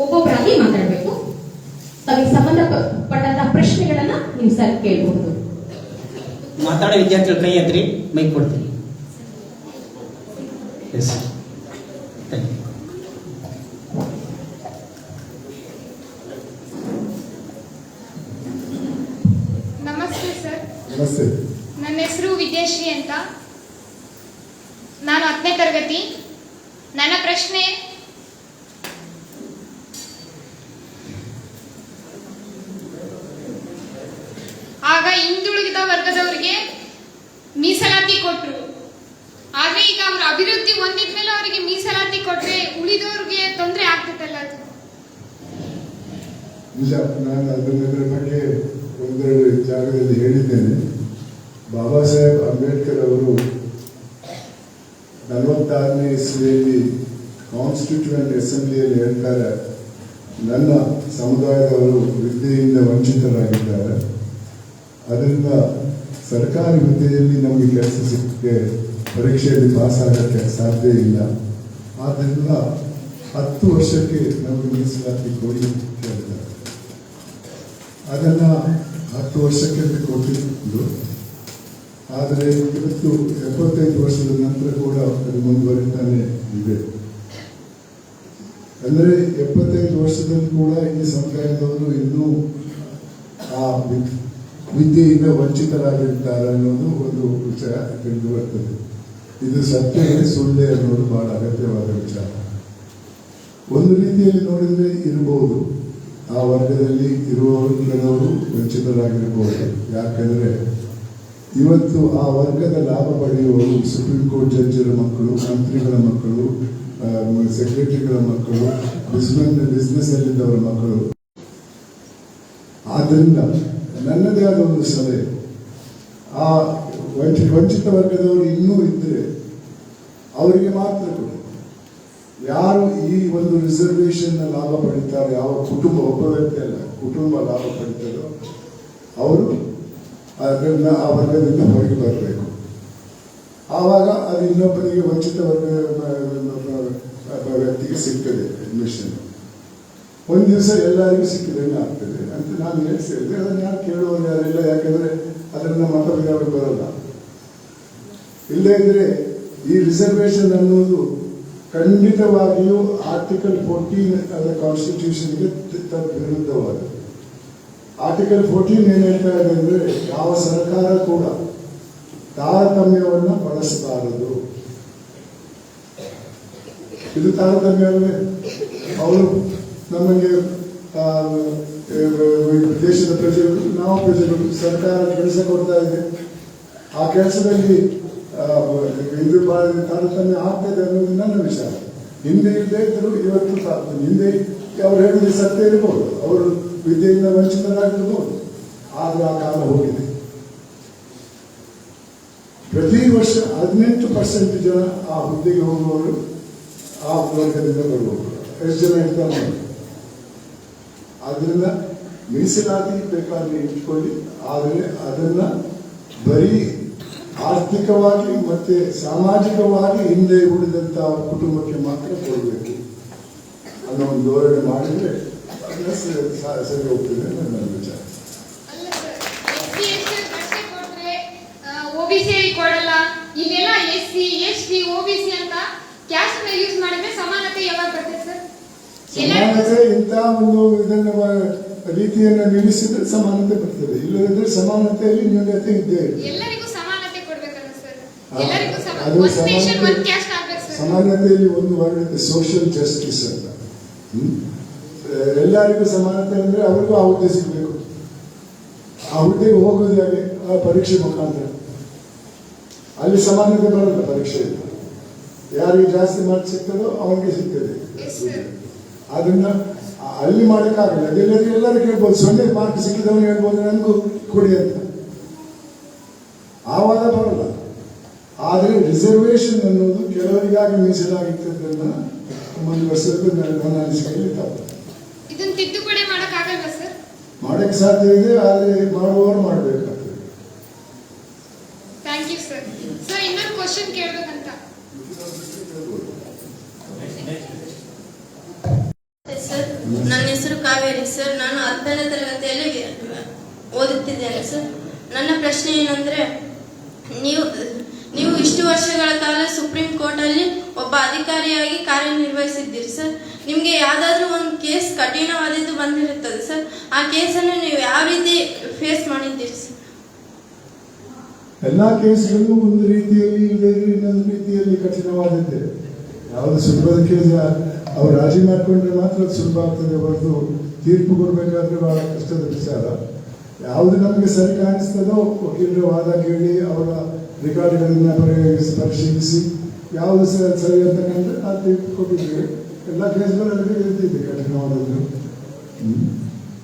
ಒಬ್ಬೊಬ್ಬರಾಗಿ ಮಾತಾಡಬೇಕು. ತಮಗೆ ಸಂಬಂಧಪಟ್ಟಂತಹ ಪ್ರಶ್ನೆಗಳನ್ನ ನೀವು ಸರ್ ಕೇಳಬಹುದು. ಮಾತಾಡೋ ವಿದ್ಯಾರ್ಥಿಗಳು ಕೈ ಎತ್ತಿ ಮೈಕ್ ಕೊಡ್ತೀನಿ. ನಮಸ್ತೆ ಸರ್. ನಮಸ್ತೆ. ನನ್ನ ಹೆಸರು ವಿದ್ಯಾಶ್ರೀ ಅಂತ. ನಾನು 10ನೇ ತರಗತಿ. ನನ್ನ ಪ್ರಶ್ನೆ, ಆಗ ಹಿಂದುಳಿದ ವರ್ಗದವರಿಗೆ ಮೀಸಲಾತಿ ಕೊಟ್ಟರು. ಆದ್ರೆ ಈಗ ಅವರು ಅಭಿವೃದ್ಧಿ ಹೊಂದಿದ್ಮೇಲೆ ಅವರಿಗೆ ಮೀಸಲಾತಿ ಕೊಟ್ರೆ ಉಳಿದವ್ರಿಗೆ ತೊಂದರೆ ಆಗ್ತದಲ್ಲ ಅದು? ನಿಜ, ನಾನು ಅದರ ಬಗ್ಗೆ ಒಂದೆರಡು ಜಾಗದಲ್ಲಿ ಹೇಳಿದ್ದೇನೆ. ಬಾಬಾ ಸಾಹೇಬ್ ಅಂಬೇಡ್ಕರ್ ಅವರು 46ನೇ ಇಸ್ವಿಯಲ್ಲಿ ಕಾನ್ಸ್ಟಿಟ್ಯೂಯೆಂಟ್ ಅಸೆಂಬ್ಲಿಯಲ್ಲಿ ಹೇಳ್ತಾರೆ, ನನ್ನ ಸಮುದಾಯದವರು ವಿದ್ಯೆಯಿಂದ ವಂಚಿತರಾಗಿದ್ದಾರೆ, ಅದರಿಂದ ಸರ್ಕಾರಿ ಹುದ್ದೆಯಲ್ಲಿ ನಮಗೆ ಕೆಲಸ ಸಿಕ್ಕಕ್ಕೆ ಪರೀಕ್ಷೆಯಲ್ಲಿ ಪಾಸ್ ಆಗೋಕ್ಕೆ ಸಾಧ್ಯ ಇಲ್ಲ, ಆದ್ದರಿಂದ 10 ವರ್ಷಕ್ಕೆ ನಮಗೆ ಮೀಸಲಾತಿ ಕೊಡಿ ಕೇಳಿದ್ದಾರೆ. ಅದನ್ನು 10 ವರ್ಷಕ್ಕೆ ಕೊಟ್ಟಿದ್ದು. ಆದರೆ ಇವತ್ತು 75 ವರ್ಷದ ನಂತರ ಕೂಡ ಅದು ಮುಂದುವರಿತಾನೆ ಇದೆ. ಅಂದರೆ 75 ವರ್ಷದಲ್ಲಿ ಕೂಡ ಈ ಸಮುದಾಯದವರು ಇನ್ನೂ ಆ ವಿದ್ಯೆಯಿಂದ ವಂಚಿತರಾಗಿರ್ತಾರೆ ಅನ್ನೋದು ಒಂದು ವಿಚಾರ ತಿಳಿದು ಬರ್ತದೆ. ಇದು ಸತ್ಯವೇ ಸುಳ್ಳೆ ಅನ್ನೋದು ಬಹಳ ಅಗತ್ಯವಾದ ವಿಚಾರ. ಒಂದು ರೀತಿಯಲ್ಲಿ ನೋಡಿದ್ರೆ ಇರಬಹುದು, ಆ ವರ್ಗದಲ್ಲಿ ಇರುವವರು ಕೆಲವರು ವಂಚಿತರಾಗಿರಬಹುದು. ಯಾಕಂದರೆ ಇವತ್ತು ಆ ವರ್ಗದ ಲಾಭ ಪಡೆಯುವವರು ಸುಪ್ರೀಂ ಕೋರ್ಟ್ ಜಡ್ಜರ ಮಕ್ಕಳು, ಮಂತ್ರಿಗಳ ಮಕ್ಕಳು, ಸೆಕ್ರೆಟರಿಗಳ ಮಕ್ಕಳು, ಬಿಸ್ನೆಸ್ನಲ್ಲಿದ್ದವರ ಮಕ್ಕಳು. ಆದ್ದರಿಂದ ನನ್ನದೇ ಆದ ಒಂದು ಸಲಹೆ, ಆ ವಂಚಿತ ವರ್ಗದವರು ಇನ್ನೂ ಇದ್ದರೆ ಅವರಿಗೆ ಮಾತ್ರ ಕೊಡಿ. ಯಾರು ಈ ಒಂದು ರಿಸರ್ವೇಷನ್ನ ಲಾಭ ಪಡಿತಾರೆ, ಯಾವ ಕುಟುಂಬ, ಒಬ್ಬ ವ್ಯಕ್ತಿ ಅಲ್ಲ, ಕುಟುಂಬ ಲಾಭ ಪಡಿತಾರೋ ಅವರು ಅದನ್ನು ಆ ವರ್ಗದಿಂದ ಹೊರಗೆ ಬರಬೇಕು. ಆವಾಗ ಅದು ಇನ್ನೊಬ್ಬರಿಗೆ, ವಂಚಿತ ವ್ಯಕ್ತಿಗೆ ಸಿಗ್ತದೆ ಅಡ್ಮಿಷನ್. ಒಂದು ದಿವಸ ಎಲ್ಲರಿಗೂ ಸಿಕ್ಕಿದಂಗೆ ಆಗ್ತದೆ ಅಂತ ನಾನು ಹೇಳಿದೆ. ಅದನ್ನು ಯಾರು ಕೇಳುವವರು ಯಾರಿಲ್ಲ, ಯಾಕೆಂದರೆ ಅದರಿಂದ ಮತಭೇದ ಬರಲ್ಲ. ಇಲ್ಲದೇ ಇದ್ರೆ ಈ ರಿಸರ್ವೇಷನ್ ಅನ್ನುವುದು ಖಂಡಿತವಾಗಿಯೂ ಆರ್ಟಿಕಲ್ 14 ಅದರ ಕಾನ್ಸ್ಟಿಟ್ಯೂಷನ್ಗೆ ವಿರುದ್ಧವಾಗಿದೆ. ಆರ್ಟಿಕಲ್ 14 ಏನು ಹೇಳ್ತಾ ಇದೆ ಅಂದರೆ, ಯಾವ ಸರ್ಕಾರ ಕೂಡ ತಾರತಮ್ಯವನ್ನು ಬಳಸಬಾರದು. ಇದು ತಾರತಮ್ಯವೇ. ಅವರು ನಮಗೆ ದೇಶದ ಪ್ರಜೆಗಳು, ನಾವು ಪ್ರಜೆಗಳು, ಸರ್ಕಾರ ಕೆಲಸ ಕೊಡ್ತಾ ಇದೆ, ಆ ಕೆಲಸದಲ್ಲಿ ಇದು ತಾರತಮ್ಯ ಆಗ್ತದೆ ಅನ್ನೋದು ನನ್ನ ವಿಚಾರ. ಹಿಂದೆ ಇಲ್ಲದೆ ಇದ್ದರು, ಇವತ್ತು ಹಿಂದೆ ಅವ್ರು ಹೇಳಿದ್ರೆ ಸತ್ಯ ಇರ್ಬೋದು, ಅವರು ವಿದ್ಯೆಯಿಂದ ವಂಚಿತರಾಗಿರ್ಬೋದು, ಆದರೆ ಆ ಕಾಲ ಹೋಗಿದೆ. ಪ್ರತಿ ವರ್ಷ 18% ಜನ ಆ ಹುದ್ದೆಗೆ ಹೋಗುವವರು ಆ ವರ್ಗದಿಂದ ಬರುವವರು. ಎಷ್ಟು ಜನ ಇರ್ತಾರೆ? ಆದ್ದರಿಂದ ಮೀಸಲಾತಿ ಬೇಕಾದ್ರೆ ಇಟ್ಕೊಳ್ಳಿ, ಆದರೆ ಅದನ್ನ ಬರೀ ಆರ್ಥಿಕವಾಗಿ ಮತ್ತೆ ಸಾಮಾಜಿಕವಾಗಿ ಹಿಂದೆ ಉಳಿದಂತಹ ಕುಟುಂಬಕ್ಕೆ ಮಾತ್ರ ಕೊಡಬೇಕು ಅನ್ನೋ ಒಂದು ಧೋರಣೆ ಮಾಡಿದ್ರೆ ಸರಿ ಹೋಗ್ತದೆ ನನ್ನ ವಿಚಾರ. OBC ಕೊಡಲ್ಲ, ಇಲ್ಲೆಲ್ಲ SC ST OBC ಅಂತ ಕ್ಯಾಸ್ಟ್ ಅನ್ನ ಯೂಸ್ ಮಾಡಿದ್ರೆ ಸಮಾನತೆ ಯಾವಾಗ ಬರ್ತದೆ ಸರ್? ಸಮಾನತೆ ಇಂಥ ಒಂದು ಇದನ್ನ ರೀತಿಯನ್ನು ನಿಲ್ಲಿಸಿದ್ರೆ ಸಮಾನತೆ ಬರ್ತದೆ. ಇಲ್ಲದಿದ್ರೆ ಸಮಾನತೆಯಲ್ಲಿ ನ್ಯೂನತೆ ಇದ್ದೇ ಇದೆ. ಎಲ್ಲರಿಗೂ ಸಮಾನತೆ ಕೊಡ್ಬೇಕಲ್ಲ ಸರ್? ಅದು ಸಮಾನತೆಯಲ್ಲಿ ಒಂದು ವರ್ಡ್ ಸೋಷಿಯಲ್ ಜಸ್ಟಿಸ್ ಅಂತ. ಎಲ್ಲರಿಗೂ ಸಮಾನತೆ ಅಂದ್ರೆ ಅವ್ರಿಗೂ ಆ ಹುದ್ದೆ ಸಿಗಬೇಕು. ಆ ಹುದ್ದೆಗೆ ಹೋಗೋದು ಯಾಕೆ? ಆ ಪರೀಕ್ಷೆ ಮುಖಾಂತರ. ಅಲ್ಲಿ ಸಮಾನತೆ ಬರಲ್ಲ ಪರೀಕ್ಷೆಯಲ್ಲಿ. ಯಾರಿಗೆ ಜಾಸ್ತಿ ಮಾರ್ಕ್ಸ್ ಸಿಗ್ತದೋ ಅವನಿಗೆ ಸಿಗ್ತದೆ. ಅದನ್ನ ಅಲ್ಲಿ ಮಾಡೋಕ್ಕಾಗಲ್ಲ. ಎಲ್ಲರೂ ಕೇಳ್ಬೋದು, 0 ಮಾರ್ಕ್ ಸಿಕ್ಕಿದವನು ಹೇಳ್ಬೋದು ನನಗೂ ಕೊಡಿ ಅಂತ. ಆವಾಗ ಬರಲ್ಲ. ಆದರೆ ರಿಸರ್ವೇಷನ್ ಅನ್ನೋದು ಕೆಲವರಿಗಾಗಿ ಮೀಸಲಾಗಿರ್ತದನ್ನ ಮುಂದುವರಿಸೋದು ನನ್ನ ಅನಿಸಿಕೆಯಲ್ಲಿ ತಪ್ಪು. ಇದನ್ನ ತಿದ್ದುಪಡಿ ಮಾಡೋಕ್ಕಾಗಲ್ವಾ ಸರ್? ಮಾಡಕ್ಕೆ ಸಾಧ್ಯ ಇದೆ, ಆದರೆ ಮಾಡುವವರು ಮಾಡಬೇಕಾಗ್ತದೆ. Thank you sir. ಸರ್, ಇನ್ನೊಂದು ಕ್ವಶನ್ ಕೇಳಬೇಕಂತ. ಸರ್, ನನ್ನ ಹೆಸರು ಕಾವೇರಿ ಸರ್. ನಾನು 10ನೇ ತರಗತಿಯಲ್ಲಿ ಓದುತ್ತಿದ್ದೇನೆ ಸರ್. ನನ್ನ ಪ್ರಶ್ನೆ ಏನಂದ್ರೆ, ನೀವು ಇಷ್ಟು ವರ್ಷಗಳ ಕಾಲ ಸುಪ್ರೀಂ ಕೋರ್ಟ್ ಅಲ್ಲಿ ಒಬ್ಬ ಅಧಿಕಾರಿಯಾಗಿ ಕಾರ್ಯನಿರ್ವಹಿಸಿದ್ದೀರಿ ಸರ್. ನಿಮ್ಗೆ ಯಾವ್ದಾದ್ರು ಒಂದು ಕೇಸ್ ಕಠಿಣವಾದದ್ದು ಬಂದಿರುತ್ತದೆ ಸರ್. ಆ ಕೇಸನ್ನು ನೀವು ಯಾವ ರೀತಿ ಫೇಸ್ ಮಾಡಿದ್ದೀರಿ ಸರ್? ಎಲ್ಲಾ ಕೇಸ್ಗಳು ಒಂದು ರೀತಿಯಲ್ಲಿ ಇನ್ನೊಂದು ರೀತಿಯಲ್ಲಿ ಕಠಿಣವಾದದ್ದೇ. ಯಾವುದು ಸುಲಭದ ಕೇಸ್ ಅವ್ರು ರಾಜಿ ಮಾಡಿಕೊಂಡ್ರೆ ಮಾತ್ರ ಅದು ಸುಲಭ ಆಗ್ತದೆ ಹೊರತು ತೀರ್ಪು ಕೊಡಬೇಕಾದ್ರೆ ಬಹಳ ಕಷ್ಟದ ವಿಚಾರ. ಯಾವುದು ನಮಗೆ ಸರಿ ಕಾಣಿಸ್ತದೋ ವಕೀಲರ ವಾದ ಕೇಳಿ ಅವರ ರೆಕಾರ್ಡ್ಗಳನ್ನ ಪರಿಶೀಲಿಸಿ ಯಾವುದು ಸರಿ ಅಂತ ಕಂಡ್ರೆ ಆ ತೀರ್ಪು ಕೊಟ್ಟಿದ್ದೇವೆ. ಎಲ್ಲ ಕೇಸ್ಗಳಲ್ಲಿ ಇರ್ತಿದೆ ಕಠಿಣವಾದದ್ದು.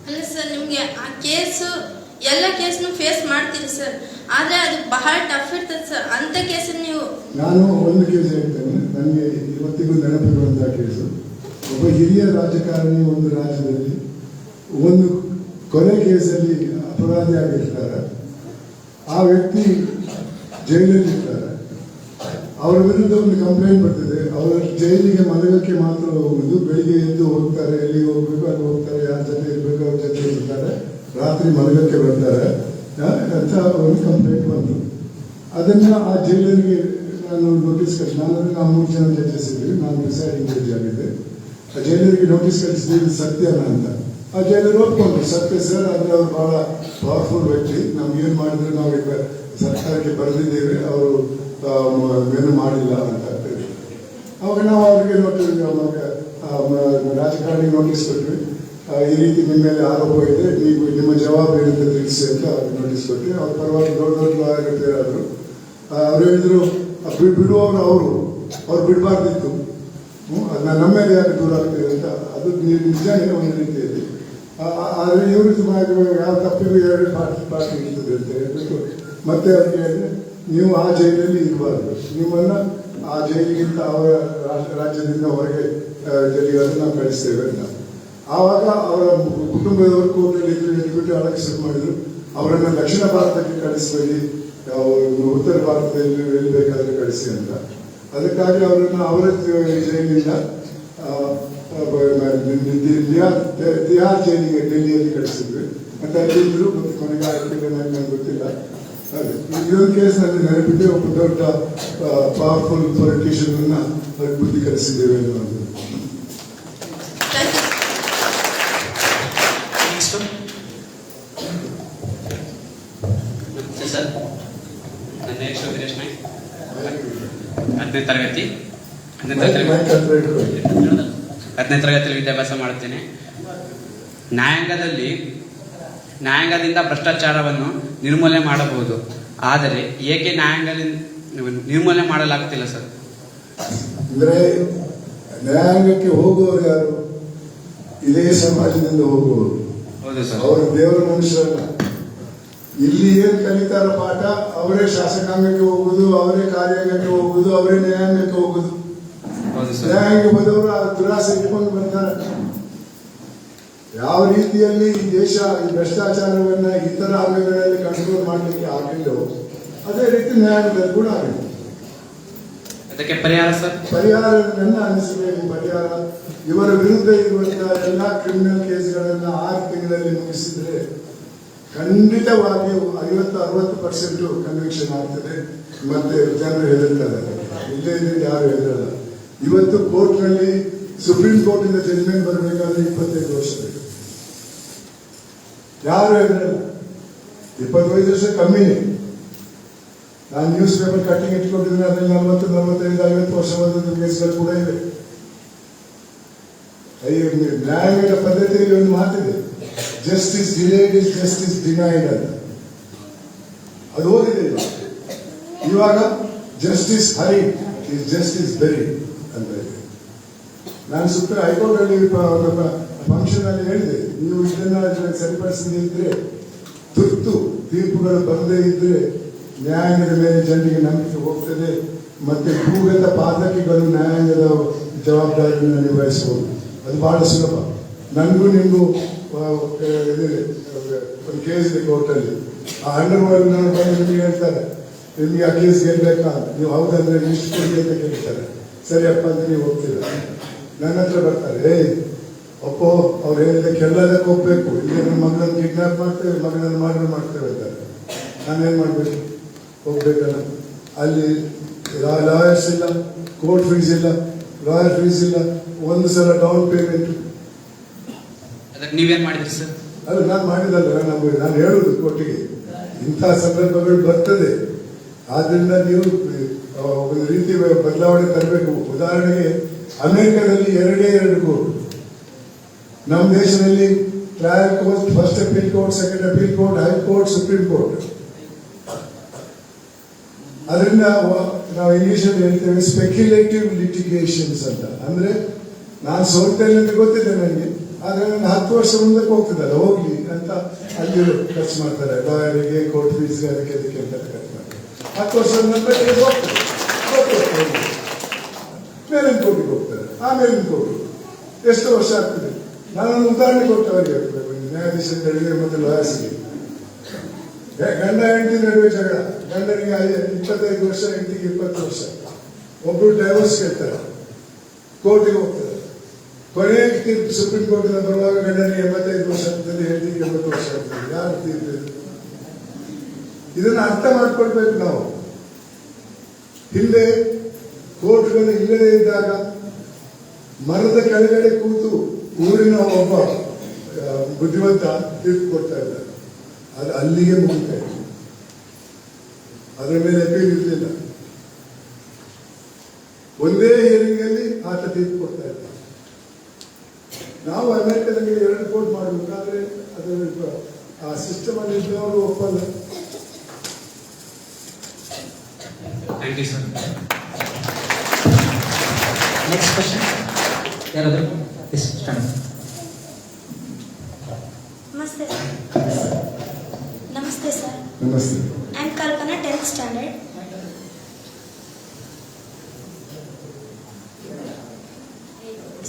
ಅಲ್ಲ ಸರ್, ನಿಮ್ಗೆ ಆ ಕೇಸು ಎಲ್ಲ ಕೇಸ್ನು ಫೇಸ್ ಮಾಡ್ತೀರಿ ಸರ್, ಆದ್ರೆ ಅದು ಬಹಳ ಟಫ್ ಇರ್ತದೆ ಸರ್. ಅಂತ ಕೇಸ್ ನೀವು ನಾನು ಒಂದು ಕೇಸ್ ಹೇಳ್ತೇನೆ, ನನಗೆ ಇವತ್ತಿಗೂ ನೆನಪಿರುವಂತಹ ಕೇಸು. ಒಬ್ಬ ಹಿರಿಯ ರಾಜಕಾರಣಿ ಒಂದು ರಾಜ್ಯದಲ್ಲಿ ಒಂದು ಕೊಲೆ ಕೇಸಲ್ಲಿ ಅಪರಾಧಿ ಆಗಿರ್ತಾರೆ. ಆ ವ್ಯಕ್ತಿ ಜೈಲಲ್ಲಿ ಇರ್ತಾರೆ. ಅವರ ವಿರುದ್ಧ ಒಂದು ಕಂಪ್ಲೇಂಟ್ ಬರ್ತದೆ. ಅವರು ಜೈಲಿಗೆ ಮಲಗಕ್ಕೆ ಮಾತ್ರ ಹೋಗುದು, ಬೆಳಿಗ್ಗೆ ಎದ್ದು ಹೋಗ್ತಾರೆ, ಎಲ್ಲಿಗೆ ಹೋಗ್ಬೇಕು ಅಲ್ಲಿ ಹೋಗ್ತಾರೆ, ಯಾರ ಜೊತೆ ಇರ್ಬೇಕು ಅವ್ರ ಜೊತೆ ಇರ್ತಾರೆ, ರಾತ್ರಿ ಮಲಗಕ್ಕೆ ಬರ್ತಾರೆ ಅಂತ ಒಂದು ಕಂಪ್ಲೇಂಟ್ ಬಂತು. ಅದನ್ನ ಆ ಜೈಲರಿಗೆ ನಾನು ನೋಟಿಸ್ ಕಳಿಸಿ, ನಾವು 3 ಜನ ಜಡ್ಜಸ್ ಇದ್ವಿ, ನಾನು ಪ್ರಿಸೈಡಿಂಗ್ ಜಡ್ಜ್ ಆಗಿದ್ದೆ. ಆ ಜೈಲರಿಗೆ ನೋಟಿಸ್ ಕಳಿಸಿದ್ವಿ, ಇದು ಸತ್ಯನ ಅಂತ. ಆ ಜೈಲರು ಒಪ್ಕೊಂಡ್ರು, ಸತ್ಯ ಸರ್, ಅಂದ್ರೆ ಅವ್ರು ಬಹಳ ಪವರ್ಫುಲ್ ವ್ಯಕ್ತಿ, ನಮ್ಗೆ ಏನ್ ಮಾಡಿದ್ರು ನಾವು ಈಗ ಸರ್ಕಾರಕ್ಕೆ ಬರೆದಿದ್ದೇವೆ, ಅವರು ಏನು ಮಾಡಿಲ್ಲ ಅಂತ. ಅವಾಗ ನಾವು ಅವ್ರಿಗೆ ರಾಜಕಾರಣಿ ನೋಟಿಸ್ ಕೊಟ್ವಿ. ಈ ರೀತಿ ನಿಮ್ಮ ಮೇಲೆ ಆರೋಪ ಇದೆ, ನೀವು ನಿಮ್ಮ ಜವಾಬ್ದಾರಿ ಅಂತ ತಿಳಿಸಿ ಅಂತ ನೋಟಿಸ್ ಕೊಟ್ಟು ಅವ್ರ ಪರವಾಗಿ ದೊಡ್ಡ ದೊಡ್ಡ ಲಾಯರ್ ಆದರು. ಅವ್ರು ಹೇಳಿದ್ರು ಬಿಡುವವರು ಅವ್ರು ಬಿಡಬಾರ್ದಿತ್ತು, ಅದನ್ನ ನಮ್ಮ ಮೇಲೆ ಯಾಕೆ ದೂರ ಆಗ್ತದೆ ಅಂತ. ಅದು ನಿಜಾನೇ ಒಂದು ರೀತಿಯಲ್ಲಿ. ಆದರೆ ಇವರು ಯಾವ ತಪ್ಪಿಗೂ ಎರಡು ಪಾರ್ಟಿ ಇರ್ತದೆ ಅಂತ ಹೇಳ್ಬಿಟ್ಟು ಮತ್ತೆ ಅವ್ರಿಗೆ ಹೇಳಿದ್ರೆ, ನೀವು ಆ ಜೈಲಲ್ಲಿ ಇರಬಾರ್ದು, ನಿಮ್ಮನ್ನು ಆ ಜೈಲಿಗಿಂತ ಅವರ ರಾಜ್ಯದಿಂದ ಹೊರಗೆ ಜೈಲಿಗೆ ನಾವು ಕಳಿಸ್ತೇವೆ ಅಂತ. ಆವಾಗ ಅವರ ಕುಟುಂಬದವರು ಕೋರ್ಟಲ್ಲಿ ಎದ್ಬಿಟ್ಟು ಅಳಕ್ಕೆ ಶುರು ಮಾಡಿದ್ರು. ಅವರನ್ನು ದಕ್ಷಿಣ ಭಾರತಕ್ಕೆ ಕಳಿಸಬೇಡಿ, ಉತ್ತರ ಭಾರತದಲ್ಲಿ ಎಲ್ಲಿ ಬೇಕಾದ್ರೆ ಕಳಿಸಿ ಅಂತ. ಅದಕ್ಕಾಗಿ ಅವರನ್ನು ಅವರ ಜೈಲಿನಿಂದ ತಿಹಾರ್ ಜೈಲಿಗೆ ಡೆಲ್ಲಿಯಲ್ಲಿ ಕಳಿಸಿದ್ವಿ. ಮತ್ತೆ ಅಲ್ಲಿದ್ದರು, ಮತ್ತೆ ಕೊನೆಗೆ ಆಗಿಲ್ಲ ನನಗೆ ಗೊತ್ತಿಲ್ಲ. ಅದೇ ಇದೊಂದು ಕೇಸ್ನಲ್ಲಿ ನೆನಪಿಟ್ಟು ಒಬ್ಬ ದೊಡ್ಡ ಪವರ್ಫುಲ್ ಪೊಲಿಟಿಷಿಯನ್ ಅವ್ರಿಗೆ ಬುದ್ಧಿ ಕಲಿಸಿದ್ದೇವೆ ಅನ್ನೋದು. ಸರ್, ನನ್ನ ಹೆಸರು ವೀರೇಶ್ ನಾಯ್ಕ್, 10ನೇ ತರಗತಿಯಲ್ಲಿ ವಿದ್ಯಾಭ್ಯಾಸ ಮಾಡುತ್ತೇನೆ. ನ್ಯಾಯಾಂಗದಿಂದ ಭ್ರಷ್ಟಾಚಾರವನ್ನು ನಿರ್ಮೂಲನೆ ಮಾಡಬಹುದು, ಆದರೆ ಏಕೆ ನ್ಯಾಯಾಂಗದಿಂದ ನಿರ್ಮೂಲನೆ ಮಾಡಲಾಗುತ್ತಿಲ್ಲ ಸರ್? ಅಂದ್ರೆ ನ್ಯಾಯಾಂಗಕ್ಕೆ ಹೋಗುವವರು ಯಾರು? ಇದೇ ಸಮಾಜದಿಂದ ಹೋಗುವವರು. ಹೌದು ಸರ್. ಅವರು ದೇವರ ಮನುಷ್ಯರಲ್ಲ. ಇಲ್ಲಿ ಏನ್ ಕಲಿತಾರ ಪಾಠ, ಅವರೇ ಶಾಸಕಾಂಗಕ್ಕೆ ಹೋಗುದು, ಅವರೇ ಕಾರ್ಯಾಂಗಕ್ಕೆ ಹೋಗುದು, ಅವರೇ ನ್ಯಾಯಾಂಗಕ್ಕೆ ಹೋಗುದು. ನ್ಯಾಯಾಂಗ ಬಂದವರು ಆ ದುರಾಸೆ ಇಟ್ಕೊಂಡು ಬರ್ತಾರೆ. ಯಾವ ರೀತಿಯಲ್ಲಿ ಈ ದೇಶ ಈ ಭ್ರಷ್ಟಾಚಾರವನ್ನ ಇತರ ಅಂಗಗಳಲ್ಲಿ ಕಂಟ್ರೋಲ್ ಮಾಡಲಿಕ್ಕೆ ಆಗಿಲ್ಲೋ ಅದೇ ರೀತಿ ನ್ಯಾಯಾಂಗದಲ್ಲಿ ಕೂಡ ಆಗಿದೆ. ಅದಕ್ಕೆ ಪರಿಹಾರ ಸರ್? ಪರಿಹಾರ ನನ್ನ ಅನಿಸಿಕೆಯಲ್ಲಿ ಪರಿಹಾರ ಇವರ ವಿರುದ್ಧ ಇರುವಂತಹ ಎಲ್ಲಾ ಕ್ರಿಮಿನಲ್ ಕೇಸ್ಗಳನ್ನ 6 ತಿಂಗಳಲ್ಲಿ ಮುಗಿಸಿದ್ರೆ ಖಂಡಿತವಾಗಿಯೂ 50-60% ಕನ್ವಿಕ್ಷನ್ ಆಗ್ತದೆ. ಮತ್ತೆ ಜನರು ಹೆದರ್ತಾರೆ. ಇಲ್ಲೇ ಯಾರು ಹೆದರಲ್ಲ. ಇವತ್ತು ಕೋರ್ಟ್ನಲ್ಲಿ ಸುಪ್ರೀಂ ಕೋರ್ಟ್ ಇಂದ ಜಡ್ಜ್ಮೆಂಟ್ ಬರಬೇಕಾದ್ರೆ 25 ವರ್ಷ ಬೇಕು. ಯಾರು ಹೆದರಲ್ಲ. 25 ವರ್ಷ ಕಮ್ಮಿನೇ. ನಾನು ನ್ಯೂಸ್ ಪೇಪರ್ ಕಟ್ಟಿಂಗ್ ಇಟ್ಕೊಂಡಿದ್ದೀನಿ, ಅದರಲ್ಲಿ 40-45-50 ವರ್ಷ ಬಂದದ್ದು ಕೇಸ್ಗಳು ಕೂಡ ಇವೆ. ನ್ಯಾಯಾಂಗದ ಪದ್ಧತಿಯಲ್ಲಿ ಒಂದು ಮಾತಿದೆ, justice delayed is justice denied ಅಂತ. ಅದು ಓದಿದೆ. ಇವಾಗ justice Hari is justice berry ಅಂತ ಇದೆ. ನಾನು ಸುಪ್ರೀಂ ಹೈಕೋರ್ಟ್ ಅಲ್ಲಿ ಫಂಕ್ಷನ್ ಅಲ್ಲಿ ಹೇಳಿದೆ, ನೀವು ಇದನ್ನ ಸರಿಪಡಿಸದಿದ್ರೆ, ತುರ್ತು ತೀರ್ಪುಗಳು ಬರದೇ ಇದ್ರೆ ನ್ಯಾಯಾಂಗದ ಮೇಲೆ ಜನರಿಗೆ ನಂಬಿಕೆ ಹೋಗ್ತದೆ. ಮತ್ತೆ ಭೂಗತ ಪಾತಕಿಗಳು ನ್ಯಾಯಾಂಗದ ಜವಾಬ್ದಾರಿಯನ್ನು ನಿರ್ವಹಿಸಬಹುದು. ಅದು ಬಹಳ ಸುಲಭ. ನನಗೂ ನಿಮಗೂ ಒಂದು ಕೇಸ್ ಇದೆ ಕೋರ್ಟಲ್ಲಿ. ಆ ಅಂಡರ್ವರ್ಲ್ಡ್ ಬಂದು ಹೇಳ್ತಾರೆ, ನಿಮ್ಗೆ ಆ ಕೇಸ್ ಗೆಲ್ಬೇಕಾ? ನೀವು ಹೌದಂದ್ರೆ ಇಷ್ಟು ಕೊಡಿ ಅಂತ ಕೇಳ್ತಾರೆ. ಸರಿಯಪ್ಪ ಅಂತ ನೀವು ಹೋಗ್ತೀರ. ನನ್ನ ಹತ್ರ ಬರ್ತಾರೆ, ಅಪ್ಪೋ ಅವ್ರು ಹೇಳಿದಕ್ಕೆ ಎಲ್ಲದಕ್ಕೆ ಹೋಗ್ಬೇಕು, ಇಲ್ಲಿ ನನ್ನ ಮಗಳನ್ನ ಕಿಡ್ನಾಪ್ ಮಾಡ್ತೇವೆ, ಮಗಳನ್ನ ಮರ್ಡರ್ ಮಾಡ್ತೇವೆ ಅಂತಾರೆ. ನಾನೇನು ಮಾಡಬೇಕು? ಹೋಗ್ಬೇಕಲ್ಲ. ಅಲ್ಲಿ ಲಾಯರ್ಸ್ ಇಲ್ಲ, ಕೋರ್ಟ್ ಫೀಸ್ ಇಲ್ಲ, ಲಾಯರ್ ಫೀಸ್ ಇಲ್ಲ, ಒಂದು ಸಲ ಡೌನ್ ಪೇಮೆಂಟ್. ಅದಕ್ಕೆ ನೀವೇನ್ ಮಾಡಿದ್ರಿ ಸರ್? ಅದು ನಾನು ಮಾಡಿದಲ್ಲ, ನಾನು ಹೇಳುದು ಕೋರ್ಟಿಗೆ ಇಂತಹ ಸಂದರ್ಭಗಳು ಬರ್ತದೆ. ಆದ್ರಿಂದ ನೀವು ಒಂದು ರೀತಿ ಬದಲಾವಣೆ ತರಬೇಕು. ಉದಾಹರಣೆಗೆ ಅಮೆರಿಕದಲ್ಲಿ 2 ಕೋರ್ಟ್, ನಮ್ಮ ದೇಶದಲ್ಲಿ trial court, first appeal court, second appeal court, high court, supreme court. ಅದರಿಂದ ನಾವು ಇಂಗ್ಲಿಷಲ್ಲಿ ಹೇಳ್ತೇವೆ ಸ್ಪೆಕ್ಯುಲೇಟಿವ್ ಲಿಟಿಗೇಷನ್ಸ್ ಅಂತ. ಅಂದ್ರೆ ನಾನು ಸೋಲ್ತೇನೆ ಅಂತ ಗೊತ್ತಿದೆ ನನಗೆ, ಆದ್ರೆ ನಾನು 10 ವರ್ಷ ಮುಂದಕ್ಕೆ ಹೋಗ್ತದಲ್ಲ, ಹೋಗ್ಲಿ ಅಂತ ಅಲ್ಲಿ ಖರ್ಚು ಮಾಡ್ತಾರೆ. ಲಾಯರಿಗೆ, ಕೋರ್ಟ್ ಫೀಸ್ಗೆ, ಅದಕ್ಕೆ ಅಂತ ಖರ್ಚು ಮಾಡ್ತಾರೆ. 10 ವರ್ಷ ನಂತರ ಹೋಗ್ತದೆ, ಮೇಲಿನ ಕೋರ್ಟಿಗೆ ಹೋಗ್ತಾರೆ, ಆಮೇಲಿನ ಕೋರ್ಟ್ ಎಷ್ಟು ವರ್ಷ ಆಗ್ತದೆ. ನಾನೊಂದು ಉದಾಹರಣೆ ಕೊಟ್ಟವರಿಗೆ ನ್ಯಾಯಾಧೀಶರಿಗೆ ಮತ್ತೆ ಲಾಯರ್ಸ್ಗೆ. ಗಂಡ ಹೆಂಡತಿ ನಡುವೆ ಜಗಳ, ಗಂಡನಿಗೆ 25 ವರ್ಷ, ಹೆಂಡತಿಗೆ 20 ವರ್ಷ. ಒಬ್ಬರು ಡೈವರ್ಸ್ ಕೇಳ್ತಾರೆ, ಕೋರ್ಟಿಗೆ ಹೋಗ್ತಾರೆ. ಕೊನೆಯ ತೀರ್ಪು ಸುಪ್ರೀಂ ಕೋರ್ಟಿನ ಬರುವಾಗ ಗಂಡನಿಗೆ 85 ವರ್ಷ ಆಗ್ತದೆ, ಹೆಂಡತಿಗೆ 80 ವರ್ಷ ಆಗ್ತದೆ. ಯಾರು ತೀರ್ಪು? ಇದನ್ನ ಅರ್ಥ ಮಾಡ್ಕೊಳ್ಬೇಕು ನಾವು. ಹಿಂದೆ ಕೋರ್ಟ್ಗಳು ಇಲ್ಲದೆ ಇದ್ದಾಗ ಮರದ ಕೆಳಗಡೆ ಕೂತು ಊರಿನ ಒಬ್ಬ ಬುದ್ಧಿವಂತ ತೀರ್ಪು ಕೊಡ್ತಾ ಇದ್ದಾರೆ. ಅದು ಅಲ್ಲಿಗೆ ಮುಗಿತಾ ಇದೆ. ಅದರ ಮೇಲೆ ಅಪೀಲ್ ಇರಲಿಲ್ಲ. ಒಂದೇ ಹಿಯರಿಂಗ್ ಅಲ್ಲಿ ಆತ ತೀರ್ಪು ಕೊಡ್ತಾ ಇದ್ದ. ನಾವು ಅಮೆರಿಕದಲ್ಲಿ 2 ಕೋಟ್ ಮಾಡಬೇಕಾದ್ರೆ ಅದರ ಆ ಸಿಸ್ಟಮ್ ಅಲ್ಲಿ ಇದ್ದವರು ಒಪ್ಪಲ್ಲ. Thank you sir. Next question ಯಾರಾದರೂ? Yes start. Namaste. Namaste, sir. ನಮಸ್ತೆ. I am Kalpana, 10th standard.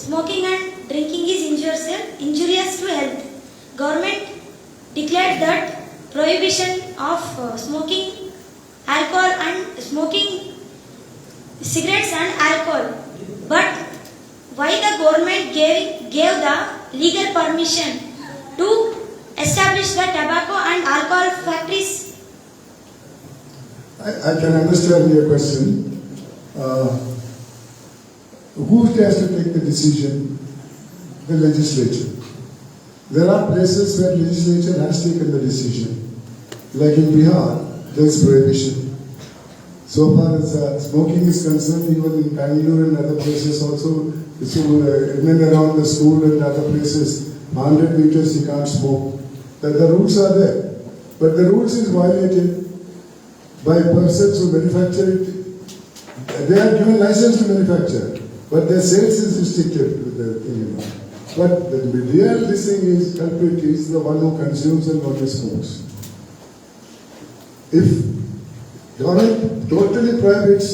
Smoking and drinking is injurious to health. Government declared that prohibition of smoking alcohol and smoking cigarettes and alcohol. But why the government gave the legal permission to establish the tobacco and alcohol factories? I can understand your question. Who has to take the decision? The legislature. There are places where legislature has taken the decision. Like in Bihar, there is prohibition. So far as smoking is concerned, even in Bangalore and other places also, in and around the school and other places, 100 meters you can't smoke. The rules are there. But the rules is violated by persons who manufacture it. They are given license to manufacture, but their sales is restricted with the thing. But the real this thing is culprit is the one who consumes and one who smokes. If government totally prohibits,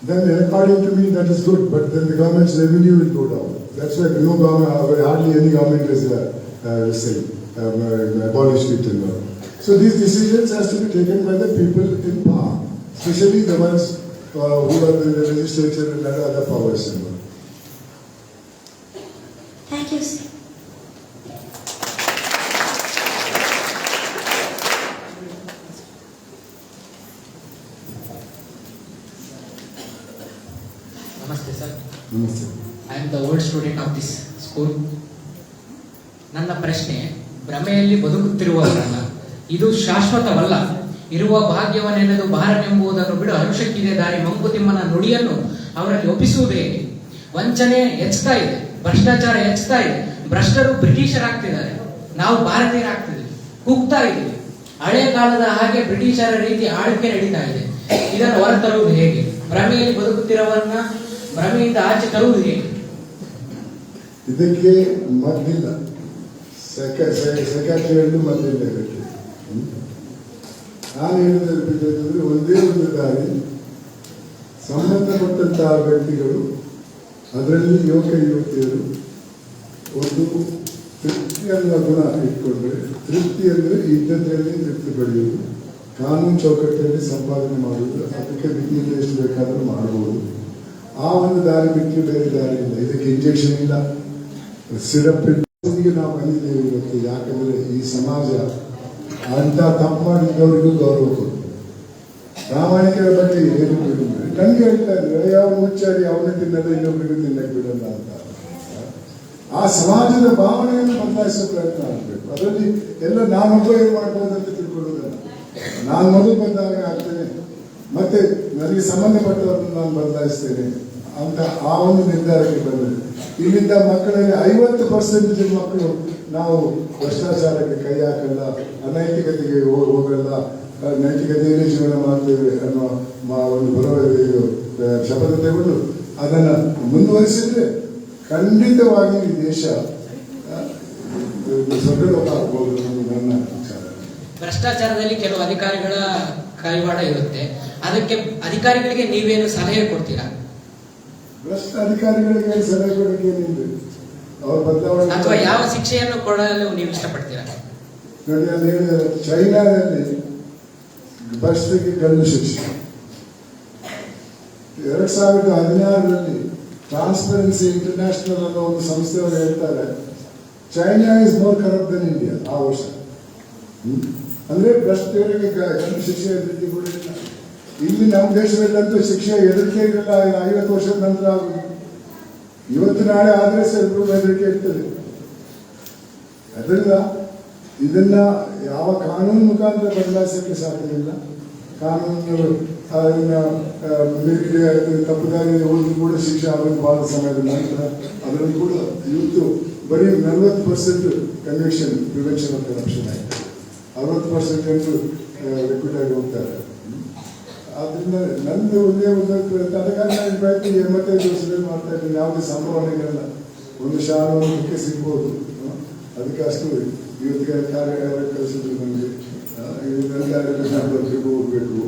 then according to me that is good, but then the government's revenue will go down. That's why no government, hardly any government has abolished it. So these decisions has to be taken by the people in power, especially the ones who are in the legislature and other powers. Thank you, sir. ನಮಸ್ತೆ sir. ನಮಸ್ತೆ. I am the old student of this school. ನನ್ನ ಪ್ರಶ್ನೆ, ಭ್ರಮೆಯಲ್ಲಿ ಬದುಕುತ್ತಿರುವವರಲ್ಲ, ಇದು ಶಾಶ್ವತವಲ್ಲ, ಇರುವ ಭಾಗ್ಯವನ್ನೆನೆದು ಭಾರನೆಂಬುದನ್ನು ಬಿಡು, ಅನುಷಕ್ಕಿದೆ ದಾರಿ ಮಂಕುತಿಮ್ಮನ ನುಡಿಯನ್ನು ಅವರಲ್ಲಿ ಒಪ್ಪಿಸುವುದು ಹೇಗೆ? ವಂಚನೆ ಹೆಚ್ಚುತ್ತಾ ಇದೆ, ಭ್ರಷ್ಟಾಚಾರ ಹೆಚ್ಚುತ್ತಾ ಇದೆ, ಭ್ರಷ್ಟರು ಬ್ರಿಟಿಷರಾಗ್ತಿದ್ದಾರೆ, ನಾವು ಭಾರತೀಯರಾಗ್ತಿದ್ದೀವಿ, ಕುಗ್ತಾ ಇದ್ದೀವಿ. ಹಳೆ ಕಾಲದ ಹಾಗೆ ಬ್ರಿಟಿಷರ ರೀತಿ ಆಳ್ವಿಕೆ ನಡೀತಾ ಇದೆ. ಇದನ್ನು ಹೊರತರುವುದು ಹೇಗೆ? ಭ್ರಮೆಯಲ್ಲಿ ಬದುಕುತ್ತಿರುವವರನ್ನ ಭ್ರಮೆಯಿಂದ ಆಚೆ ತರುವುದು ಹೇಗೆ? ಇದಕ್ಕೆ ಮದ್ದಿಲ್ಲ, ಸೆಕ್ರೆಟರಿಯನ್ನು ಮದ್ದಿಲ್ಲ. ಇದಕ್ಕೆ ನಾನು ಹೇಳಿದ್ರೆ ಒಂದೇ ಒಂದು ದಾರಿ, ಸಂಬಂಧಪಟ್ಟಂತಹ ವ್ಯಕ್ತಿಗಳು, ಅದರಲ್ಲಿ ಯುವಕ ಯುವತಿಯರು ಒಂದು ತೃಪ್ತಿ ಅನ್ನೋ ಗುಣ ಇಟ್ಕೊಂಡ್ರೆ, ತೃಪ್ತಿ ಅಂದರೆ ಇದ್ದದ್ರಲ್ಲಿ ತೃಪ್ತಿ ಪಡೆಯುವುದು, ಕಾನೂನು ಚೌಕಟ್ಟಲ್ಲಿ ಸಂಪಾದನೆ ಮಾಡುವುದು, ಅದಕ್ಕೆ ಮಿತಿಯಲ್ಲಿ ಎಷ್ಟು ಬೇಕಾದರೂ ಮಾಡಬಹುದು. ಆ ಒಂದು ದಾರಿ ಬಿಟ್ಟು ಬೇರೆ ದಾರಿ ಇಲ್ಲ. ಇದಕ್ಕೆ ಇಂಜೆಕ್ಷನ್ ಇಲ್ಲ, ಸಿರಪ್ ನಾವು ಬಂದಿದ್ದೇವೆ ಇವತ್ತು. ಯಾಕಂದ್ರೆ ಈ ಸಮಾಜ ಅಂತ ತಪ್ಪು ಮಾಡಿದ್ದವರಿಗೂ ಗೌರವ ಕೊಡು, ಪ್ರಾಮಾಣಿಕರ ಬಗ್ಗೆ ಏನು ಬಿಡುತ್ತೆ. ನನಗೆ ಹೇಳ್ತಾ ಇದ್ರೆ ಅವನು ಮುಚ್ಚಾಡಿ ಅವನೇ ತಿನ್ನೋದು ಇನ್ನೊಬ್ಬರಿಗೂ ತಿನ್ನಕ್ಕೆ ಬಿಡಲ್ಲ ಅಂತ. ಆ ಸಮಾಜದ ಭಾವನೆಯನ್ನು ಬದಲಾಯಿಸೋ ಪ್ರಯತ್ನ ಆಗಬೇಕು. ಅದರಲ್ಲಿ ಎಲ್ಲ ನಾನೊಬ್ಬ ಏನು ಮಾಡ್ಬೋದು ಅಂತ ತಿಳ್ಕೊಳ್ಳೋದಲ್ಲ. ನಾನು ಮೊದಲು ಬಂದಾಗ ಆಗ್ತೇನೆ, ಮತ್ತೆ ನನಗೆ ಸಂಬಂಧಪಟ್ಟವ್ರನ್ನ ನಾನು ಬದಲಾಯಿಸ್ತೇನೆ ಅಂತ ಆ ಒಂದು ನಿರ್ಧಾರಕ್ಕೆ ಬಂದರೆ, ಇಲ್ಲಿಂದ ಮಕ್ಕಳಲ್ಲಿ 50% ಮಕ್ಕಳು ನಾವು ಭ್ರಷ್ಟಾಚಾರಕ್ಕೆ ಕೈ ಹಾಕಲ್ಲ, ಅನೈತಿಕತೆಗೆ ಹೋಗಲ್ಲ, ನೈತಿಕತೆಯಲ್ಲಿ ಜೀವನ ಮಾಡ್ತೇವೆ ಅನ್ನೋ ಒಂದು ಭರವಸೆ, ಶಪಥ ತಗೊಂಡು ಅದನ್ನು ಮುಂದುವರಿಸಿದ್ರೆ ಖಂಡಿತವಾಗಿ ಈ ದೇಶ ಸ್ವರ್ಗಲೋಕ ಆಗ್ಬೋದು ಅನ್ನೋದು ನನ್ನ ವಿಚಾರ. ಭ್ರಷ್ಟಾಚಾರದಲ್ಲಿ ಕೆಲವು ಅಧಿಕಾರಿಗಳ ಕೈವಾಡ ಇರುತ್ತೆ, ಅದಕ್ಕೆ ಅಧಿಕಾರಿಗಳಿಗೆ ನೀವೇನು ಸಲಹೆ ಕೊಡ್ತೀರಾ? ಭ್ರಷ್ಟ ಅಧಿಕಾರಿಗಳಿಗೆ ಸಲಹೆ ಕೊಡಕ್ಕೆ ಏನಿದೆ, ಅವ್ರ ಬದಲಾವಣೆ ಅಥವಾ ಯಾವ ಶಿಕ್ಷೆಯನ್ನು ಕೊಡಲು ನೀವು ಇಷ್ಟಪಡ್ತೀರಾ? ನೋಡಿ, ನಾನು ಹೇಳಿದ ಚೈನಾದಲ್ಲಿ ಭ್ರಷ್ಟರಿಗೆ ಗಲ್ಲು ಶಿಕ್ಷೆ. 2016ರಲ್ಲಿ ಟ್ರಾನ್ಸ್ಪರೆನ್ಸಿ ಇಂಟರ್ನ್ಯಾಷನಲ್ ಅನ್ನೋ ಒಂದು ಸಂಸ್ಥೆಯವರು ಹೇಳ್ತಾರೆ, China is more corrupt than India ಆ ವರ್ಷ. ಅಂದ್ರೆ ಭ್ರಷ್ಟರಿಗೆ ಗಲ್ಲು ಶಿಕ್ಷೆ ಹೆದರಿಕೆ ಕೂಡ ಇಲ್ಲ. ಇಲ್ಲಿ ನಮ್ಮ ದೇಶದಲ್ಲಂತೂ ಶಿಕ್ಷೆ ಹೆದರಿಕೆ ಇರಲ್ಲ, 50 ವರ್ಷದ ನಂತರ ಆಗುದು. ಇವತ್ತು ನಾಳೆ ಆದ್ರೆ ಸ್ವಲ್ಪ ಹೆದರಿಕೆ ಇರ್ತದೆ. ಅದರಿಂದ ಇದನ್ನ ಯಾವ ಕಾನೂನು ಮುಖಾಂತರ ಬದಲಾಯಿಸಕ್ಕೆ ಸಾಧ್ಯವಿಲ್ಲ. ಕಾನೂನು ಅದನ್ನು ಮಿಲಿಟರಿ ತಪ್ಪುದಾರಿಯಲ್ಲಿ ಉಳಿದು ಕೂಡ ಶಿಕ್ಷೆ ಆಗಲು ಬಹಳ ಸಮಯದ ನಂತರ ಅದರಲ್ಲಿ ಕೂಡ ಇವತ್ತು ಬರೀ 40% ಕನ್ವಿಕ್ಷನ್ ಪ್ರಿವೆನ್ಷನ್ ಆಫ್ ಕರಪ್ಷನ್ ಆಯಿತು. 60% ಜನರು ರೆಕ್ರೂಟ್ ಆಗಿ ಹೋಗ್ತಾರೆ. ಆದ್ರಿಂದ ನಂದು ಒಂದೇ ಒಂದು ಅದಕ್ಕಾಗಿ ನಾನು ಪ್ರಯತ್ನ 85 ವರ್ಷದಲ್ಲಿ ಮಾಡ್ತಾ ಇದ್ದೀನಿ. ಯಾವುದೇ ಸಂಭಾವನೆಗಳಲ್ಲ, ಒಂದು ಶಾಲೆಗೆ ಸಿಗ್ಬೋದು. ಅದಕ್ಕೆ ಅಷ್ಟು ಇವತ್ತಿಗೆ ಕಾರ್ಯ ಕಳಿಸಿದ್ರು ನನಗೆ. ನನಗೆ ಹೋಗ್ಬೇಕು,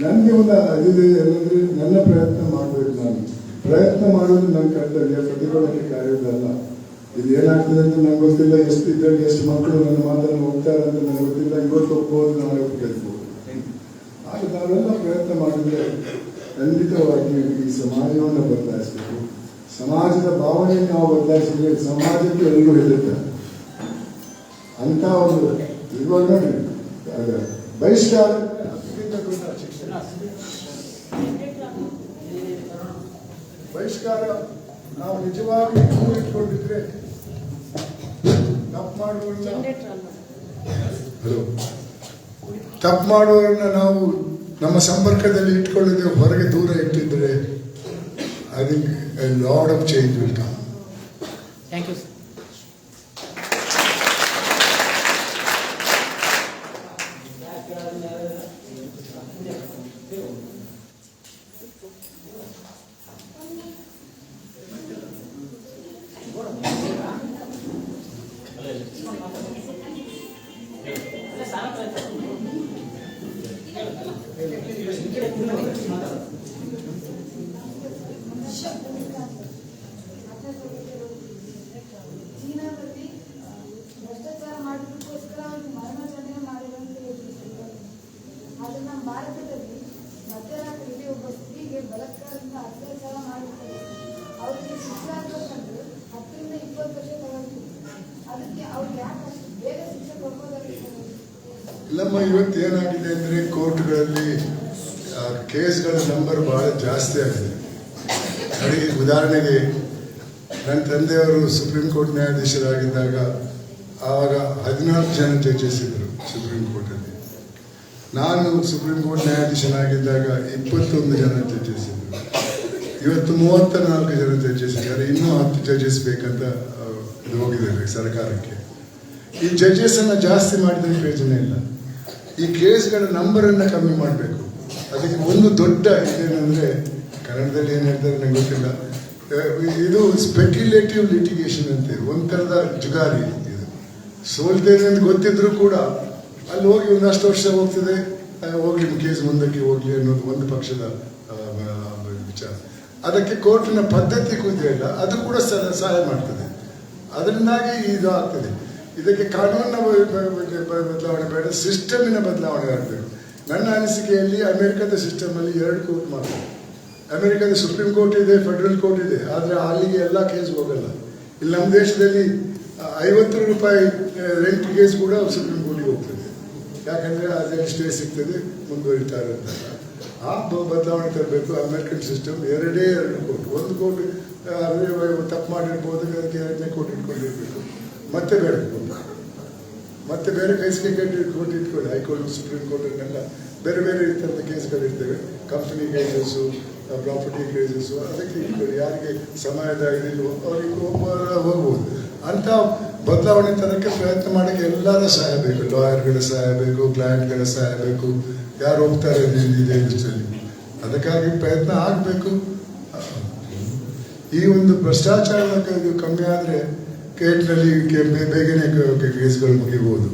ನನಗೆ ಒಂದು ಅದಿದೆ ಏನಂದ್ರೆ ನನ್ನ ಪ್ರಯತ್ನ ಮಾಡಬೇಕು. ನಾನು ಪ್ರಯತ್ನ ಮಾಡೋದು ನನ್ನ ಕರ್ತವ್ಯ, ಪ್ರತಿಭಟನೆ ಕಾರ್ಯವಲ್ಲ. ಇದು ಏನಾಗ್ತದೆ ಅಂತ ನಂಗೆ ಗೊತ್ತಿಲ್ಲ. ಎಷ್ಟು ಇದ್ರಲ್ಲಿ ಎಷ್ಟು ಮಕ್ಕಳು ನನ್ನ ಮಾತನ್ನು ಹೋಗ್ತಾರೆ ಅಂತ ನನಗೆ ಗೊತ್ತಿಲ್ಲ. ಇವತ್ತು ಹೋಗ್ಬೋದು, ನಾಳೆ ಹೋಗ್ಬೋದು. ಹಾಗೆ ನಾವೆಲ್ಲ ಪ್ರಯತ್ನ ಮಾಡಿದ್ರೆ ಖಂಡಿತವಾಗಿ ಈ ಸಮಾಜವನ್ನು ಬದಲಾಯಿಸಬೇಕು. ಸಮಾಜದ ಭಾವನೆಯನ್ನು ನಾವು ಬದಲಾಯಿಸಿದ್ರೆ ಸಮಾಜಕ್ಕೆ ಎಲ್ಲರೂ ಹೆದರ್ತಾರೆ ಅಂತ ಒಂದು ಇವಾಗ ಬಹಿಷ್ಕಾರ ನಾವು ನಿಜವಾಗಿ ಇಟ್ಕೊಂಡಿದ್ರೆ ತಪ್ಪು ಮಾಡುವವರನ್ನ ನಾವು ನಮ್ಮ ಸಂಪರ್ಕದಲ್ಲಿ ಇಟ್ಕೊಳ್ಳದೆ ಹೊರಗೆ ದೂರ ಇಟ್ಟಿದ್ರೆ I think a lot of change will come. Thank you. ಚೀನಾದಲ್ಲಿ ಭ್ರಷ್ಟಾಚಾರ ಮಾಡೋದಕ್ಕೋಸ್ಕರ ಅವರು ಮರಣದಂಡನೆ ಮಾಡಿದಂತೆ ಹೇಳಿದ್ರು. ಆದರೆ ನಮ್ಮ ಭಾರತದಲ್ಲಿ ಮಧ್ಯರಾತ್ರಿಯಲ್ಲಿ ಒಬ್ಬ ಸ್ತ್ರೀಗೆ ಬಲಾತ್ಕಾರದಿಂದ ಅತ್ಯಾಚಾರ ಮಾಡಿರ್ತಾರೆ. ಅವರಿಗೆ ಶಿಕ್ಷೆ ಆಗ್ಬೇಕಂದ್ರೆ 10 ರಿಂದ 20 ವರ್ಷ ತಗೊಳ್ತೀವಿ. ಅದಕ್ಕೆ ಅವ್ರಿಗೆ ಯಾಕೆ ಅಷ್ಟು ಬೇಗ ಶಿಕ್ಷೆ ಕೊಡ್ಬೋದಾಗಿತ್ತು? ಇಲ್ಲಮ್ಮ, ಇವತ್ತು ಏನಾಗಿದೆ ಅಂದರೆ ಕೋರ್ಟ್ಗಳಲ್ಲಿ ಕೇಸ್ಗಳ ನಂಬರ್ ಬಹಳ ಜಾಸ್ತಿ ಆಗಿದೆ. ನೋಡಿ, ಉದಾಹರಣೆಗೆ ನನ್ನ ತಂದೆಯವರು ಸುಪ್ರೀಂ ಕೋರ್ಟ್ ನ್ಯಾಯಾಧೀಶರಾಗಿದ್ದಾಗ ಆವಾಗ 14 ಜನ ಜಡ್ಜಸ್ ಇದ್ದರು ಸುಪ್ರೀಂ ಕೋರ್ಟಲ್ಲಿ. ನಾನು ಸುಪ್ರೀಂ ಕೋರ್ಟ್ ನ್ಯಾಯಾಧೀಶನಾಗಿದ್ದಾಗ 21 ಜನ ಜಡ್ಜಸ್ ಇದ್ದರು. ಇವತ್ತು 34 ಜನ ಜಡ್ಜಸ್ ಇದ್ದಾರೆ. ಇನ್ನೂ 10 ಜಡ್ಜಸ್ ಬೇಕಂತ ಇದು ಹೋಗಿದ್ದಾರೆ ಸರ್ಕಾರಕ್ಕೆ. ಈ ಜಡ್ಜಸ್ ಅನ್ನು ಜಾಸ್ತಿ ಮಾಡಿದ್ರೆ ಪ್ರಯೋಜನ ಇಲ್ಲ. ಈ ಕೇಸ್ಗಳ ನಂಬರನ್ನು ಕಮ್ಮಿ ಮಾಡಬೇಕು. ಅದಕ್ಕೆ ಒಂದು ದೊಡ್ಡ ಇದೇನೆಂದರೆ, ಕನ್ನಡದಲ್ಲಿ ಏನು ಹೇಳ್ತಾರೆ ನನಗೆ ಗೊತ್ತಿಲ್ಲ, ಇದು ಸ್ಪೆಕ್ಯುಲೇಟಿವ್ ಲಿಟಿಗೇಷನ್ ಅಂತೆ. ಒಂಥರದ ಜುಗಾರಿ ಇದು. ಸೋಲ್ತೇನೆ ಅಂತ ಗೊತ್ತಿದ್ರು ಕೂಡ ಅಲ್ಲಿ ಹೋಗಿ ಒಂದಷ್ಟು ವರ್ಷ ಹೋಗ್ತದೆ, ಹೋಗ್ಲಿ ಕೇಸ್ ಮುಂದಕ್ಕೆ ಹೋಗ್ಲಿ ಅನ್ನೋದು ಒಂದು ಪಕ್ಷದ ವಿಚಾರ. ಅದಕ್ಕೆ ಕೋರ್ಟಿನ ಪದ್ಧತಿ ಕೂದಿಲ್ಲ, ಅದು ಕೂಡ ಸಹಾಯ ಮಾಡ್ತದೆ. ಅದರಿಂದಾಗಿ ಇದು ಆಗ್ತದೆ. ಇದಕ್ಕೆ ಕಾನೂನಿನ ಬದಲಾವಣೆ ಬೇಡ, ಸಿಸ್ಟಮಿನ ಬದಲಾವಣೆ ಆಗಬೇಕು. ನನ್ನ ಅನಿಸಿಕೆಯಲ್ಲಿ ಅಮೆರಿಕದ ಸಿಸ್ಟಮಲ್ಲಿ 2 ಕೋರ್ಟ್ ಮಾತ್ರ. ಅಮೆರಿಕದ ಸುಪ್ರೀಂ ಕೋರ್ಟ್ ಇದೆ, ಫೆಡರಲ್ ಕೋರ್ಟ್ ಇದೆ, ಆದರೆ ಅಲ್ಲಿಗೆ ಎಲ್ಲ ಕೇಸ್ ಹೋಗಲ್ಲ. ಇಲ್ಲಿ ನಮ್ಮ ದೇಶದಲ್ಲಿ 50 ರೂಪಾಯಿ ರೆಂಟ್ ಕೇಸ್ ಕೂಡ ಸುಪ್ರೀಂ ಕೋರ್ಟಿಗೆ ಹೋಗ್ತದೆ. ಯಾಕಂದರೆ ಅದರಲ್ಲಿ ಸ್ಟೇ ಸಿಗ್ತದೆ, ಮುಂದುವರಿತಾರೆ ಅಂತ. ಆ ಬದಲಾವಣೆ ತರಬೇಕು. American system 2 court. ಒಂದು ಕೋರ್ಟ್ ತಪ್ಪು ಮಾಡಿರ್ಬೋದು, ಅದಕ್ಕೆ 2ನೇ ಕೋರ್ಟ್ ಇಟ್ಕೊಂಡಿರ್ಬೇಕು. ಮತ್ತೆ ಬೇಡ ಮತ್ತೆ ಬೇರೆ ಕೇಸ್ಗೆ ಕೋರ್ಟ್ ಇಟ್ಕೊಳ್ಳಿ. ಹೈಕೋರ್ಟ್, ಸುಪ್ರೀಂ ಕೋರ್ಟನ್ನೆಲ್ಲ ಬೇರೆ ಬೇರೆ ಥರದ ಕೇಸ್ಗಳಿರ್ತವೆ. ಕಂಪನಿ ಕೇಸಸ್ಸು, ಪ್ರಾಪರ್ಟಿ ಕೇಸಸ್ಸು, ಅದಕ್ಕೆ ಇಟ್ಕೊಳ್ಳಿ. ಯಾರಿಗೆ ಸಮಯದ ಇದಿಲ್ವೋ ಅವ್ರಿಗೆ ಹೋಗ್ಬೋದು. ಅಂಥ ಬದಲಾವಣೆ ತರಕ್ಕೆ ಪ್ರಯತ್ನ ಮಾಡೋಕ್ಕೆ ಎಲ್ಲರ ಸಹಾಯ ಬೇಕು. ಲಾಯರ್ಗಳ ಸಹಾಯ ಬೇಕು, ಕ್ಲೈಂಟ್ಗಳ ಸಹಾಯ ಬೇಕು. ಯಾರು ಹೋಗ್ತಾರೆ ಇದೇ ವಿಷಯದಲ್ಲಿ. ಅದಕ್ಕಾಗಿ ಪ್ರಯತ್ನ ಆಗಬೇಕು. ಈ ಒಂದು ಭ್ರಷ್ಟಾಚಾರದ ಇದು ಕಮ್ಮಿ ಆದರೆ ಕೇಟ್ನಲ್ಲಿ ಬೇಗನೆ ಕೇಸ್ಗಳು ಮುಗಿಬಹುದು.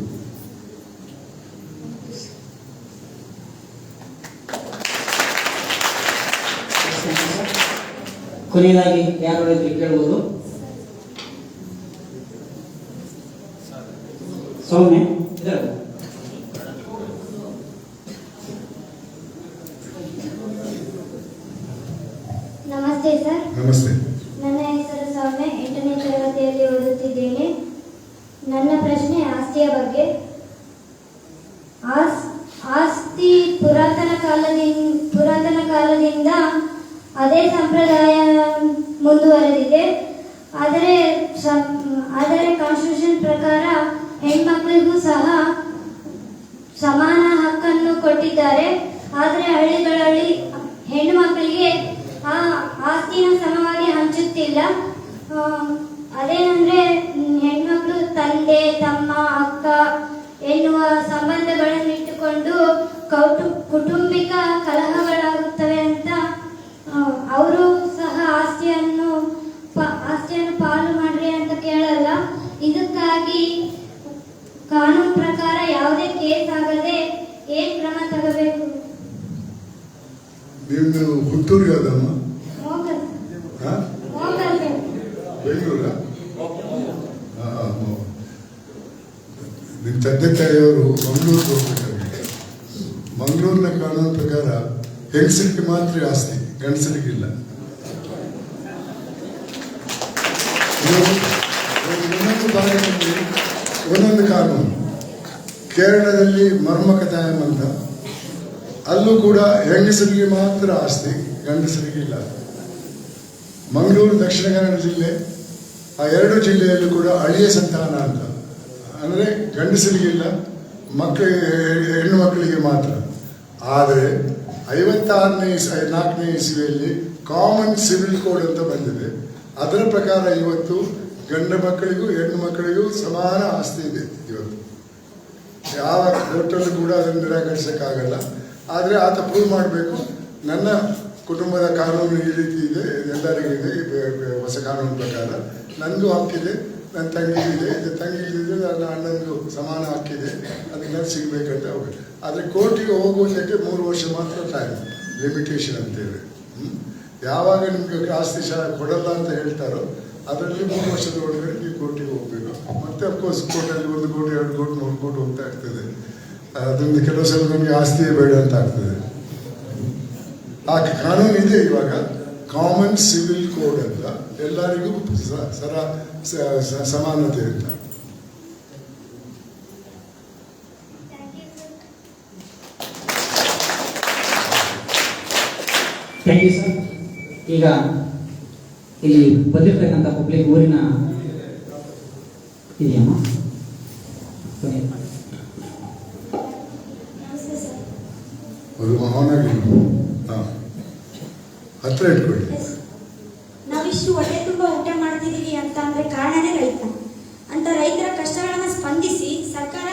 ಕೊನೆಯದಾಗಿ ಯಾರು ಕೇಳ್ಬೋದು? ಸೌಮ್ಯ ಇದ್ದಾರೆ. ನಮಸ್ತೆ ಸರ್. ನಮಸ್ತೆ. ನನ್ನ ಹೆಸರು ಸೌಮ್ಯ, 8ನೇ ತರಗತಿಯಲ್ಲಿ ಓದುತ್ತಿದ್ದೇನೆ. ನನ್ನ ಪ್ರಶ್ನೆ ಆಸ್ತಿಯ ಬಗ್ಗೆ. ಆಸ್ತಿ ಪುರಾತನ ಕಾಲದಿಂದ ಅದೇ ಸಂಪ್ರದಾಯ ಮುಂದುವರೆದಿದೆ. ಆದರೆ ಕಾನ್ಸ್ಟಿಟ್ಯೂಷನ್ ಪ್ರಕಾರ ಹೆಣ್ಮಕ್ಳಿಗೂ ಸಹ ಸಮಾನ ಹಕ್ಕನ್ನು ಕೊಟ್ಟಿದ್ದಾರೆ. ಆದರೆ ಹಳ್ಳಿಗಳಲ್ಲಿ ಹೆಣ್ಣು ಮಕ್ಕಳಿಗೆ ಆ ಆಸ್ತಿನ ಸಮವಾಗಿ ಹಂಚುತ್ತಿಲ್ಲ. ಅದೇನೆಂದರೆ ಹೆಣ್ಮಕ್ಳು ತಂದೆ, ತಮ್ಮ, ಅಕ್ಕ ಎನ್ನುವ ಸಂಬಂಧಗಳನ್ನು ಇಟ್ಟುಕೊಂಡು ಕುಟುಂಬಿಕ ಕಲಹಗಳಾಗುತ್ತವೆ ಅಂತ ಅವರು ಸಹ ಆಸ್ತಿಯನ್ನು ಪಾಲು ಮಾಡ್ರಿ ಅಂತ ಕೇಳಲ್ಲ. ಇದಕ್ಕಾಗಿ ಕಾನೂನು ಪ್ರಕಾರ ಯಾವುದೇ ಕೇಸ್ ಆಗದೆ ಏನ್ ಕ್ರಮ ತಗೋಬೇಕು? ನೀವು ಹುಟ್ಟೂರು ಯಾವ್ದಮ್ಮ? ಬೆಂಗಳೂರ? ನಿಮ್ಮ ತಂದೆ ತಾಯಿಯವರು ಮಂಗಳೂರು ಹೋಗ್ಬೇಕಾಗಿದೆ. ಮಂಗಳೂರಿನ ಕಾನೂನು ಪ್ರಕಾರ ಹೆಂಗಸರಿಗೆ ಮಾತ್ರ ಆಸ್ತಿ, ಗಂಡಸರಿಗಿಲ್ಲ. ಒಂದೊಂದು ಭಾಗದಲ್ಲಿ ಒಂದೊಂದು ಕಾನೂನು. ಕೇರಳದಲ್ಲಿ ಮರ್ಮಕತಾಯಂ ಅಂತ, ಅಲ್ಲೂ ಕೂಡ ಹೆಂಗಸರಿಗೆ ಮಾತ್ರ ಆಸ್ತಿ, ಗಂಡಸರಿಗಿಲ್ಲ. ಮಂಗಳೂರು, ದಕ್ಷಿಣ ಕನ್ನಡ ಜಿಲ್ಲೆ, ಆ ಎರಡು ಜಿಲ್ಲೆಯಲ್ಲೂ ಕೂಡ ಅಳಿಯ ಸಂತಾನ ಅಂತ, ಅಂದರೆ ಗಂಡಸರಿಗಿಲ್ಲ, ಹೆಣ್ಣು ಮಕ್ಕಳಿಗೆ ಮಾತ್ರ. ಆದರೆ 54ನೇ ಇಸ್ವಿಯಲ್ಲಿ ಕಾಮನ್ ಸಿವಿಲ್ ಕೋಡ್ ಅಂತ ಬಂದಿದೆ. ಅದರ ಪ್ರಕಾರ ಇವತ್ತು ಗಂಡು ಮಕ್ಕಳಿಗೂ ಹೆಣ್ಣು ಮಕ್ಕಳಿಗೂ ಸಮಾನ ಆಸ್ತಿ ಇದೆ. ಇವತ್ತು ಯಾವ ಕೋರ್ಟಲ್ಲೂ ಕೂಡ ಅದನ್ನು ನಿರಾಕರಿಸೋಕ್ಕಾಗಲ್ಲ. ಆದರೆ ಆತ ಪ್ರೂವ್ ಮಾಡಬೇಕು, ನನ್ನ ಕುಟುಂಬದ ಕಾನೂನು ಈ ರೀತಿ ಇದೆ, ಎಲ್ಲರಿಗೂ ಇದೆ, ಹೊಸ ಕಾನೂನು ಪ್ರಕಾರ ನನಗೂ ಹಕ್ಕಿದೆ, ನನ್ನ ತಂಗಿಗಿದೆ, ತಂಗಿಗಿದ್ರೆ ನನ್ನ ಅಣ್ಣನಿಗೂ ಸಮಾನ ಹಕ್ಕಿದೆ, ಅದನ್ನೆಲ್ಲ ಸಿಗಬೇಕಂತ ಹೋಗುತ್ತೆ. ಆದರೆ ಕೋರ್ಟಿಗೆ ಹೋಗುವುದಕ್ಕೆ 3 ವರ್ಷ ಮಾತ್ರ ಟೈಮ್ ಲಿಮಿಟೇಷನ್ ಅಂತೇಳಿ. ಯಾವಾಗ ನಿಮಗೆ ಆಸ್ತಿ ಕೊಡಲ್ಲ ಅಂತ ಹೇಳ್ತಾರೋ ಅದರಲ್ಲಿ 3 ವರ್ಷದ ಒಳಗಡೆ ನೀವು ಕೋರ್ಟಿಗೆ ಹೋಗಬೇಕು. ಮತ್ತೆ ಅಫ್ಕೋರ್ಸ್ ಕೋರ್ಟಲ್ಲಿ 1 ಕೋಟಿ 2 ಕೋಟಿ 3 ಕೋಟಿ ಹೋಗ್ತಾ ಇರ್ತದೆ. ಅದರಿಂದ ಕೆಲವು ಸಲ ನಮಗೆ ಆಸ್ತಿಯೇ ಬೇಡ ಅಂತ ಆಗ್ತದೆ. ಆ ಕಾನೂನು ಇದೆ ಇವಾಗ, ಕಾಮನ್ ಸಿವಿಲ್ ಕೋಡ್ ಅಂತ, ಎಲ್ಲರಿಗೂ ಸಮಾನತೆ ಅಂತ. Thank you sir. ಈಗ ಇಲ್ಲಿ ಬಂದಿರ್ತಕ್ಕಂಥ ಪಬ್ಲಿಕ್ ಊರಿನ ಇದೆಯಮ್ಮ? ಹತ್ರ ಇಟ್ಕೊಳ್ಳಿ. ನಾವಿಷ್ಟು ಹೊಟ್ಟೆ ತುಂಬ ಊಟ ಮಾಡ್ತಿದ್ದೀವಿ ಅಂತ ಅಂದ್ರೆ ಕಾರಣನೇ ರೈತ. ಅಂತ ರೈತರ ಕಷ್ಟಗಳನ್ನ ಸ್ಪಂದಿಸಿ ಸರ್ಕಾರ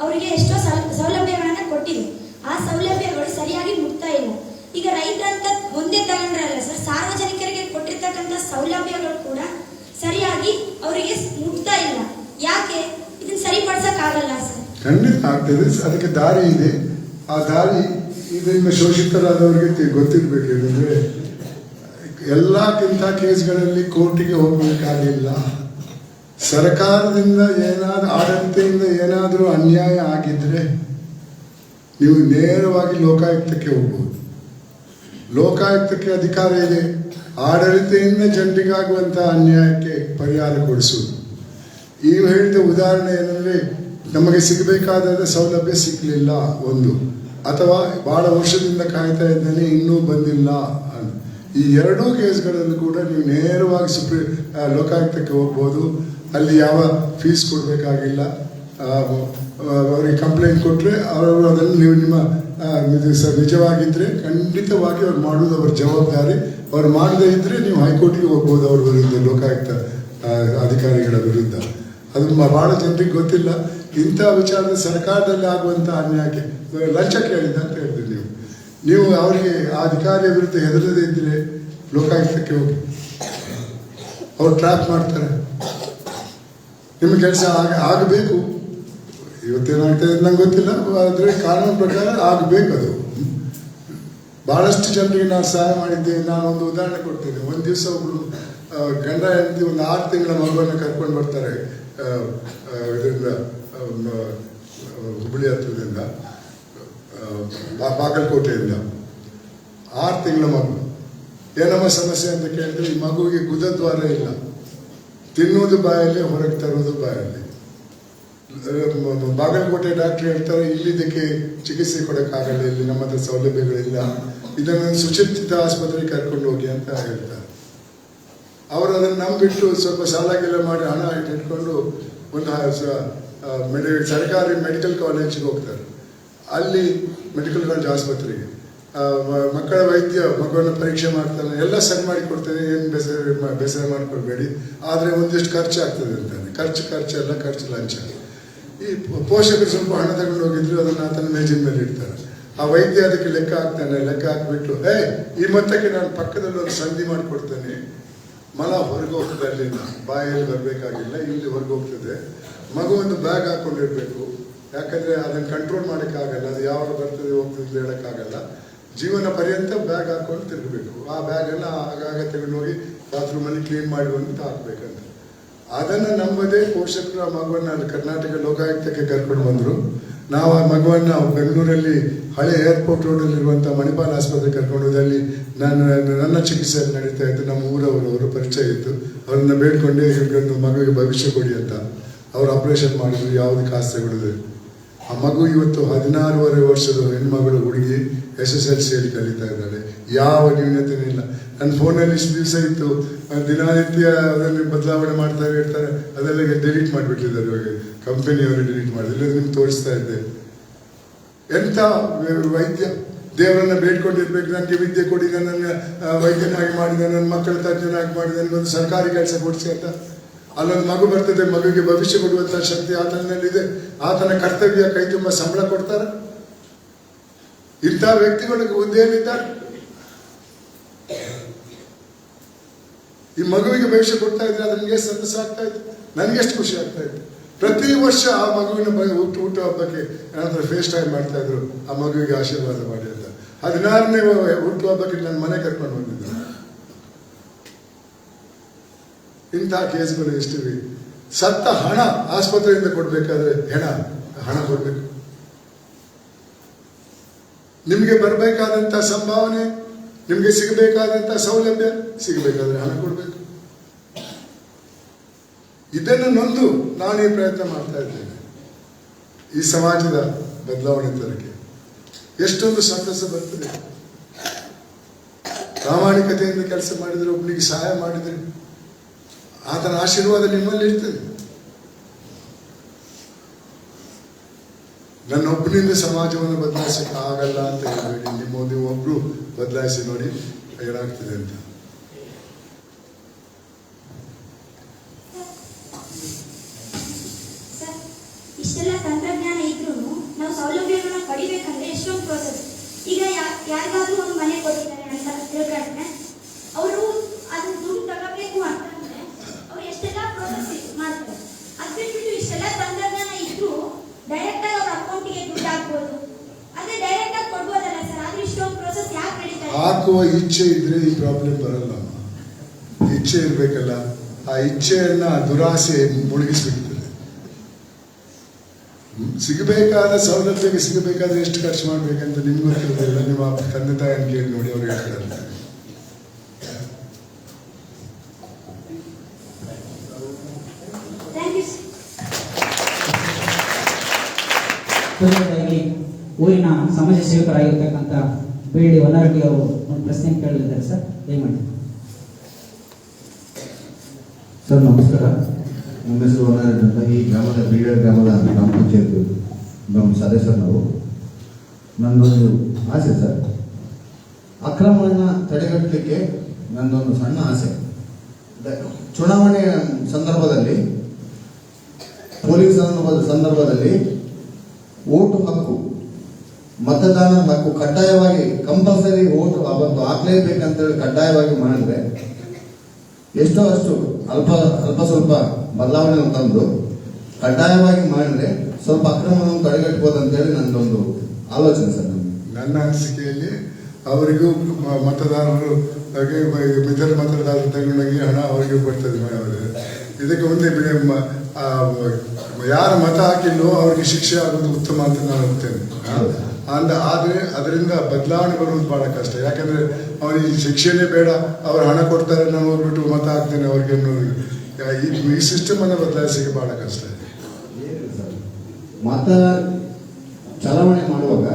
ಅವರಿಗೆ ಎಷ್ಟೋ ಸೌಲಭ್ಯಗಳನ್ನ ಕೊಟ್ಟಿದೆ. ಆ ಸೌಲಭ್ಯಗಳು ಸರಿಯಾಗಿ ಮುಟ್ತಾ ಇಲ್ಲ. ಈಗ ರೈತ ಅಂತ ಒಂದೇ ತಗೊಂಡ್ರಲ್ಲ ಸರ್, ಸಾರ್ವಜನಿಕರಿಗೆ ಕೊಟ್ಟಿರ್ತಕ್ಕಂಥ ಸೌಲಭ್ಯಗಳು ಕೂಡ ಸರಿಯಾಗಿ ಅವರಿಗೆ ಮುಟ್ತಾ ಇಲ್ಲ. ಯಾಕೆ ಇದನ್ನ ಸರಿಪಡಿಸಕ್ಕಾಗಲ್ಲ ಸರ್? ಖಂಡಿತ ಆಗ್ತದೆ, ಅದಕ್ಕೆ ದಾರಿ ಇದೆ. ಆ ದಾರಿ ಇದರಿಂದ ಶೋಷಿತರಾದವರಿಗೆ ಗೊತ್ತಿರಬೇಕು. ಏನಂದ್ರೆ ಎಲ್ಲಕ್ಕಿಂತ ಕೇಸ್ಗಳಲ್ಲಿ ಕೋರ್ಟಿಗೆ ಹೋಗಬೇಕಾಗಿಲ್ಲ. ಸರ್ಕಾರದಿಂದ ಏನಾದರೂ ಆಡಳಿತದಿಂದ ಏನಾದರೂ ಅನ್ಯಾಯ ಆಗಿದ್ರೆ ನೀವು ನೇರವಾಗಿ ಲೋಕಾಯುಕ್ತಕ್ಕೆ ಹೋಗ್ಬೋದು. ಲೋಕಾಯುಕ್ತಕ್ಕೆ ಅಧಿಕಾರ ಇದೆ ಆಡಳಿತದಿಂದ ಜನರಿಗಾಗುವಂಥ ಅನ್ಯಾಯಕ್ಕೆ ಪರಿಹಾರ ಕೊಡಿಸುವುದು. ನೀವು ಹೇಳಿದ ಉದಾಹರಣೆ ಏನಂದರೆ ನಮಗೆ ಸಿಗಬೇಕಾದ ಸೌಲಭ್ಯ ಸಿಗಲಿಲ್ಲ ಒಂದು, ಅಥವಾ ಬಹಳ ವರ್ಷದಿಂದ ಕಾಯ್ತಾ ಇದ್ದೇನೆ ಇನ್ನೂ ಬಂದಿಲ್ಲ. ಈ ಎರಡೂ ಕೇಸ್ಗಳಲ್ಲೂ ಕೂಡ ನೀವು ನೇರವಾಗಿ ಲೋಕಾಯುಕ್ತಕ್ಕೆ ಹೋಗ್ಬೋದು. ಅಲ್ಲಿ ಯಾವ ಫೀಸ್ ಕೊಡಬೇಕಾಗಿಲ್ಲ. ಅವರಿಗೆ ಕಂಪ್ಲೇಂಟ್ ಕೊಟ್ಟರೆ ಅವರು ಅದನ್ನು ನೀವು ನಿಮ್ಮ ನಿಜವಾಗಿದ್ದರೆ ಖಂಡಿತವಾಗಿ ಅವ್ರು ಮಾಡೋದು ಅವ್ರ ಜವಾಬ್ದಾರಿ. ಅವ್ರು ಮಾಡದೇ ಇದ್ದರೆ ನೀವು ಹೈಕೋರ್ಟಿಗೆ ಹೋಗ್ಬೋದು ಅವ್ರ ವಿರುದ್ಧ, ಲೋಕಾಯುಕ್ತ ಅಧಿಕಾರಿಗಳ ವಿರುದ್ಧ. ಅದು ಭಾಳ ಜನರಿಗೆ ಗೊತ್ತಿಲ್ಲ. ಇಂಥ ವಿಚಾರದ ಸರ್ಕಾರದಲ್ಲಿ ಆಗುವಂಥ ಅನ್ಯಾಯಕ್ಕೆ ಲಂಚ ಕೇಳಿದ್ದ ಅಂತ ಹೇಳ್ತೀರಿ ನೀವು ಅವರಿಗೆ ಆ ಅಧಿಕಾರಿಯ ವಿರುದ್ಧ ಹೆದರದೇ ಇದ್ದರೆ ಲೋಕಾಯುಕ್ತಕ್ಕೆ ಹೋಗಿ, ಅವ್ರು ಟ್ರ್ಯಾಪ್ ಮಾಡ್ತಾರೆ. ನಿಮ್ಮ ಕೆಲಸ ಆಗಬೇಕು. ಇವತ್ತೇನಾಗ್ತದೆ ನಂಗೆ ಗೊತ್ತಿಲ್ಲ, ಆದರೆ ಕಾನೂನು ಪ್ರಕಾರ ಆಗಬೇಕು. ಅದು ಭಾಳಷ್ಟು ಜನರಿಗೆ ನಾನು ಸಹಾಯ ಮಾಡಿದ್ದೇನೆ. ನಾನು ಒಂದು ಉದಾಹರಣೆ ಕೊಡ್ತೇನೆ. ಒಂದು ದಿವಸ ಒಬ್ಬರು ಗಂಡ ಹೆಂಡತಿ ಒಂದು 6 ತಿಂಗಳ ಮಗುವನ್ನು ಕರ್ಕೊಂಡು ಬರ್ತಾರೆ ಇದರಿಂದ, ಹುಬ್ಬಳ್ಳಿ ಹತ್ರದಿಂದ, ಬಾಗಲಕೋಟೆಯಿಂದ. 6 ತಿಂಗಳ ಮಗು. ಏನಮ್ಮ ಸಮಸ್ಯೆ ಅಂತ ಕೇಳಿದ್ರೆ, ಈ ಮಗುವಿಗೆ ಗುದದ್ವಾರ ಇಲ್ಲ, ತಿನ್ನೋದು ಬಾಯಲ್ಲಿ, ಹೊರಗೆ ತರೋದು ಬಾಯಲ್ಲಿ. ಬಾಗಲಕೋಟೆ ಡಾಕ್ಟರ್ ಹೇಳ್ತಾರೆ, ಇಲ್ಲಿದ್ದಕ್ಕೆ ಚಿಕಿತ್ಸೆ ಕೊಡೋಕ್ಕಾಗಲ್ಲ, ಇಲ್ಲಿ ನಮ್ಮ ಹತ್ರ ಸೌಲಭ್ಯಗಳಿಲ್ಲ, ಇದನ್ನು ಸುಚಿಂತಿತ ಆಸ್ಪತ್ರೆಗೆ ಕರ್ಕೊಂಡು ಹೋಗಿ ಅಂತ ಹೇಳ್ತಾರೆ. ಅವರು ಅದನ್ನು ನಂಬಿಟ್ಟು ಸ್ವಲ್ಪ ಸಾಲಗೆಲ್ಲ ಮಾಡಿ ಹಣ ಇಟ್ಕೊಂಡು ಒಂದು ಸರ್ಕಾರಿ ಮೆಡಿಕಲ್ ಕಾಲೇಜಿಗೆ ಹೋಗ್ತಾರೆ. ಅಲ್ಲಿ ಮೆಡಿಕಲ್ ಕಾಲೇಜ್ ಆಸ್ಪತ್ರೆಗೆ. ಮಕ್ಕಳ ವೈದ್ಯ ಮಗುವನ್ನು ಪರೀಕ್ಷೆ ಮಾಡ್ತಾನೆ, ಎಲ್ಲ ಸರಿ ಮಾಡಿ ಕೊಡ್ತೇನೆ, ಏನು ಬೇಸರ ಮಾಡಿಕೊಡ್ಬೇಡಿ, ಆದರೆ ಒಂದಿಷ್ಟು ಖರ್ಚು ಆಗ್ತದೆ ಅಂತಾನೆ. ಖರ್ಚೆಲ್ಲ ಖರ್ಚು ಲಂಚ. ಈ ಪೋಷಕರು ಸ್ವಲ್ಪ ಹಣ ತಗೊಂಡು ಹೋಗಿದ್ರು, ಅದನ್ನು ಆತನ ಮೇಜಿನ ಮೇಲೆ ಇಡ್ತಾರೆ. ಆ ವೈದ್ಯ ಅದಕ್ಕೆ ಲೆಕ್ಕ ಹಾಕ್ತಾನೆ. ಲೆಕ್ಕ ಹಾಕ್ಬಿಟ್ಟು ಈ ಮೊತ್ತಕ್ಕೆ ನಾನು ಪಕ್ಕದಲ್ಲಿ ಒಂದು ಸಂಧಿ ಮಾಡಿಕೊಡ್ತೇನೆ, ಮಲ ಹೊರಗೆ ಹೋಗ್ತದೆ, ಅಲ್ಲಿಂದ ಬಾಯಲ್ಲಿ ಬರಬೇಕಾಗಿಲ್ಲ, ಇಲ್ಲಿ ಹೊರಗೆ ಹೋಗ್ತದೆ. ಮಗು ಒಂದು ಬ್ಯಾಗ್ ಹಾಕೊಂಡಿರ್ಬೇಕು, ಯಾಕಂದರೆ ಅದನ್ನು ಕಂಟ್ರೋಲ್ ಮಾಡೋಕ್ಕಾಗಲ್ಲ, ಅದು ಯಾವಾಗ ಬರ್ತದೆ ಹೋಗ್ತದೆ ಅಂತ ಹೇಳೋಕ್ಕಾಗಲ್ಲ. ಜೀವನ ಪರ್ಯಂತ ಬ್ಯಾಗ್ ಹಾಕೊಂಡು ತಿರುಗಬೇಕು. ಆ ಬ್ಯಾಗನ್ನು ಆಗಾಗ ತಗೊಂಡು ಹೋಗಿ ಬಾತ್ರೂಮಲ್ಲಿ ಕ್ಲೀನ್ ಮಾಡುವಂತ ಹಾಕ್ಬೇಕಂತ. ಅದನ್ನು ನಂಬದೇ ಪೋಷಕರು ಆ ಮಗುವನ್ನು ಅಲ್ಲಿ ಕರ್ನಾಟಕ ಲೋಕಾಯುಕ್ತಕ್ಕೆ ಕರ್ಕೊಂಡು ಬಂದರು. ನಾವು ಆ ಮಗುವನ್ನು ಬೆಂಗಳೂರಲ್ಲಿ ಹಳೆ ಏರ್ಪೋರ್ಟ್ ರೋಡಲ್ಲಿರುವಂಥ ಮಣಿಪಾಲ್ ಆಸ್ಪತ್ರೆಗೆ ಕರ್ಕೊಂಡು ಹೋಗಿ ಅಲ್ಲಿ ನನ್ನ ಚಿಕಿತ್ಸೆ ನಡೀತಾ ಇತ್ತು. ನಮ್ಮ ಊರವರು ಪರಿಚಯ ಇತ್ತು, ಅವ್ರನ್ನ ಬೇಡ್ಕೊಂಡೆ ಇವ್ರಿಗೊಂದು ಮಗುವಿಗೆ ಭವಿಷ್ಯ ಕೊಡಿ ಅಂತ. ಅವ್ರು ಆಪರೇಷನ್ ಮಾಡಿದ್ರು, ಯಾವುದು ಕಾಸು ತಗೊಳ್ಳೋದು. ಆ ಮಗು ಇವತ್ತು 16.5 ವರ್ಷದ ಹೆಣ್ಮಗಳು ಹುಡುಗಿ SSLCಯಲ್ಲಿ ಕಲಿತಾ ಇದ್ದಾಳೆ. ಯಾವ ನ್ಯೂನತೆಯೂ ಇಲ್ಲ. ನನ್ನ ಫೋನಲ್ಲಿ ಇಷ್ಟು ದಿವಸ ಇತ್ತು, ದಿನನಿತ್ಯ ಅದನ್ನು ಬದಲಾವಣೆ ಮಾಡ್ತಾ ಇರ್ತಾರೆ, ಅದೆಲ್ಲ ಡಿಲೀಟ್ ಮಾಡಿಬಿಟ್ಟಿದ್ದಾರೆ. ಇವಾಗ ಕಂಪನಿಯವರು ಡಿಲೀಟ್ ಮಾಡಿದ್ರು. ಇಲ್ಲ ನಿಮ್ಗೆ ತೋರಿಸ್ತಾ ಇದ್ದೆ. ಎಂಥ ವೈದ್ಯ, ದೇವರನ್ನ ಬೇಡ್ಕೊಂಡಿರ್ಬೇಕು, ನನಗೆ ವಿದ್ಯೆ ಕೊಡಿ, ನನ್ನನ್ನು ವೈದ್ಯನಾಗಿ ಮಾಡಿದ, ನನ್ನ ಮಕ್ಕಳ ತಜ್ಞನಾಗಿ ಮಾಡಿದ, ನನಗೊಂದು ಸರ್ಕಾರಿ ಕೆಲಸ ಕೊಡಿಸಿ ಅಂತ. ಅಲ್ಲೊಂದು ಮಗು ಬರ್ತದೆ, ಮಗುವಿಗೆ ಭವಿಷ್ಯ ಕೊಡುವಂಥ ಶಕ್ತಿ ಆತನಲ್ಲಿದೆ. ಆತನ ಕರ್ತವ್ಯ, ಕೈ ತುಂಬ ಸಂಬಳ ಕೊಡ್ತಾರೆ. ಇಂಥ ವ್ಯಕ್ತಿಗಳಿಗೆ ಹುದ್ದೆಯಲ್ಲಿದ್ದಾರೆ. ಈ ಮಗುವಿಗೆ ಭವಿಷ್ಯ ಕೊಡ್ತಾ ಇದ್ರೆ ಅದನಿಗೆ ಸಂತಸ ಆಗ್ತಾ ಇತ್ತು, ನನಗೆ ಎಷ್ಟು ಖುಷಿ ಆಗ್ತಾ ಇತ್ತು. ಪ್ರತಿ ವರ್ಷ ಆ ಮಗುವಿನ ಹುಟ್ಟು ಹಬ್ಬಕ್ಕೆ ಏನಾದರೂ ಫೇಸ್ ಟೈಮ್ ಮಾಡ್ತಾ ಇದ್ರು, ಆ ಮಗುವಿಗೆ ಆಶೀರ್ವಾದ ಮಾಡಿ ಅಂತ. 16ನೇ ಹುಟ್ಟು ಹಬ್ಬಕ್ಕೆ ನನ್ನ ಮನೆ ಕರ್ಕೊಂಡು ಬಂದಿದ್ದರು. ಇಂಥ ಕೇಸ್ಗಳು ಎಷ್ಟಿವೆ. ಸತ್ತ ಹಣ ಆಸ್ಪತ್ರೆಯಿಂದ ಕೊಡಬೇಕಾದ್ರೆ ಹಣ ಕೊಡಬೇಕು. ನಿಮಗೆ ಬರಬೇಕಾದಂಥ ಸಂಭಾವನೆ, ನಿಮಗೆ ಸಿಗಬೇಕಾದಂಥ ಸೌಲಭ್ಯ ಸಿಗಬೇಕಾದ್ರೆ ಹಣ ಕೊಡಬೇಕು. ಇದನ್ನು ನೊಂದು ನಾನು ಈ ಪ್ರಯತ್ನ ಮಾಡ್ತಾ ಇದ್ದೇನೆ, ಈ ಸಮಾಜದ ಬದಲಾವಣೆ ತರಕ್ಕೆ. ಎಷ್ಟೊಂದು ಸಂತಸ ಬರ್ತದೆ. ಪ್ರಾಮಾಣಿಕತೆಯಿಂದ ಕೆಲಸ ಮಾಡಿದರೆ, ಒಬ್ಬನಿಗೆ ಸಹಾಯ ಮಾಡಿದರೆ ಆತನ ಆಶೀರ್ವಾದ ನಿಮ್ಮಲ್ಲಿ ಇರ್ತದೆ. ನನ್ನೊಬ್ಬನಿಂದ ಸಮಾಜವನ್ನು ಬದಲಾಯಿಸಕ್ಕೆ ಆಗಲ್ಲ ಅಂತ ಹೇಳಬೇಡಿ. ನೀವು ಒಬ್ರು ಬದಲಾಯಿಸಿ ನೋಡಿ ಏನಾಗ್ತದೆ ಅಂತ. ಇಷ್ಟೆಲ್ಲ ತಂತ್ರಜ್ಞಾನ ಇದ್ರೂ ನಾವು ಸೌಲಭ್ಯಗಳನ್ನ ಪಡಿಬೇಕಂದ್ರೆ ಎಷ್ಟೊಂದು ಪ್ರೋಸೆಸ್. ಈಗ ಯಾರಿಗಾದ್ರೂ ಒಂದು ಮನೆ ಕೊಟ್ಟಿದ್ದಾರೆ ಅಂತ ತಿಳ್ಕೊಂಡ್ರೆ ಅವರು ಅದನ್ನ ದುಡ್ಡು ತಗೋಬೇಕು ಅಂತಂದ್ರೆ ಅವ್ರು ಎಷ್ಟೆಲ್ಲ ಪ್ರೋಸೆಸ್ ಮಾಡ್ತಾರೆ. ಅದ್ ಬಿಟ್ಬಿಟ್ಟು ಇಷ್ಟೆಲ್ಲ ತಂತ್ರಜ್ಞಾನ ಇದ್ರೂ ಡೈರೆಕ್ಟ್ ಆಗಿ ಅವ್ರ ಅಕೌಂಟಿಗೆ ದುಡ್ಡು ಹಾಕ್ಬೋದು, ಅದೇ ಡೈರೆಕ್ಟ್ ಆಗಿ ಕೊಡ್ಬೋದಲ್ಲ ಸರ್. ಆದ್ರೆ ಇಷ್ಟೊಂದು ಪ್ರೋಸೆಸ್ ಯಾಕೆ ನಡೀತಾ ಇದೆ? ಹಾಕುವ ಇಚ್ಛೆ ಇದ್ರೆ ಈ ಪ್ರಾಬ್ಲಮ್ ಬರಲ್ಲ. ಇಚ್ಛೆ ಇರ್ಬೇಕಲ್ಲ, ಆ ಇಚ್ಛೆಯನ್ನ ದುರಾಸೆ ಮುಳುಗಿಸ್ಬಿಡ್ತದೆ. ಸಿಗಬೇಕಾದ ಸೌಲಭ್ಯಕ್ಕೆ ಸಿಗಬೇಕಾದ್ರೆ ಎಷ್ಟು ಖರ್ಚು ಮಾಡ್ಬೇಕಂತ ನಿಮ್ಗೆ ಗೊತ್ತಿರೋದಿಲ್ಲ. ನಿಮ್ಮ ತಂದೆ ತಾಯಿಯನ್ನು ಕೇಳಿ ನೋಡಿ, ಅವ್ರು ಹೇಳ್ತಾರೆ. ಊರಿನ ಸಮಾಜ ಸೇವಕರಾಗಿರ್ತಕ್ಕಂಥ ಬೇಡಿ ವನರಗಿ ಅವರು ಒಂದು ಪ್ರಶ್ನೆ ಕೇಳಲಿದ್ದಾರೆ ಸರ್, ದಯಮಾಡಿ. ಸರ್ ನಮಸ್ಕಾರ, ನಮ್ಮ ಹೆಸರು ವನರಗಿ ಅಂತ. ಈ ಗ್ರಾಮದ ಬೀಡರ್ ಗ್ರಾಮದ ಗ್ರಾಮ ಪಂಚಾಯತ್ ನಮ್ಮ ಸದಸ್ಯರು ನಾವು. ನನ್ನೊಂದು ಆಸೆ ಸರ್, ಅಕ್ರಮವನ್ನು ತಡೆಗಟ್ಟಲಿಕ್ಕೆ ನನ್ನೊಂದು ಸಣ್ಣ ಆಸೆ. ಚುನಾವಣೆ ಸಂದರ್ಭದಲ್ಲಿ, ಪೊಲೀಸ್ ಸಂದರ್ಭದಲ್ಲಿ ಓಟು ಹಕ್ಕು, ಮತದಾನ ಹಕ್ಕು ಕಡ್ಡಾಯವಾಗಿ ಕಂಪಲ್ಸರಿ ಓಟು ಅವತ್ತು ಹಾಕ್ಲೇಬೇಕಂತೇಳಿ ಕಡ್ಡಾಯವಾಗಿ ಮಾಡಿದ್ರೆ ಎಷ್ಟೋ ಅಷ್ಟು ಅಲ್ಪ ಸ್ವಲ್ಪ ಬದಲಾವಣೆ ತಂದು ಕಡ್ಡಾಯವಾಗಿ ಮಾಡಿದ್ರೆ ಸ್ವಲ್ಪ ಅಕ್ರಮವನ್ನು ತಡೆಗಟ್ಟಬಹುದು ಅಂತೇಳಿ ನನ್ನೊಂದು ಆಲೋಚನೆ ಸರ್. ನನ್ನ ಅನಿಸಿಕೆಯಲ್ಲಿ ಅವರಿಗೂ ಮತದಾರರು ಮಿತರ ಮತದಾರರು ತಗೊಂಡಂಗೆ ಹಣ ಅವರಿಗೂ ಬರ್ತದೆ. ಇದಕ್ಕೆ ಒಂದೇ ಯಾರು ಮತ ಹಾಕಿಲ್ಲೋ ಅವ್ರಿಗೆ ಶಿಕ್ಷೆ ಆಗೋದು ಉತ್ತಮ ಅಂತ ನಾನು ಹೇಳ್ತೇನೆ. ಆದರೆ ಅದರಿಂದ ಬದಲಾವಣೆ ಬರುವುದು ಬಹಳ ಕಷ್ಟ. ಯಾಕಂದ್ರೆ ಅವರಿಗೆ ಶಿಕ್ಷೆನೇ ಬೇಡ, ಅವ್ರು ಹಣ ಕೊಡ್ತಾರೆ, ನಾನು ಹೋಗ್ಬಿಟ್ಟು ಮತ ಹಾಕ್ತೇನೆ ಅವ್ರಿಗೆ ಅನ್ನೋದು. ಈ ಸಿಸ್ಟಮ್ ಅನ್ನು ಬದಲಾಯಿಸಲಿಕ್ಕೆ ಬಹಳ ಕಷ್ಟ ಇದೆ. ಮತ ಚಲಾವಣೆ ಮಾಡುವಾಗ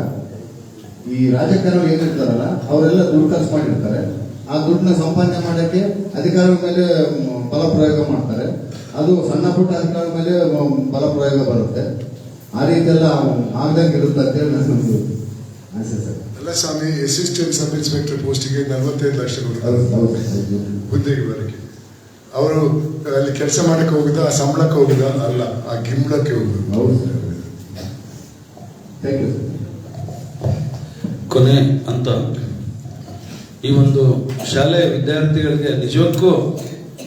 ಈ ರಾಜಕಾರಣಿಗಳು ಏನಿರ್ತಾರಲ್ಲ ಅವರೆಲ್ಲ ದುಡ್ಡು ಖರ್ಚು ಮಾಡಿರ್ತಾರೆ. ಆ ದುಡ್ಡನ್ನ ಸಂಪಾದನೆ ಮಾಡೋಕ್ಕೆ ಅಧಿಕಾರಿಗಳ ಮೇಲೆ ಫಲಪ್ರಯೋಗ ಮಾಡ್ತಾರೆ. ಅದು ಸಣ್ಣ ಪುಟ್ಟ ಅಧಿಕಾರಿಗಳ ಮೇಲೆ ಫಲಪ್ರಯೋಗ ಬರುತ್ತೆ. ಆ ರೀತಿ ಎಲ್ಲ ಆಗ್ದಂಗೆ ಇರುತ್ತೆ ಅಂತೇಳಿ ನನ್ನೊಂದು ಅಲ್ಲ ಸ್ವಾಮಿ, ಅಸಿಸ್ಟೆಂಟ್ ಸಬ್ ಇನ್ಸ್ಪೆಕ್ಟರ್ ಪೋಸ್ಟಿಗೆ 45 ಲಕ್ಷ ಹುದ್ದೆಗೆ ಬರಕ್ಕೆ. ಅವರು ಅಲ್ಲಿ ಕೆಲಸ ಮಾಡಕ್ಕೆ ಹೋಗುದ, ಆ ಸಂಬಳಕ್ಕೆ ಹೋಗುದ ಅಲ್ಲ, ಆ ಗಿಂಬಳಕ್ಕೆ ಹೋಗುದು. ಕೊನೆ ಅಂತ ಈ ಒಂದು ಶಾಲೆಯ ವಿದ್ಯಾರ್ಥಿಗಳಿಗೆ ನಿಜಕ್ಕೂ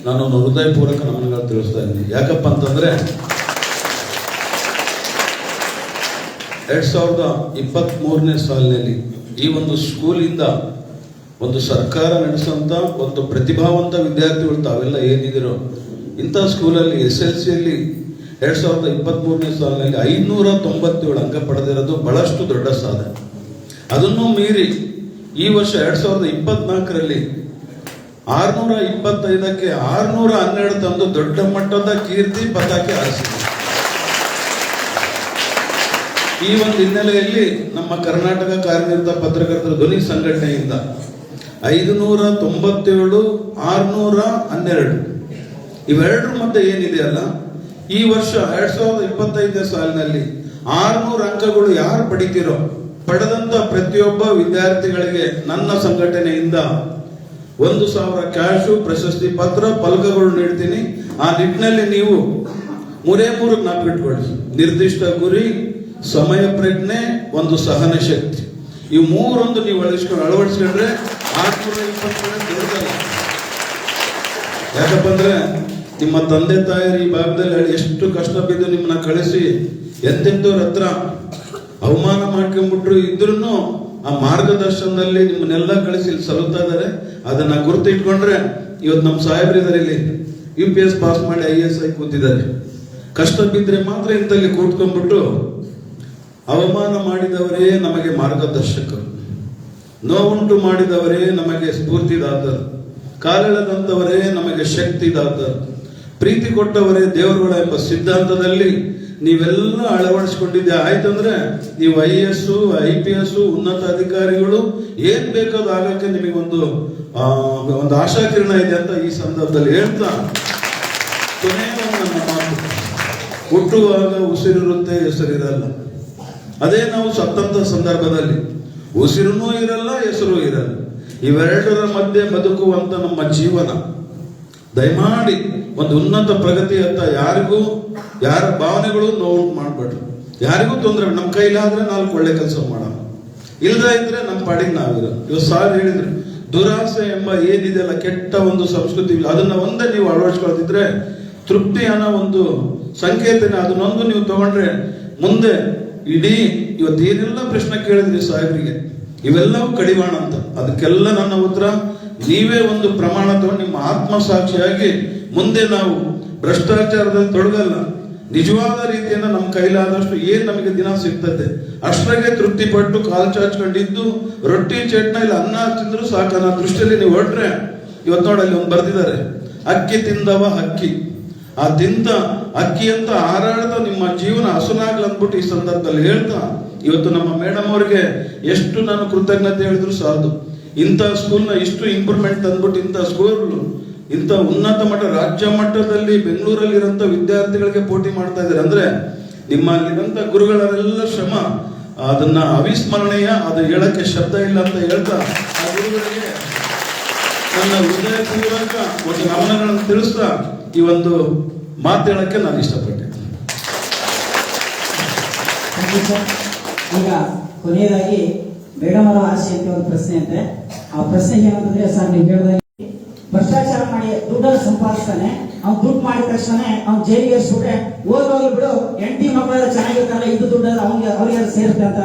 ನಾನು ಹೃದಯಪೂರ್ವಕ ನಮನಗಳು ತಿಳಿಸ್ತಾ ಇದ್ದೀನಿ. ಯಾಕಪ್ಪ ಅಂತಂದ್ರೆ 2023ನೇ ಸಾಲಿನಲ್ಲಿ ಈ ಒಂದು ಸ್ಕೂಲಿಂದ ಒಂದು ಸರ್ಕಾರ ನಡೆಸುವಂತ ಒಂದು ಪ್ರತಿಭಾವಂತ ವಿದ್ಯಾರ್ಥಿಗಳು ತಾವೆಲ್ಲ ಏನಿದಿರೋ ಇಂಥ ಸ್ಕೂಲಲ್ಲಿ SLCಯಲ್ಲಿ 2023ನೇ ಸಾಲಿನಲ್ಲಿ 597 ಅಂಕ ಪಡೆದಿರೋದು ಬಹಳಷ್ಟು ದೊಡ್ಡ ಸಾಧನೆ. ಅದನ್ನು ಮೀರಿ ಈ ವರ್ಷ 2024ರಲ್ಲಿ 625ಕ್ಕೆ 612 ತಂದು ದೊಡ್ಡ ಮಟ್ಟದ ಕೀರ್ತಿ ಪತಾಕೆ ಹಾರಿಸಿದೆ. ಈ ಒಂದು ಹಿನ್ನೆಲೆಯಲ್ಲಿ ನಮ್ಮ ಕರ್ನಾಟಕ ಕಾರ್ಯನಿರತ ಪತ್ರಕರ್ತರ ಧ್ವನಿ ಸಂಘಟನೆಯಿಂದ 597, 612 ಇವೆರಡರ ಮಧ್ಯೆ ಏನಿದೆಯಲ್ಲ, ಈ ವರ್ಷ 2025ನೇ ಸಾಲಿನಲ್ಲಿ 600 ಅಂಕಗಳು ಯಾರು ಪಡಿತೀರೋ ಪಡೆದಂತ ಪ್ರತಿಯೊಬ್ಬ ವಿದ್ಯಾರ್ಥಿಗಳಿಗೆ ನನ್ನ ಸಂಘಟನೆಯಿಂದ 1,000 ಕ್ಯಾಶು, ಪ್ರಶಸ್ತಿ ಪತ್ರ, ಫಲಕಗಳು ನೀಡ್ತೀನಿ. ಆ ನಿಟ್ಟಿನಲ್ಲಿ ನೀವು 3 ಜ್ಞಾಪಕಿಟ್ಕೊಳ್ಳಿ: ನಿರ್ದಿಷ್ಟ ಗುರಿ, ಸಮಯ ಪ್ರಜ್ಞೆ, ಒಂದು ಸಹನ ಶಕ್ತಿ. ಈ ಮೂರೊಂದು ನೀವು ಅಳವಡಿಸ್ಕೊಂಡ್ರೆ 620 ದೊಡ್ಡದಲ್ಲ. ಯಾಕಪ್ಪ ಅಂದ್ರೆ ನಿಮ್ಮ ತಂದೆ ತಾಯಿರು ಈ ಭಾಗದಲ್ಲಿ ಎಷ್ಟು ಕಷ್ಟ ಬಿದ್ದು ನಿಮ್ಮನ್ನ ಕಳಿಸಿ ಎಂತೆಂಥವ್ರ ಹತ್ರ ಅವಮಾನ ಮಾಡ್ಕೊಂಡ್ಬಿಟ್ರು ಇದ್ರೂ ಆ ಮಾರ್ಗದರ್ಶನದಲ್ಲಿ ನಿಮ್ಮನ್ನೆಲ್ಲ ಕಳಿಸಿ ಇಲ್ಲಿ ಸಲ್ಲುತ್ತಾ ಇದ್ದಾರೆ. ಅದನ್ನ ಗುರುತಿಟ್ಕೊಂಡ್ರೆ ಇವತ್ತು ನಮ್ಮ ಸಾಹೇಬರಿದ್ದಾರೆ, ಇಲ್ಲಿ UPS ಪಾಸ್ ಮಾಡಿ IAS ಆಗಿ ಕೂತಿದ್ದಾರೆ. ಕಷ್ಟ ಬಿದ್ದರೆ ಮಾತ್ರ ಇಂಥಲ್ಲಿ ಕೂತ್ಕೊಂಡ್ಬಿಟ್ಟು ಅವಮಾನ ಮಾಡಿದವರೇ ನಮಗೆ ಮಾರ್ಗದರ್ಶಕರು, ನೋವುಂಟು ಮಾಡಿದವರೇ ನಮಗೆ ಸ್ಫೂರ್ತಿದಾತರು, ಕಾಲೆಳೆದಂತವರೇ ನಮಗೆ ಶಕ್ತಿದಾತರು, ಪ್ರೀತಿ ಕೊಟ್ಟವರೇ ದೇವರುಗಳ ಎಂಬ ಸಿದ್ಧಾಂತದಲ್ಲಿ ನೀವೆಲ್ಲ ಅಳವಡಿಸ್ಕೊಂಡಿದ್ದೆ ಆಯ್ತಂದ್ರೆ ನೀವು IAS, IPS, ಉನ್ನತ ಅಧಿಕಾರಿಗಳು ಏನ್ ಬೇಕಾದ ಆಗಕ್ಕೆ ನಿಮಗೊಂದು ಒಂದು ಆಶಾಕಿರಣ ಇದೆ ಅಂತ ಈ ಸಂದರ್ಭದಲ್ಲಿ ಹೇಳ್ತಾ, ಕೊನೆಯ ನನ್ನ ಮಾತು, ಹುಟ್ಟುವಾಗ ಉಸಿರಿರುತ್ತೆ, ಹೆಸರಿರಲ್ಲ. ಅದೇ ನಾವು ಸತ್ತಂತ ಸಂದರ್ಭದಲ್ಲಿ ಉಸಿರುನೂ ಇರಲ್ಲ, ಹೆಸರು ಇರಲ್ಲ. ಇವೆರಡರ ಮಧ್ಯೆ ಬದುಕುವಂತ ನಮ್ಮ ಜೀವನ ದಯಮಾಡಿ ಒಂದು ಉನ್ನತ ಪ್ರಗತಿಯತ್ತ ಯಾರಿಗೂ ಯಾರ ಭಾವನೆಗಳು ನೋವು ಮಾಡ್ಬೇಡ್ರಿ, ಯಾರಿಗೂ ತೊಂದರೆ. ನಮ್ಮ ಕೈಲಾದ್ರೆ 4 ಒಳ್ಳೆ ಕೆಲಸ ಮಾಡೋಣ, ಇಲ್ದ ಇದ್ರೆ ನಮ್ಮ ಪಾಡಿಗೆ ನಾವಿರೋ. ಇವ್ ಸಾರ್ ಹೇಳಿದ್ರು, ದುರಾಸೆ ಎಂಬ ಏನಿದೆಯಲ್ಲ ಕೆಟ್ಟ ಒಂದು ಸಂಸ್ಕೃತಿ, ಅದನ್ನ ಒಂದೇ ನೀವು ಅಳವಡಿಸ್ಕೊಳ್ತಿದ್ರೆ ತೃಪ್ತಿ ಅನ್ನೋ ಒಂದು ಸಂಕೇತನ, ಅದನ್ನೊಂದು ನೀವು ತಗೊಂಡ್ರೆ ಮುಂದೆ ಇಡೀ ಇವತ್ತು ಏನೆಲ್ಲ ಪ್ರಶ್ನೆ ಕೇಳಿದ್ರಿ ಸಾಹೇಬ್ರಿಗೆ, ಇವೆಲ್ಲವೂ ಕಡಿವಾಣ ಅಂತ. ಅದಕ್ಕೆಲ್ಲ ನನ್ನ ಉತ್ತರ ನೀವೇ ಒಂದು ಪ್ರಮಾಣ ತಗೊಂಡು ನಿಮ್ಮ ಆತ್ಮಸಾಕ್ಷಿಯಾಗಿ ಮುಂದೆ ನಾವು ಭ್ರಷ್ಟಾಚಾರದಲ್ಲಿ ತೊಡಗಲ್ಲ, ನಿಜವಾದ ರೀತಿಯಿಂದ ನಮ್ಮ ಕೈಲಾದಷ್ಟು ಏನ್ ನಮಗೆ ದಿನ ಸಿಗ್ತದೆ ಅಷ್ಟರಾಗೆ ತೃಪ್ತಿ ಪಟ್ಟು ಕಾಲು ಚಾಚ್ಕೊಂಡಿದ್ದು ರೊಟ್ಟಿ ಚಟ್ನ ಇಲ್ಲ ಅನ್ನ ತಿಂದ್ರು ಸಾಕ ಅನ್ನೋ ದೃಷ್ಟಿಯಲ್ಲಿ ನೀವು ಹೊರಟ್ರೆ, ಇವತ್ತು ನೋಡಿ ಅಲ್ಲಿ ಒಂದು ಬರ್ದಿದ್ದಾರೆ, ಅಕ್ಕಿ ತಿಂದವ ಹಕ್ಕಿ, ಆ ತಿಂದ ಅಕ್ಕಿ ಅಂತ ಹಾರಾಡ್ತಾ ನಿಮ್ಮ ಜೀವನ ಹಸುನಾಗ್ಲ ಅಂದ್ಬಿಟ್ಟು ಈ ಸಂದರ್ಭದಲ್ಲಿ ಹೇಳ್ತಾ, ಇವತ್ತು ನಮ್ಮ ಮೇಡಮ್ ಅವ್ರಿಗೆ ಎಷ್ಟು ನಾನು ಕೃತಜ್ಞತೆ ಹೇಳಿದ್ರು ಸಾಲದು. ಇಂಥ ಸ್ಕೂಲ್ನ ಇಷ್ಟು ಇಂಪ್ರೂವ್ಮೆಂಟ್ ತಂದ್ಬಿಟ್ಟು ಇಂಥ ಸ್ಕೂಲ್ ಇಂಥ ಉನ್ನತ ಮಟ್ಟ ರಾಜ್ಯ ಮಟ್ಟದಲ್ಲಿ ಬೆಂಗಳೂರಲ್ಲಿ ಇರೋಂಥ ವಿದ್ಯಾರ್ಥಿಗಳಿಗೆ ಪೋಟಿ ಮಾಡ್ತಾ ಇದ್ದಾರೆ ಅಂದ್ರೆ ನಿಮ್ಮಲ್ಲಿರಂತ ಗುರುಗಳೆಲ್ಲ ಶ್ರಮ ಅದನ್ನ ಅವಿಸ್ಮರಣೀಯ, ಅದು ಹೇಳಕ್ಕೆ ಶಬ್ದ ಇಲ್ಲ ಅಂತ ಹೇಳ್ತಾ ಆ ಗುರುಗಳಿಗೆ ನನ್ನ ಹೃದಯಪೂರ್ವಕ ಒಂದು ನಮನಗಳನ್ನು ತಿಳಿಸ್ತಾ ಈ ಒಂದು ಮಾತು ಹೇಳಕ್ಕೆ ನಾನು ಇಷ್ಟಪಟ್ಟೆ. ಈಗ ಕೊನೆಯದಾಗಿ ಮೇಡಮ್ ಅವರ ಆಸೆ ಅಂತ ಒಂದು ಪ್ರಶ್ನೆ ಅಂತೆ. ಆ ಪ್ರಶ್ನೆ ಏನಂತಂದ್ರೆ, ಸರ್ ನೀವು ಹೇಳಿದಾಗ ಭ್ರಷ್ಟಾಚಾರ ಮಾಡಿ ದುಡ್ಡನ್ನು ಸಂಪಾದಿಸ್ತಾನೆ, ಅವ್ನು ದುಡ್ಡು ಮಾಡಿದ ತಕ್ಷಣ ಅವ್ನು ಜೈಲಿಗೆ ಏರಿಸ್ಬಿಟ್ರೆ ಹೋಗಿ ಬಿಡು ಹೆಂಡತಿ ಮಕ್ಕಳೆಲ್ಲ ಚೆನ್ನಾಗಿರ್ತಾರಲ್ಲ, ಇದು ದುಡ್ಡಾದ್ರೆ ಅವ್ರಿಗೆ ಸೇರುತ್ತೆ ಅಂತ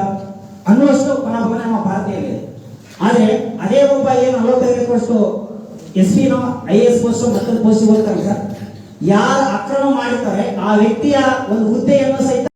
ಅನ್ನುವಷ್ಟು ಮನೋಭಾವನೆ ನಮ್ಮ ಭಾರತೀಯರಿಗೆ. ಆದ್ರೆ ಅದೇ ಒಬ್ಬ ಏನು 45 ವರ್ಷ SP IAS ಪೋಸ್ಟ್ ಮತ್ತೊಂದು ಪೋಸ್ಟ್ ಹೋಗ್ತಾರೆ ಸರ್, ಯಾರು ಅಕ್ರಮ ಮಾಡಿರ್ತಾರೆ ಆ ವ್ಯಕ್ತಿಯ ಒಂದು ಹುದ್ದೆಯನ್ನು ಸಹಿತ